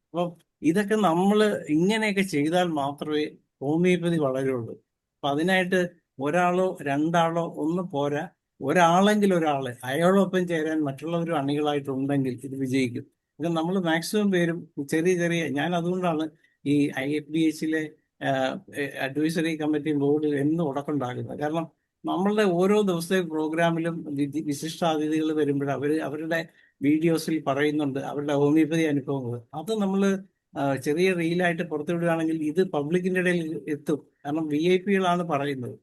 അപ്പം ഇതൊക്കെ നമ്മൾ ഇങ്ങനെയൊക്കെ ചെയ്താൽ മാത്രമേ ഹോമിയോപ്പതി വളരുള്ളൂ. അപ്പം അതിനായിട്ട് ഒരാളോ രണ്ടാളോ ഒന്നും പോരാ, ഒരാളെങ്കിലും ഒരാള് അയാളൊപ്പം ചേരാൻ മറ്റുള്ളവരും അണികളായിട്ടുണ്ടെങ്കിൽ ഇത് വിജയിക്കും. ഇത് നമ്മൾ മാക്സിമം പേരും ചെറിയ ഞാൻ അതുകൊണ്ടാണ് ഈ IFBHലെ അഡ്വൈസറി കമ്മിറ്റി ബോർഡ് എന്ന് ഉടക്കുണ്ടാക്കുന്നത്. കാരണം നമ്മളുടെ ഓരോ ദിവസത്തെ പ്രോഗ്രാമിലും വിശിഷ്ടാതിഥികൾ വരുമ്പോൾ അവരുടെ വീഡിയോസിൽ പറയുന്നുണ്ട് അവരുടെ ഹോമിയോപ്പതി അനുഭവങ്ങൾ. അത് നമ്മൾ ചെറിയ റീലായിട്ട് പുറത്തുവിടുകയാണെങ്കിൽ ഇത് പബ്ലിക്കിന്റെ ഇടയിൽ എത്തും. കാരണം VIP-കളാണ് പറയുന്നത്,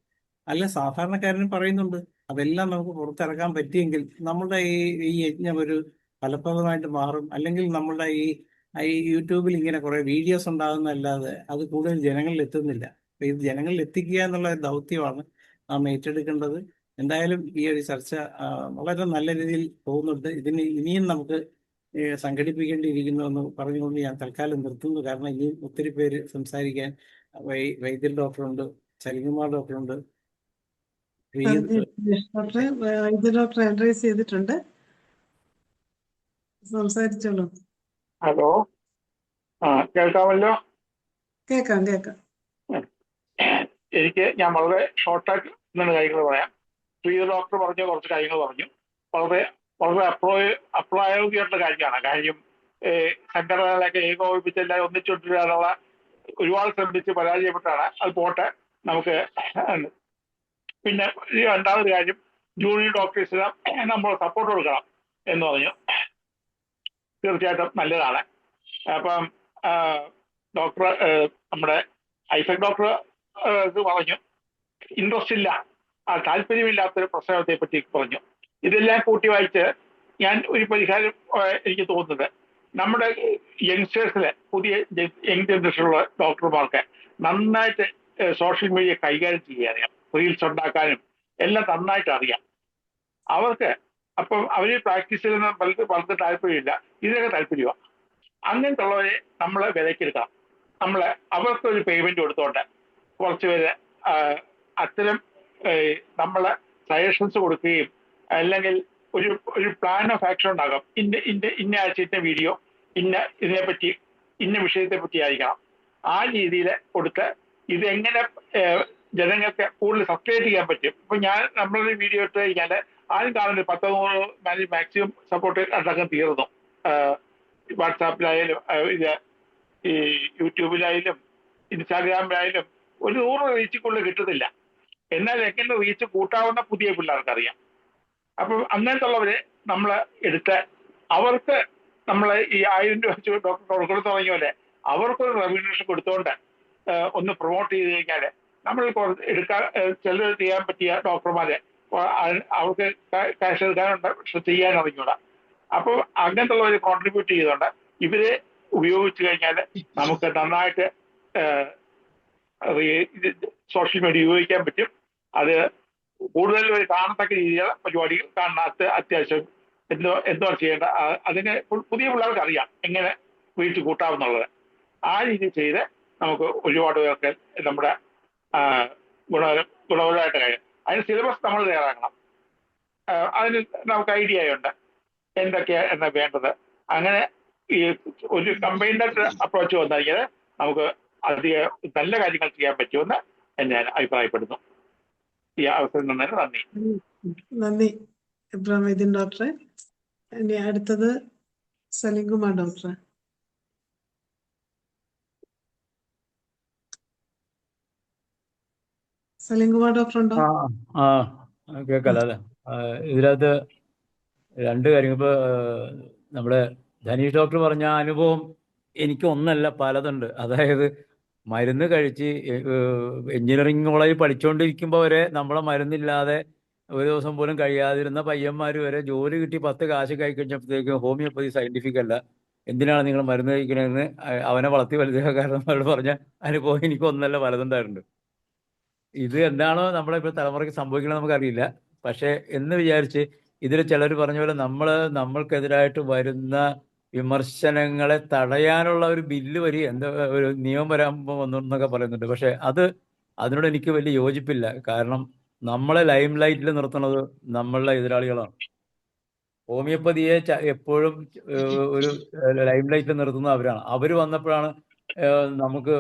അല്ല സാധാരണക്കാരനും പറയുന്നുണ്ട്. അതെല്ലാം നമുക്ക് പുറത്തിറക്കാൻ പറ്റിയെങ്കിൽ നമ്മളുടെ ഈ യജ്ഞം ഒരു ഫലപ്രദമായിട്ട് മാറും. അല്ലെങ്കിൽ നമ്മളുടെ ഈ യൂട്യൂബിൽ ഇങ്ങനെ കുറെ വീഡിയോസ് ഉണ്ടാകുന്നതല്ലാതെ അത് കൂടുതൽ ജനങ്ങളിൽ എത്തുന്നില്ല. അപ്പൊ ഇത് ജനങ്ങളിൽ എത്തിക്കുക എന്നുള്ള ദൗത്യമാണ് നാം ഏറ്റെടുക്കേണ്ടത്. എന്തായാലും ഈ ഒരു ചർച്ച വളരെ നല്ല രീതിയിൽ പോകുന്നുണ്ട്. ഇതിന് ഇനിയും നമുക്ക് സംഘടിപ്പിക്കേണ്ടിയിരിക്കുന്നു എന്ന് പറഞ്ഞുകൊണ്ട് ഞാൻ തൽക്കാലം നിർത്തുന്നു. കാരണം ഇനിയും ഒത്തിരി പേര് സംസാരിക്കാൻ, വൈദ്യർ ഡോക്ടറുണ്ട്, സലിംകുമാർ ഡോക്ടറുണ്ട്, ഡോക്ടറെ അഡ്രൈസ് ചെയ്തിട്ടുണ്ട്. സംസാരിച്ചോളൂ. ഹലോ, കേൾക്കാമല്ലോ? കേക്കാം. ഞാൻ വളരെ ഷോർട്ടായിട്ട് ഇങ്ങനെ കാര്യങ്ങൾ പറയാം. പ്രിയ ഡോക്ടർ പറഞ്ഞ കുറച്ച് കാര്യങ്ങൾ പറഞ്ഞു. വളരെ വളരെ അപ്രായോഗികമായിട്ടുള്ള കാര്യമാണ്. കാര്യം സംഘടനകളൊക്കെ ഏകോപിപ്പിച്ചെല്ലാം ഒന്നിച്ചുകൊണ്ടിരാനുള്ള ഒരുപാട് ശ്രമിച്ച് പരാജയപ്പെട്ടാണ്. അത് പോട്ടെ, നമുക്ക്. പിന്നെ രണ്ടാമതൊരു കാര്യം, ജൂനിയർ ഡോക്ടേഴ്സിന് നമ്മൾ സപ്പോർട്ട് കൊടുക്കണം എന്ന് പറഞ്ഞു. തീർച്ചയായിട്ടും നല്ലതാണ്. അപ്പം ഡോക്ടർ നമ്മുടെ ഐസക് ഡോക്ടർ ഇത് പറഞ്ഞു, ഇൻട്രസ്റ്റ് ഇല്ല, താല്പര്യമില്ലാത്തൊരു പ്രശ്നത്തെ പറ്റി പറഞ്ഞു. ഇതെല്ലാം കൂട്ടി വായിച്ച് ഞാൻ ഒരു പരിഹാരം എനിക്ക് തോന്നുന്നത്, നമ്മുടെ യങ്സ്റ്റേഴ്സിലെ പുതിയ യങ് ജനറേഷനുള്ള ഡോക്ടർമാർക്ക് നന്നായിട്ട് സോഷ്യൽ മീഡിയ കൈകാര്യം ചെയ്യാൻ അറിയാം. റീൽസ് ഉണ്ടാക്കാനും എല്ലാം നന്നായിട്ട് അറിയാം. അവർക്ക് അപ്പം അവർ പ്രാക്ടീസ് ചെയ്യുന്ന പലർക്കും താല്പര്യമില്ല, ഇതിനൊക്കെ താല്പര്യമാണ്. അങ്ങനത്തെ ഉള്ളവരെ നമ്മൾ വിലക്കെടുക്കണം. അവർക്കൊരു പേയ്മെന്റ് കൊടുത്തോണ്ട് കുറച്ച് പേര് അത്തരം നമ്മളെ സജഷൻസ് കൊടുക്കുകയും, അല്ലെങ്കിൽ ഒരു പ്ലാൻ ഓഫ് ആക്ഷൻ ഉണ്ടാകാം. ഇന്ന ആഴ്ചത്തെ വീഡിയോ ഇതിനെപ്പറ്റി ഇന്ന വിഷയത്തെ പറ്റി ആയിരിക്കണം. ആ രീതിയിൽ കൊടുത്ത് ഇതെങ്ങനെ ജനങ്ങൾക്ക് കൂടുതൽ സബ്സ്ക്രൈബ് ചെയ്യാൻ പറ്റും. ഇപ്പൊ നമ്മളൊരു വീഡിയോ ഇട്ട് കഴിഞ്ഞാൽ ആദ്യം കാണുന്നത് 10-100 മാക്സിമം സപ്പോർട്ട് അടക്കം തീർന്നു. വാട്സാപ്പിലായാലും ഇത് ഈ യൂട്യൂബിലായാലും ഇൻസ്റ്റാഗ്രാമിലായാലും ഒരു 100 റീച്ചിക്കുള്ളിൽ കിട്ടുന്നില്ല. എന്നാൽ എങ്ങനെ റീച്ച് കൂട്ടാവുന്ന പുതിയ പിള്ളേർക്കറിയാം. അപ്പം അങ്ങനത്തെ ഉള്ളവരെ നമ്മൾ എടുത്ത് അവർക്ക് നമ്മൾ ഈ 1000 രൂപ വെച്ച് ഡോക്ടർ കൊടുത്തു തുടങ്ങിയ പോലെ അവർക്കൊരു റെമ്യൂണറേഷൻ കൊടുത്തുകൊണ്ട് ഒന്ന് പ്രൊമോട്ട് ചെയ്ത് കഴിഞ്ഞാൽ നമ്മൾ ചിലർ ചെയ്യാൻ പറ്റിയ ഡോക്ടർമാരെ അവർക്ക് കാശ് എടുക്കാനുണ്ട്, പക്ഷെ ചെയ്യാൻ അറിഞ്ഞൂടാ. അപ്പോൾ അങ്ങനത്തെ ഉള്ളവർ കോൺട്രിബ്യൂട്ട് ചെയ്തുകൊണ്ട് ഇവരെ ഉപയോഗിച്ചു കഴിഞ്ഞാൽ നമുക്ക് നന്നായിട്ട് സോഷ്യൽ മീഡിയ ഉപയോഗിക്കാൻ പറ്റും. അത് കൂടുതൽ കാണത്തക്ക രീതിയിലുള്ള പരിപാടികൾ കാണാത്ത അത്യാവശ്യം എന്താണ് ചെയ്യേണ്ട, അതിന് പുതിയ പിള്ളേർക്ക് അറിയാം എങ്ങനെ വീഴ്ച കൂട്ടാമെന്നുള്ളത്. ആ രീതി ചെയ്ത് നമുക്ക് ഒരുപാട് പേർക്ക് നമ്മുടെ ഗുണപരമായിട്ട് കാര്യം. അതിന് സിലബസ് നമ്മൾ തയ്യാറാക്കണം. അതിന് നമുക്ക് ഐഡിയ ഉണ്ട് എന്തൊക്കെയാണ് വേണ്ടത്. അങ്ങനെ ഈ ഒരു കമ്പൈൻഡ് അപ്രോച്ച് വന്നു കഴിഞ്ഞാൽ നമുക്ക് അധികം നല്ല കാര്യങ്ങൾ ചെയ്യാൻ പറ്റുമെന്ന് ഞാൻ അഭിപ്രായപ്പെടുന്നു. ഈ അവസരം തന്നതിന് നന്ദി. നന്ദി ഇബ്രാഹിം മൊയ്തീൻ ഡോക്ടറെ. ഇനി അടുത്തത് സലീംകുമാർ ഡോക്ടറെ. സലീംകുമാർ ഡോക്ടർ ഉണ്ടോ? കേൾക്കാലോ അല്ലേ? ഇതിനകത്ത് രണ്ട് കാര്യങ്ങൾ. ഇപ്പോൾ നമ്മുടെ ധനീഷ് ഡോക്ടർ പറഞ്ഞ അനുഭവം എനിക്ക് ഒന്നല്ല പലതുണ്ട്. അതായത് മരുന്ന് കഴിച്ച് എഞ്ചിനീയറിംഗ് കോളേജിൽ പഠിച്ചുകൊണ്ടിരിക്കുമ്പോൾ വരെ നമ്മളെ മരുന്നില്ലാതെ ഒരു ദിവസം പോലും കഴിയാതിരുന്ന പയ്യന്മാർ വരെ ജോലി കിട്ടി 10 കാശ് കൈ കഴിഞ്ഞപ്പോഴത്തേക്കും ഹോമിയോപ്പതി സയന്റിഫിക് അല്ല, എന്തിനാണ് നിങ്ങൾ മരുന്ന് കഴിക്കണമെന്ന് അവനെ വളർത്തി വലുതാക്കാരന്മാരോട് പറഞ്ഞ അനുഭവം എനിക്ക് ഒന്നല്ല പലതുണ്ടായിട്ടുണ്ട്. ഇത് എന്താണോ നമ്മളെ ഇപ്പോൾ തലമുറയ്ക്ക് സംഭവിക്കണമെന്ന് നമുക്കറിയില്ല. പക്ഷേ എന്ന് വിചാരിച്ച് ഇതിൽ ചിലർ പറഞ്ഞ പോലെ നമ്മൾക്കെതിരായിട്ട് വരുന്ന വിമർശനങ്ങളെ തടയാനുള്ള ഒരു ബില്ല് എന്താ ഒരു നിയമം വന്നു എന്നൊക്കെ പറയുന്നുണ്ട്. പക്ഷെ അതിനോട് എനിക്ക് വലിയ യോജിപ്പില്ല. കാരണം നമ്മളെ ലൈം ലൈറ്റിൽ നിർത്തുന്നത് നമ്മളുടെ എതിരാളികളാണ്. ഹോമിയോപ്പതിയെ എപ്പോഴും ഒരു ലൈം ലൈറ്റിൽ നിർത്തുന്നത് അവരാണ്. അവർ വന്നപ്പോഴാണ് നമുക്ക്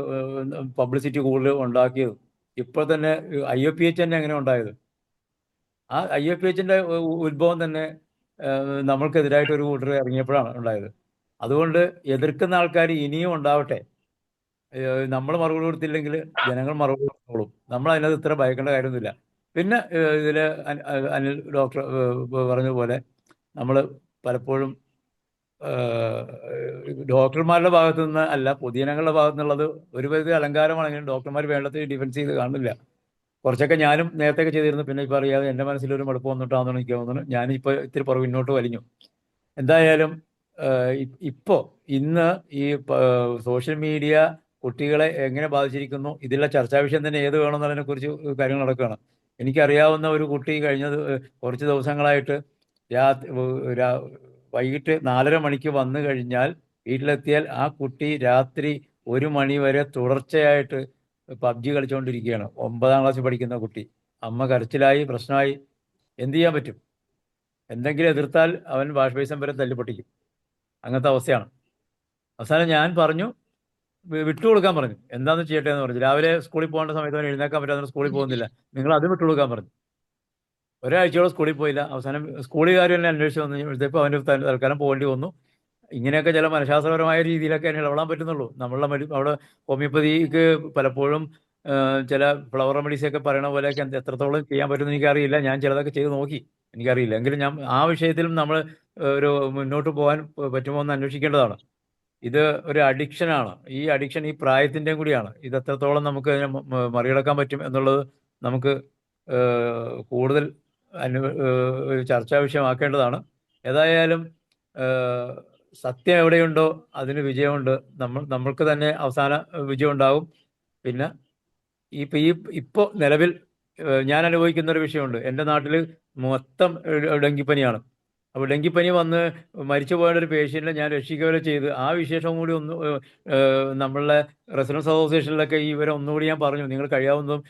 പബ്ലിസിറ്റി കൂടുതൽ ഉണ്ടാക്കിയത്. ഇപ്പോൾ തന്നെ IOPH തന്നെ എങ്ങനെ ഉണ്ടായത്? ആ IOPHന്റെ ഉത്ഭവം തന്നെ നമ്മൾക്കെതിരായിട്ട് ഒരു കൂട്ടർ ഇറങ്ങിയപ്പോഴാണ് ഉണ്ടായത്. അതുകൊണ്ട് എതിർക്കുന്ന ആൾക്കാർ ഇനിയും ഉണ്ടാവട്ടെ. നമ്മൾ മറുപടി കൊടുത്തില്ലെങ്കിൽ ജനങ്ങൾ മറുപടി കൊടുത്തോളും. നമ്മൾ അതിനകത്ത് ഇത്ര ഭയക്കേണ്ട കാര്യമൊന്നുമില്ല. പിന്നെ ഇതിൽ അനിൽ ഡോക്ടർ പറഞ്ഞതുപോലെ നമ്മൾ പലപ്പോഴും ഡോക്ടർമാരുടെ ഭാഗത്തു നിന്ന് അല്ല, പൊതുജനങ്ങളുടെ ഭാഗത്തു നിന്നുള്ളത് ഒരു പരിധി അലങ്കാരമാണെങ്കിലും ഡോക്ടർമാർ വേണ്ടത്തിൽ ഡിഫൻസ് ചെയ്ത് കാണുന്നില്ല. കുറച്ചൊക്കെ ഞാനും നേരത്തെ ചെയ്തിരുന്നു. പിന്നെ ഇപ്പോൾ അറിയാതെ എൻ്റെ മനസ്സിലൊരു മടുപ്പ് വന്നിട്ടാണെന്ന് എനിക്ക് തോന്നുന്നു. ഞാനിപ്പോൾ ഇത്തിരി പുറകിന്നോട്ട് വലിഞ്ഞു. എന്തായാലും ഇന്ന് ഈ സോഷ്യൽ മീഡിയ കുട്ടികളെ എങ്ങനെ ബാധിച്ചിരിക്കുന്നു, ഇതിലെ ചർച്ചാ വിഷയം തന്നെ ഏത് വേണമെന്നതിനെ കുറിച്ച് കാര്യങ്ങൾ നടക്കുകയാണ്. എനിക്കറിയാവുന്ന ഒരു കുട്ടി കുറച്ച് ദിവസങ്ങളായിട്ട് വൈകിട്ട് 4:30 മണിക്ക് വന്നു കഴിഞ്ഞാൽ വീട്ടിലെത്തിയാൽ ആ കുട്ടി രാത്രി 1 മണി വരെ തുടർച്ചയായിട്ട് PUBG കളിച്ചുകൊണ്ടിരിക്കുകയാണ്. 9ാം ക്ലാസ്സിൽ പഠിക്കുന്ന കുട്ടി. അമ്മ കരച്ചിലായി, പ്രശ്നമായി. എന്ത് ചെയ്യാൻ പറ്റും? എന്തെങ്കിലും എതിർത്താൽ അവൻ വാഷ് ബേസിൻ വരെ തല്ലിപ്പൊട്ടിക്കും. അങ്ങനത്തെ അവസ്ഥയാണ്. അവസാനം ഞാൻ പറഞ്ഞു, വിട്ടുകൊടുക്കാൻ പറഞ്ഞു. എന്താണെന്ന് ചെയ്യട്ടെ എന്ന് പറഞ്ഞു. രാവിലെ സ്കൂളിൽ പോകേണ്ട സമയത്ത് അവൻ എഴുന്നേക്കാൻ പറ്റാതെ സ്കൂളിൽ പോകുന്നില്ല. നിങ്ങൾ അത് വിട്ടുകൊടുക്കാൻ പറഞ്ഞു. ഒരാഴ്ചയോളം സ്കൂളിൽ പോയില്ല. അവസാനം സ്കൂളുകാർ തന്നെ അന്വേഷിച്ച് വന്നപ്പോഴത്തേക്കും അവന് തൽക്കാലം പോകേണ്ടി വന്നു. ഇങ്ങനെയൊക്കെ ചില മനഃശാസ്ത്രപരമായ രീതിയിലൊക്കെ അതിന് ഇടപെടാൻ പറ്റുന്നുള്ളൂ. അവിടെ ഹോമിയോപ്പതിക്ക് പലപ്പോഴും ചില ഫ്ലവർ റെമഡീസ് ഒക്കെ പറയണ പോലെയൊക്കെ എത്രത്തോളം ചെയ്യാൻ പറ്റുമെന്ന് എനിക്കറിയില്ല. ഞാൻ ചിലതൊക്കെ ചെയ്ത് നോക്കി, എനിക്കറിയില്ല. എങ്കിലും ഞാൻ ആ വിഷയത്തിലും നമ്മൾ ഒരു മുന്നോട്ട് പോകാൻ പറ്റുമോ എന്ന് അന്വേഷിക്കേണ്ടതാണ്. ഇത് ഒരു അഡിക്ഷനാണ്. ഈ അഡിക്ഷൻ ഈ പ്രായത്തിൻ്റെയും കൂടിയാണ്. ഇത് എത്രത്തോളം നമുക്ക് അതിനെ മറികടക്കാൻ പറ്റും എന്നുള്ളത് നമുക്ക് കൂടുതൽ ചർച്ചാ വിഷയമാക്കേണ്ടതാണ്. ഏതായാലും സത്യം എവിടെയുണ്ടോ അതിന് വിജയമുണ്ട്. നമ്മൾക്ക് തന്നെ അവസാന വിജയം ഉണ്ടാകും. പിന്നെ ഇപ്പോൾ നിലവിൽ ഞാൻ അനുഭവിക്കുന്ന ഒരു വിഷയമുണ്ട്. എൻ്റെ നാട്ടിൽ മൊത്തം ഡെങ്കിപ്പനിയാണ്. അപ്പോൾ ഡെങ്കിപ്പനി വന്ന് മരിച്ചു പോയ ഒരു പേഷ്യൻറ്റിനെ ഞാൻ രക്ഷിക്കുകയോ ചെയ്ത് ആ വിശേഷം കൂടി നമ്മളുടെ റെസിഡൻസ് അസോസിയേഷനിലൊക്കെ ഇവരെ ഒന്നുകൂടി ഞാൻ പറഞ്ഞു, നിങ്ങൾ കഴിയാവുന്നതും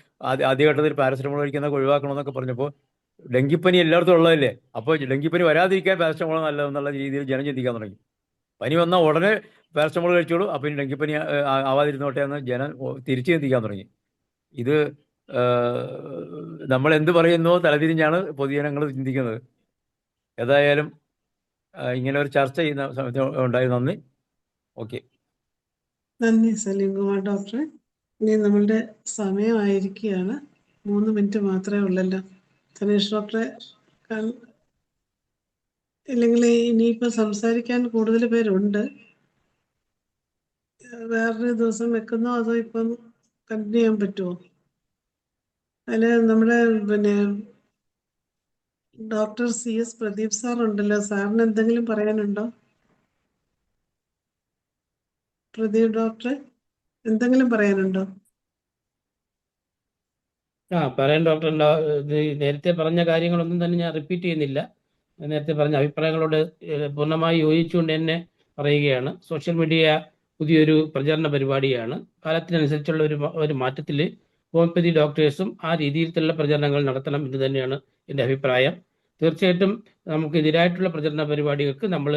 ആദ്യഘട്ടത്തിൽ പാരസെറ്റമോൾ കഴിക്കുന്നതൊക്കെ ഒഴിവാക്കണമെന്നൊക്കെ പറഞ്ഞപ്പോൾ ഡെങ്കിപ്പനി എല്ലായിടത്തും ഉള്ളതല്ലേ, അപ്പോൾ ഡെങ്കിപ്പനി വരാതിരിക്കാൻ പാരസെറ്റമോൾ നല്ലതെന്നുള്ള രീതിയിൽ ജനം ചിന്തിക്കാൻ തുടങ്ങി. പനി വന്നാൽ ഉടനെ പാരസറ്റമോൾ കഴിച്ചോളൂ, അപ്പം ഇനി ഡെങ്കിപ്പനി ആവാതിരുന്നോട്ടെ എന്ന് തിരിച്ചു ചിന്തിക്കാൻ തുടങ്ങി. ഇത് നമ്മൾ എന്ത് പറയുന്നോ തലതിരിഞ്ഞാണ് പൊതുജനങ്ങൾ ചിന്തിക്കുന്നത്. ഏതായാലും ഇങ്ങനെ ഒരു ചർച്ച ചെയ്യുന്ന സമയത്ത് ഉണ്ടായി. നന്ദി. ഓക്കെ. നന്ദി സലീം കുമാർ ഡോക്ടറെ. ഇനി നമ്മളുടെ സമയമായിരിക്കുകയാണ്. 3 മിനിറ്റ് മാത്രമേ ഉള്ളല്ലോ. സനീഷ് ഡോക്ടറെ ഇല്ലെങ്കിൽ ഇനിയിപ്പോൾ സംസാരിക്കാൻ കൂടുതൽ പേരുണ്ട്. വേറൊരു ദിവസം വെക്കുന്നോ അതോ ഇപ്പം കണ്ടിന്യൂ ചെയ്യാൻ പറ്റുമോ? അതിൽ നമ്മുടെ ഡോക്ടർ CS പ്രദീപ് സാർ ഉണ്ടല്ലോ. സാറിന് എന്തെങ്കിലും പറയാനുണ്ടോ? പ്രദീപ് ഡോക്ടറെ എന്തെങ്കിലും പറയാനുണ്ടോ? പറയാൻ ഡോക്ടർ. നേരത്തെ പറഞ്ഞ കാര്യങ്ങളൊന്നും തന്നെ ഞാൻ റിപ്പീറ്റ് ചെയ്യുന്നില്ല. നേരത്തെ പറഞ്ഞ അഭിപ്രായങ്ങളോട് പൂർണ്ണമായി യോജിച്ചുകൊണ്ട് തന്നെ പറയുകയാണ്. സോഷ്യൽ മീഡിയ പുതിയൊരു പ്രചാരണ പരിപാടിയാണ്. കാലത്തിനനുസരിച്ചുള്ള ഒരു മാറ്റത്തിൽ ഹോമിയോപ്പതി ഡോക്ടേഴ്സും ആ രീതിയിലുള്ള പ്രചരണങ്ങൾ നടത്തണം എന്ന് തന്നെയാണ് എൻ്റെ അഭിപ്രായം. തീർച്ചയായിട്ടും നമുക്കെതിരായിട്ടുള്ള പ്രചരണ പരിപാടികൾക്ക് നമ്മൾ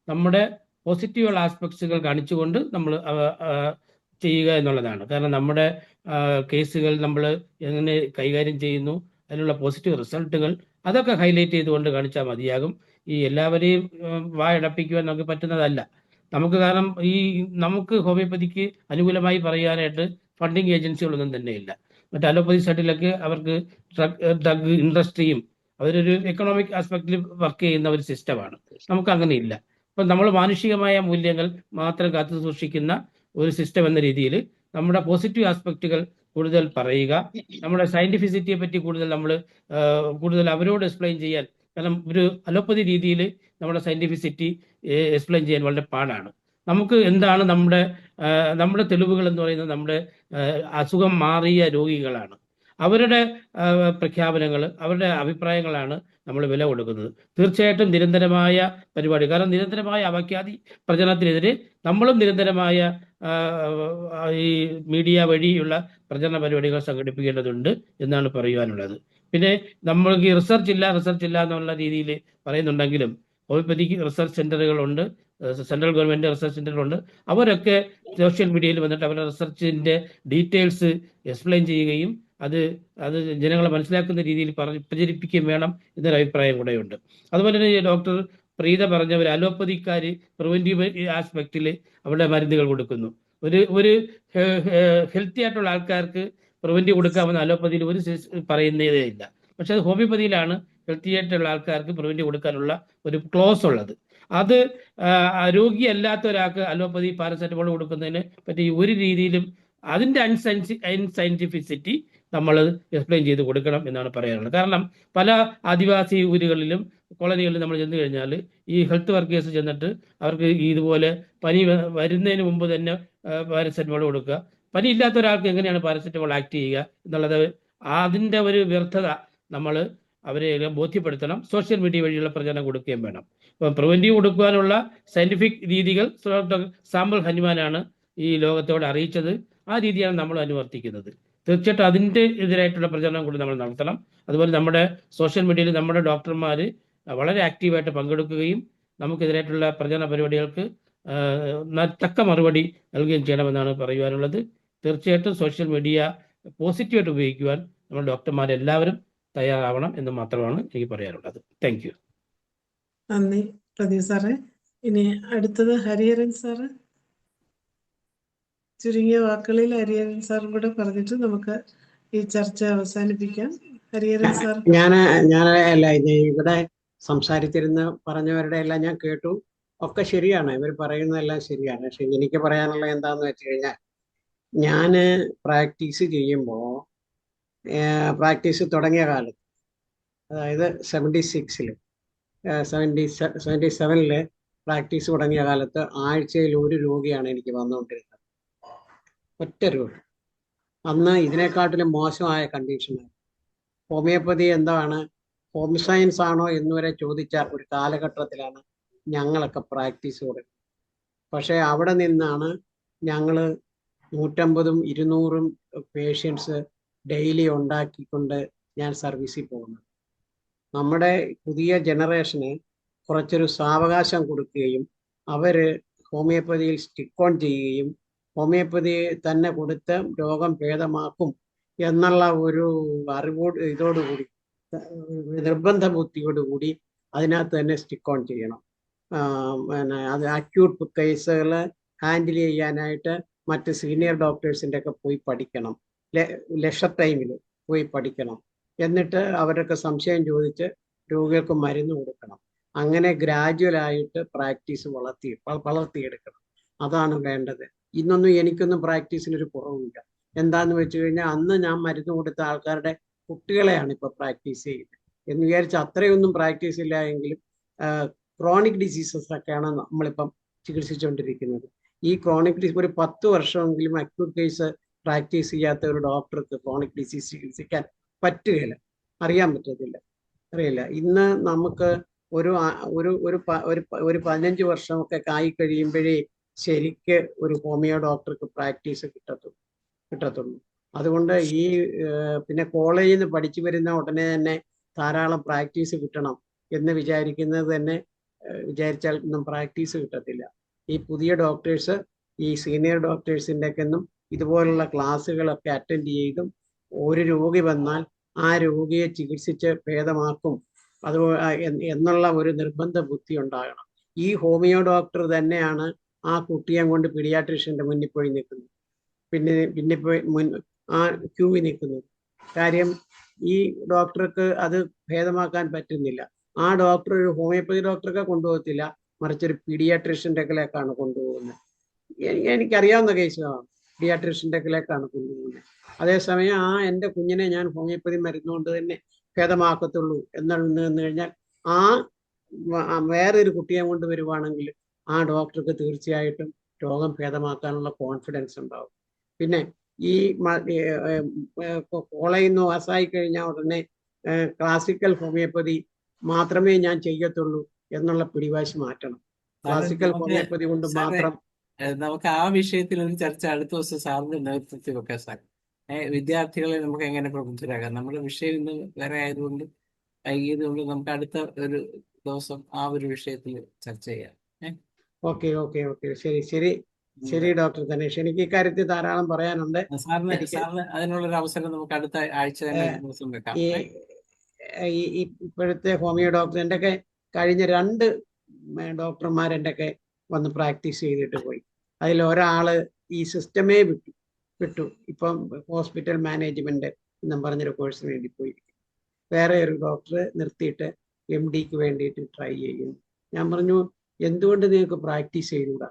നമ്മുടെ പോസിറ്റീവ് ആസ്പെക്ട്സുകൾ കാണിച്ചുകൊണ്ട് നമ്മൾ ചെയ്യുക എന്നുള്ളതാണ്. കാരണം നമ്മുടെ കേസുകൾ നമ്മൾ എങ്ങനെ കൈകാര്യം ചെയ്യുന്നു, അതിനുള്ള പോസിറ്റീവ് റിസൾട്ടുകൾ അതൊക്കെ ഹൈലൈറ്റ് ചെയ്തുകൊണ്ട് കാണിച്ചാൽ മതിയാകും. ഈ എല്ലാവരെയും വായടപ്പിക്കുവാൻ നമുക്ക് പറ്റുന്നതല്ല നമുക്ക്. കാരണം നമുക്ക് ഹോമിയോപ്പതിക്ക് അനുകൂലമായി പറയാനായിട്ട് ഫണ്ടിങ് ഏജൻസികളൊന്നും തന്നെ ഇല്ല. മറ്റ് അലോപ്പതി സൈഡിലൊക്കെ അവർക്ക് ഡ്രഗ് ഇൻഡസ്ട്രിയും അവരൊരു എക്കണോമിക് ആസ്പെക്റ്റിൽ വർക്ക് ചെയ്യുന്ന ഒരു സിസ്റ്റമാണ്. നമുക്ക് അങ്ങനെ ഇല്ല. അപ്പം നമ്മൾ മാനുഷികമായ മൂല്യങ്ങൾ മാത്രം കാത്തു സൂക്ഷിക്കുന്ന ഒരു സിസ്റ്റം എന്ന രീതിയിൽ നമ്മുടെ പോസിറ്റീവ് ആസ്പെക്റ്റുകൾ കൂടുതൽ പറയുക, നമ്മുടെ സയന്റിഫിസിറ്റിയെ പറ്റി കൂടുതൽ അവരോട് എക്സ്പ്ലെയിൻ ചെയ്യാൻ. കാരണം ഒരു അലോപ്പതി രീതിയിൽ നമ്മുടെ സയന്റിഫിസിറ്റി എക്സ്പ്ലെയിൻ ചെയ്യാൻ വളരെ പാടാണ്. നമുക്ക് എന്താണ് നമ്മുടെ തെളിവുകൾ എന്ന് പറയുന്നത് നമ്മുടെ അസുഖം മാറിയ രോഗികളാണ്. അവരുടെ പ്രഖ്യാപനങ്ങൾ, അവരുടെ അഭിപ്രായങ്ങളാണ് നമ്മൾ വില കൊടുക്കുന്നത്. തീർച്ചയായിട്ടും നിരന്തരമായ പരിപാടി, കാരണം നിരന്തരമായ അപഖ്യാതി പ്രചരണത്തിനെതിരെ നമ്മളും നിരന്തരമായ ഈ മീഡിയ വഴിയുള്ള പ്രചരണ പരിപാടികൾ സംഘടിപ്പിക്കേണ്ടതുണ്ട് എന്നാണ് പറയുവാനുള്ളത്. പിന്നെ നമ്മൾക്ക് റിസർച്ച് ഇല്ല എന്നുള്ള രീതിയിൽ പറയുന്നുണ്ടെങ്കിലും ഹോമിയോപ്പതിക്ക് റിസർച്ച് സെന്ററുകളുണ്ട്, സെൻട്രൽ ഗവൺമെന്റ് റിസർച്ച് സെന്ററുകളുണ്ട്. അവരൊക്കെ സോഷ്യൽ മീഡിയയിൽ വന്നിട്ട് അവരുടെ റിസർച്ചിന്റെ ഡീറ്റെയിൽസ് എക്സ്പ്ലെയിൻ ചെയ്യുകയും അത് ജനങ്ങളെ മനസ്സിലാക്കുന്ന രീതിയിൽ പ്രചരിപ്പിക്കുകയും വേണം എന്നൊരു അഭിപ്രായം കൂടെയുണ്ട്. അതുപോലെ തന്നെ ഡോക്ടർ പ്രീത പറഞ്ഞ ഒരു അലോപ്പതിക്കാര് പ്രിവെന്റീവ് ആസ്പെക്റ്റിൽ അവരുടെ മരുന്നുകൾ കൊടുക്കുന്നു. ഒരു ഹെൽത്തി ആയിട്ടുള്ള ആൾക്കാർക്ക് പ്രിവെന്റീവ് കൊടുക്കാമെന്ന് അലോപ്പതിയിൽ ഒരു പറയുന്നതേ ഇല്ല. പക്ഷെ അത് ഹോമിയോപ്പതിയിലാണ് ഹെൽത്തി ആയിട്ടുള്ള ആൾക്കാർക്ക് പ്രിവെന്റീവ് കൊടുക്കാനുള്ള ഒരു ക്ലോസ് ഉള്ളത്. അത് രോഗിയല്ലാത്ത ഒരാൾക്ക് അലോപ്പതി പാരസെറ്റമോൾ കൊടുക്കുന്നതിന് പറ്റി ഒരു രീതിയിലും അതിൻ്റെ അൺസയന്റിഫിസിറ്റി നമ്മൾ എക്സ്പ്ലെയിൻ ചെയ്ത് കൊടുക്കണം എന്നാണ് പറയാനുള്ളത്. കാരണം പല ആദിവാസി ഊരുകളിലും കോളനികളിലും നമ്മൾ ചെന്ന് കഴിഞ്ഞാൽ ഈ ഹെൽത്ത് വർക്കേഴ്സ് ചെന്നിട്ട് അവർക്ക് ഇതുപോലെ പനി വരുന്നതിന് മുമ്പ് തന്നെ പാരസെറ്റമോൾ കൊടുക്കുക. പനി ഇല്ലാത്ത ഒരാൾക്ക് എങ്ങനെയാണ് പാരസെറ്റമോൾ ആക്ട് ചെയ്യുക എന്നുള്ളത്, അതിൻ്റെ ഒരു വ്യർത്ഥത നമ്മൾ അവരെ ബോധ്യപ്പെടുത്തണം. സോഷ്യൽ മീഡിയ വഴിയുള്ള പ്രചരണം കൊടുക്കുകയും വേണം. ഇപ്പം പ്രിവെന്റീവ് കൊടുക്കുവാനുള്ള സയന്റിഫിക് രീതികൾ സാമ്പിൾ ഹനുമാനാണ് ഈ ലോകത്തോട് അറിയിച്ചത്. ആ രീതിയാണ് നമ്മൾ അനുവർത്തിക്കുന്നത്. തീർച്ചയായിട്ടും അതിൻ്റെ എതിരായിട്ടുള്ള പ്രചരണം കൂടി നമ്മൾ നടത്തണം. അതുപോലെ നമ്മുടെ സോഷ്യൽ മീഡിയയിൽ നമ്മുടെ ഡോക്ടർമാർ വളരെ ആക്റ്റീവായിട്ട് പങ്കെടുക്കുകയും നമുക്കെതിരായിട്ടുള്ള പ്രചരണ പരിപാടികൾക്ക് തക്ക മറുപടി നൽകുകയും ചെയ്യണമെന്നാണ് പറയുവാനുള്ളത്. തീർച്ചയായിട്ടും സോഷ്യൽ മീഡിയ പോസിറ്റീവായിട്ട് ഉപയോഗിക്കുവാൻ നമ്മൾ ഡോക്ടർമാരെല്ലാവരും തയ്യാറാവണം എന്ന് മാത്രമാണ് എനിക്ക് പറയാനുള്ളത്. Thank you. നന്ദി പ്രദീപ് സാറേ. ഇനി അടുത്തത് ഹരിഹരൻ സാറ്. ചുരുങ്ങിയ വാക്കുകളിൽ ഹരിഹരൻ സാറും കൂടെ പറഞ്ഞിട്ട് നമുക്ക് ഈ ചർച്ച അവസാനിപ്പിക്കാം. ഹരിഹരൻ സാർ. ഇവിടെ സംസാരിച്ചിരുന്ന പറഞ്ഞവരുടെ എല്ലാം ഞാൻ കേട്ടു. ഒക്കെ ശരിയാണ്, ഇവർ പറയുന്നതെല്ലാം ശരിയാണ്. പക്ഷെ എനിക്ക് പറയാനുള്ള എന്താന്ന് വെച്ച് കഴിഞ്ഞാൽ, ഞാൻ പ്രാക്ടീസ് ചെയ്യുമ്പോൾ പ്രാക്ടീസ് തുടങ്ങിയ കാലത്ത്, അതായത് 77 പ്രാക്ടീസ് തുടങ്ങിയ കാലത്ത് ആഴ്ചയിൽ ഒരു രോഗിയാണ് എനിക്ക് വന്നുകൊണ്ടിരുന്നത്. ഒറ്റ രോഗി. അന്ന് ഇതിനെക്കാട്ടിലും മോശമായ കണ്ടീഷനാണ്. ഹോമിയോപ്പതി എന്താണ്, ഹോം സയൻസ് ആണോ എന്നുവരെ ചോദിച്ച ഒരു കാലഘട്ടത്തിലാണ് ഞങ്ങളൊക്കെ പ്രാക്ടീസ് തുടങ്ങി. പക്ഷേ അവിടെ നിന്നാണ് ഞങ്ങൾ 150-200 പേഷ്യൻസ് ഡെയിലി ഉണ്ടാക്കിക്കൊണ്ട് ഞാൻ സർവീസിൽ പോകുന്നത്. നമ്മുടെ പുതിയ ജനറേഷന് കുറച്ചൊരു സാവകാശം കൊടുക്കുകയും അവർ ഹോമിയോപ്പതിയിൽ സ്റ്റിക്ക് ഓൺ ചെയ്യുകയും ഹോമിയോപ്പതി തന്നെ കൊടുത്ത് രോഗം ഭേദമാക്കും എന്നുള്ള ഒരു ഇതോടുകൂടി നിർബന്ധ ബുദ്ധിയോടുകൂടി അതിനകത്ത് തന്നെ സ്റ്റിക്ക് ഓൺ ചെയ്യണം. പിന്നെ അത് അക്യൂട്ട് കേസുകൾ ഹാൻഡിൽ ചെയ്യാനായിട്ട് മറ്റ് സീനിയർ ഡോക്ടേഴ്സിൻ്റെ ഒക്കെ പോയി പഠിക്കണം, ലെഷർ ടൈമിൽ പോയി പഠിക്കണം. എന്നിട്ട് അവരൊക്കെ സംശയം ചോദിച്ച് രോഗികൾക്ക് മരുന്ന് കൊടുക്കണം. അങ്ങനെ ഗ്രാജുവലായിട്ട് പ്രാക്ടീസ് വളർത്തിയെടുക്കണം. അതാണ് വേണ്ടത്. ഇന്നൊന്നും എനിക്കൊന്നും പ്രാക്ടീസിനൊരു കുറവില്ല. എന്താന്ന് വെച്ച് കഴിഞ്ഞാൽ അന്ന് ഞാൻ മരുന്ന് കൊടുത്ത ആൾക്കാരുടെ കുട്ടികളെയാണ് ഇപ്പൊ പ്രാക്ടീസ് ചെയ്യുന്നത് എന്ന് വിചാരിച്ച് അത്രയൊന്നും പ്രാക്ടീസ് ഇല്ല എങ്കിലും ക്രോണിക് ഡിസീസസ് ഒക്കെയാണ് നമ്മളിപ്പം ചികിത്സിച്ചുകൊണ്ടിരിക്കുന്നത്. ഈ ക്രോണിക് ഡിസീസ് ഒരു 10 വർഷമെങ്കിലും അക്യൂട്ട് കേസ് പ്രാക്ടീസ് ചെയ്യാത്ത ഒരു ഡോക്ടർക്ക് ക്രോണിക് ഡിസീസ് ചികിത്സിക്കാൻ പറ്റുകയില്ല, അറിയാൻ പറ്റത്തില്ല, അറിയില്ല. ഇന്ന് നമുക്ക് ഒരു 15 വർഷമൊക്കെ ആയി കഴിയുമ്പോഴേ ശരിക്ക് ഒരു ഹോമിയോ ഡോക്ടർക്ക് പ്രാക്ടീസ് കിട്ടത്തുള്ളൂ. അതുകൊണ്ട് ഈ പിന്നെ കോളേജിൽ നിന്ന് പഠിച്ചു വരുന്ന ഉടനെ തന്നെ ധാരാളം പ്രാക്ടീസ് കിട്ടണം എന്ന് വിചാരിക്കുന്നത് തന്നെ വിചാരിച്ചാൽ ഒന്നും പ്രാക്ടീസ് കിട്ടത്തില്ല. ഈ പുതിയ ഡോക്ടേഴ്സ് ഈ സീനിയർ ഡോക്ടേഴ്സിൻ്റെ ഒക്കെ ഒന്നും ഇതുപോലുള്ള ക്ലാസ്സുകളൊക്കെ അറ്റൻഡ് ചെയ്തും ഒരു രോഗി വന്നാൽ ആ രോഗിയെ ചികിത്സിച്ച് ഭേദമാക്കും എന്നുള്ള ഒരു നിർബന്ധ ബുദ്ധി ഉണ്ടാകണം. ഈ ഹോമിയോ ഡോക്ടർ തന്നെയാണ് ആ കുട്ടിയെ കൊണ്ട് പീഡിയാട്രീഷ്യൻ്റെ മുന്നിൽ പോയി നിൽക്കുന്നത്, പിന്നെ പോയി ആ ക്യൂവിൽ നിൽക്കുന്നത്. കാര്യം ഈ ഡോക്ടർക്ക് അത് ഭേദമാക്കാൻ പറ്റുന്നില്ല. ആ ഡോക്ടർ ഒരു ഹോമിയോപ്പതി ഡോക്ടർക്ക് കൊണ്ടുപോകത്തില്ല, മറിച്ച് ഒരു പീഡിയാട്രീഷ്യൻ്റെ അടുക്കലേക്കാണ് കൊണ്ടുപോകുന്നത്. എനിക്കറിയാവുന്ന കേസുകളാണ്, പീഡിയാട്രീഷ്യൻ്റെ അടുക്കലേക്കാണ് കൊണ്ടുപോകുന്നത്. അതേസമയം എൻ്റെ കുഞ്ഞിനെ ഞാൻ ഹോമിയോപ്പതി മരുന്നുകൊണ്ട് തന്നെ ഭേദമാക്കത്തുള്ളൂ എന്ന് കഴിഞ്ഞാൽ വേറൊരു കുട്ടിയെ കൊണ്ട് വരുവാണെങ്കിൽ ആ ഡോക്ടർക്ക് തീർച്ചയായിട്ടും രോഗം ഭേദമാക്കാനുള്ള കോൺഫിഡൻസ് ഉണ്ടാവും. പിന്നെ ഈ കോളേജിൽ നിന്ന് പാസ്സായി കഴിഞ്ഞാൽ ഉടനെ ക്ലാസിക്കൽ ഹോമിയോപ്പതി മാത്രമേ ഞാൻ ചെയ്യത്തുള്ളൂ എന്നുള്ള പിടിവാശി മാറ്റണം. ക്ലാസിക്കൽ ഹോമിയോപ്പതി കൊണ്ട് മാത്രം നമുക്ക് ആ വിഷയത്തിൽ ഒരു ചർച്ച അടുത്ത ദിവസം സാറിന്റെ നേതൃത്വത്തിൽ വെക്കാം സാർ. വിദ്യാർത്ഥികളെ നമുക്ക് എങ്ങനെ പ്രബുദ്ധരാക്കാം. നമ്മുടെ വിഷയം ഇന്ന് വേറെ ആയതുകൊണ്ട് വൈകിയതുകൊണ്ട് നമുക്ക് അടുത്ത ഒരു ദിവസം ആ ഒരു വിഷയത്തിൽ ചർച്ച ചെയ്യാം. ഓക്കെ ഓക്കെ ഓക്കെ ശരി ശരി ശരി ഡോക്ടർ ധനേഷ്, എനിക്ക് ഇക്കാര്യത്തിൽ ധാരാളം പറയാനുണ്ട്. സാറിന് അതിനുള്ളൊരു അവസരം നമുക്ക് അടുത്ത ആഴ്ച തന്നെ ദിവസം വെക്കാം. ഇപ്പോഴത്തെ ഹോമിയോ ഡോക്ടർ എൻ്റെ ഒക്കെ കഴിഞ്ഞ 2 ഡോക്ടർമാരെൻ്റെ ഒക്കെ വന്ന് പ്രാക്ടീസ് ചെയ്തിട്ട് പോയി. അതിൽ ഒരാള് ഈ സിസ്റ്റമേ വിട്ടു ഇപ്പം ഹോസ്പിറ്റൽ മാനേജ്മെന്റ് എന്നും പറഞ്ഞൊരു കോഴ്സിന് വേണ്ടി പോയിരിക്കും. വേറെ ഒരു ഡോക്ടർ നിർത്തിയിട്ട് MDക്ക് വേണ്ടിയിട്ട് ട്രൈ ചെയ്യുന്നു. ഞാൻ പറഞ്ഞു, എന്തുകൊണ്ട് നിങ്ങൾക്ക് പ്രാക്ടീസ് ചെയ്തുകൂടാ?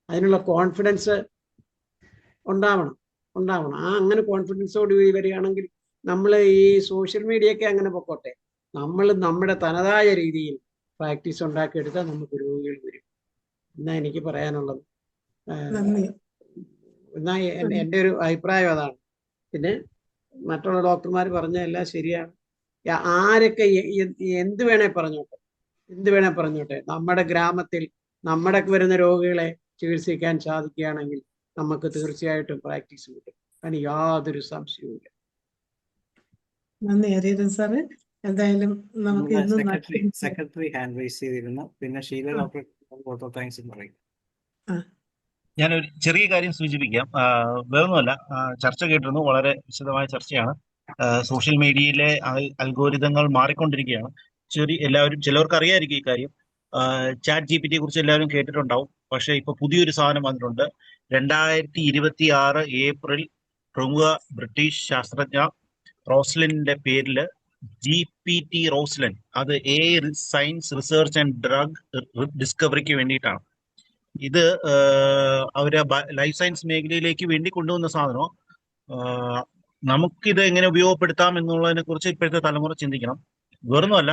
അതിനുള്ള കോൺഫിഡൻസ് ഉണ്ടാവണം. അങ്ങനെ കോൺഫിഡൻസോട് വരികയാണെങ്കിൽ നമ്മൾ ഈ സോഷ്യൽ മീഡിയയൊക്കെ അങ്ങനെ പൊക്കോട്ടെ, നമ്മൾ നമ്മുടെ തനതായ രീതിയിൽ പ്രാക്ടീസ് ഉണ്ടാക്കിയെടുത്താൽ നമുക്ക് രോഗികൾ വരും എന്നാ എനിക്ക് പറയാനുള്ളത്. എന്നാ എൻ്റെ ഒരു അഭിപ്രായം അതാണ്. പിന്നെ മറ്റുള്ള ഡോക്ടർമാർ പറഞ്ഞതെല്ലാം ശരിയാണ്. ആരൊക്കെ എന്ത് വേണേ പറഞ്ഞോട്ടെ, നമ്മുടെ ഗ്രാമത്തിൽ നമ്മുടെ വരുന്ന രോഗികളെ ചികിത്സിക്കാൻ സാധിക്കുകയാണെങ്കിൽ നമുക്ക് തീർച്ചയായിട്ടും പ്രാക്ടീസ് കിട്ടും. അതിന് യാതൊരു സംശയവുമില്ല. നന്ദി ഹരിഹരൻ സാറ്. എന്തായാലും നമുക്ക് സെക്രട്ടറി ഹാൻഡ് റൈസ് ചെയ്തിരുന്നു. പിന്നെ ഷീല ഡോക്ടർ താങ്ക്സ് പറയും. ഞാനൊരു ചെറിയ കാര്യം സൂചിപ്പിക്കാം. വേറൊന്നുമല്ല, ചർച്ച കേട്ടിരുന്നു, വളരെ വിശദമായ ചർച്ചയാണ്. സോഷ്യൽ മീഡിയയിലെ അൽഗോരിതങ്ങൾ മാറിക്കൊണ്ടിരിക്കുകയാണ്. ചിലവർക്ക് അറിയായിരിക്കും ഈ കാര്യം. ചാറ്റ് GPT കുറിച്ച് എല്ലാവരും കേട്ടിട്ടുണ്ടാവും. പക്ഷെ ഇപ്പൊ പുതിയൊരു സാധനം വന്നിട്ടുണ്ട്. 2026 ഏപ്രിൽ പ്രമുഖ ബ്രിട്ടീഷ് ശാസ്ത്രജ്ഞ റോസ്ലിന്റെ പേരില് GPT റോസ്ലിൻ, അത് സയൻസ് റിസർച്ച് ആൻഡ് ഡ്രഗ് ഡിസ്കവറിക്ക് വേണ്ടിയിട്ടാണ്. ഇത് അവര് ലൈഫ് സയൻസ് മേഖലയിലേക്ക് വേണ്ടി കൊണ്ടുവന്ന സാധനം. നമുക്കിത് എങ്ങനെ ഉപയോഗപ്പെടുത്താം എന്നുള്ളതിനെ കുറിച്ച് ഇപ്പോഴത്തെ തലമുറ ചിന്തിക്കണം. വേറൊന്നുമല്ല,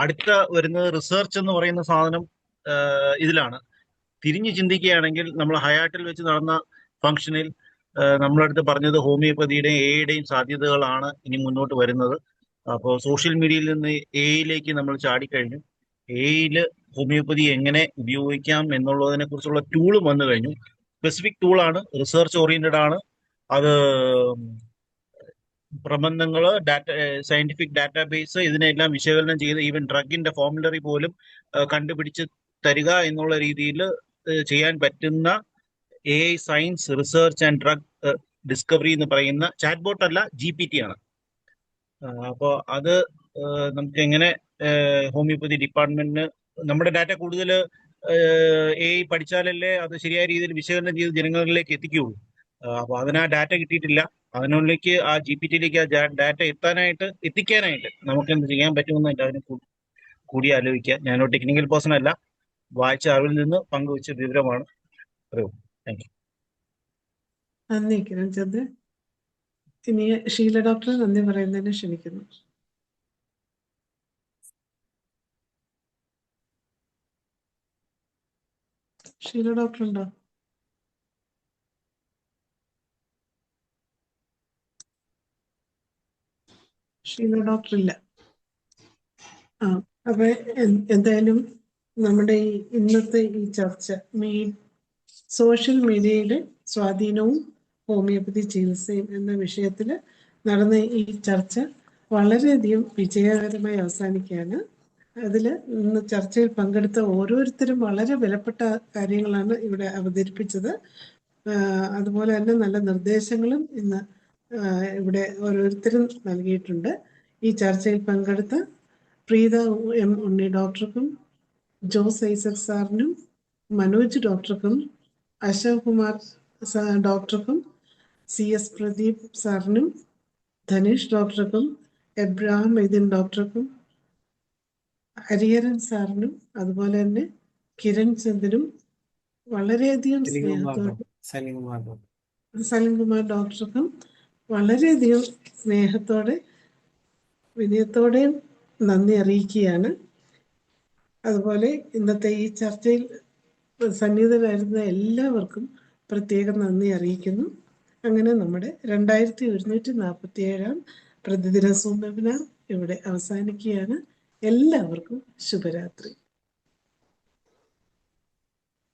അടുത്ത വരുന്നത് റിസർച്ച് എന്ന് പറയുന്ന സാധനം ഇതിലാണ്. തിരിഞ്ഞു ചിന്തിക്കുകയാണെങ്കിൽ നമ്മൾ ഹയാട്ടിൽ വെച്ച് നടന്ന ഫംഗ്ഷനിൽ നമ്മളടുത്ത് പറഞ്ഞത് ഹോമിയോപ്പതിയുടെയും AIയുടെയും സാധ്യതകളാണ് ഇനി മുന്നോട്ട് വരുന്നത്. അപ്പോൾ സോഷ്യൽ മീഡിയയിൽ നിന്ന് AIയിലേക്ക് നമ്മൾ ചാടിക്കഴിഞ്ഞു. AIയില് ഹോമിയോപ്പതി എങ്ങനെ ഉപയോഗിക്കാം എന്നുള്ളതിനെ കുറിച്ചുള്ള ടൂളും വന്നു കഴിഞ്ഞു. സ്പെസിഫിക് ടൂളാണ്, റിസർച്ച് ഓറിയന്റഡ് ആണ്. അത് പ്രബന്ധങ്ങള്, സയന്റിഫിക് ഡാറ്റാബേസ് ഇതിനെല്ലാം വിശകലനം ചെയ്ത് ഈവൻ ഡ്രഗിന്റെ ഫോർമുലറി പോലും കണ്ടുപിടിച്ച് തരിക എന്നുള്ള രീതിയിൽ ചെയ്യാൻ പറ്റുന്ന AI science research and drug discovery എന്ന് പറയുന്ന ചാറ്റ് ബോട്ട് അല്ല, GPT ആണ്. അപ്പോൾ അത് നമുക്ക് എങ്ങനെ ഹോമിയോപ്പതി ഡിപ്പാർട്ട്മെന്റിന് നമ്മുടെ ഡാറ്റ കൂടുതൽ AI പഠിച്ചാലല്ലേ അത് ശരിയായ രീതിയിൽ വിശകലനം ചെയ്ത് ജനങ്ങളിലേക്ക് എത്തിക്കുകയുള്ളൂ. അപ്പോൾ അതിന് ആ ഡാറ്റ കിട്ടിയിട്ടില്ല. അതിനുള്ളിലേക്ക് ആ GPT-യിലേക്ക് ആ ഡാറ്റ എത്തിക്കാനായിട്ട് നമുക്ക് എന്ത് ചെയ്യാൻ പറ്റുമെന്ന് എല്ലാവരും കൂടി ആലോചിക്കുക. ഞാനൊരു ടെക്നിക്കൽ പേഴ്സൺ അല്ല, വായിച്ച അറിവിൽ നിന്ന് പങ്കുവെച്ച വിവരമാണ്. Thank you. നന്ദി കിരൺചന്ദ്. ഇനി ഷീല ഡോക്ടർ നന്ദി പറയുന്നതിന് ക്ഷണിക്കുന്നു. ഷീല ഡോക്ടർ ഉണ്ടോ? ഷീല ഡോക്ടർ ഇല്ല. അപ്പൊ എന്തായാലും നമ്മുടെ ഈ ഇന്നത്തെ ഈ ചർച്ച സോഷ്യൽ മീഡിയയുടെ സ്വാധീനവും ഹോമിയോപ്പതി ചികിത്സയും എന്ന വിഷയത്തിൽ നടന്ന ഈ ചർച്ച വളരെയധികം വിജയകരമായി അവസാനിക്കുകയാണ്. അതിൽ ഇന്ന് ചർച്ചയിൽ പങ്കെടുത്ത ഓരോരുത്തരും വളരെ വിലപ്പെട്ട കാര്യങ്ങളാണ് ഇവിടെ അവതരിപ്പിച്ചത്. അതുപോലെ തന്നെ നല്ല നിർദ്ദേശങ്ങളും ഇന്ന് ഇവിടെ ഓരോരുത്തരും നൽകിയിട്ടുണ്ട്. ഈ ചർച്ചയിൽ പങ്കെടുത്ത പ്രീത M. ഉണ്ണി ഡോക്ടർക്കും ജോസ് ഐസക് സാറിനും മനോജ് ഡോക്ടർക്കും അശോക് കുമാർ ഡോക്ടർക്കും CS പ്രദീപ് സാറിനും ധനീഷ് ഡോക്ടർക്കും എബ്രഹാം മൈദീൻ ഡോക്ടർക്കും ഹരിഹരൻ സാറിനും അതുപോലെ തന്നെ കിരൺ ചന്ദ്രനും വളരെയധികം സ്നേഹത്തോടെ സലിംകുമാർ ഡോക്ടർക്കും വളരെയധികം സ്നേഹത്തോടെ വിനയത്തോടെയും നന്ദി അറിയിക്കുകയാണ്. അതുപോലെ ഇന്നത്തെ ഈ ചർച്ചയിൽ സന്നിഹിതരായിരുന്ന എല്ലാവർക്കും പ്രത്യേകം നന്ദി അറിയിക്കുന്നു. അങ്ങനെ നമ്മുടെ 2147 പ്രതിദിന സൂം വെബിനാർ ഇവിടെ അവസാനിക്കുകയാണ്. എല്ലാവർക്കും ശുഭരാത്രി.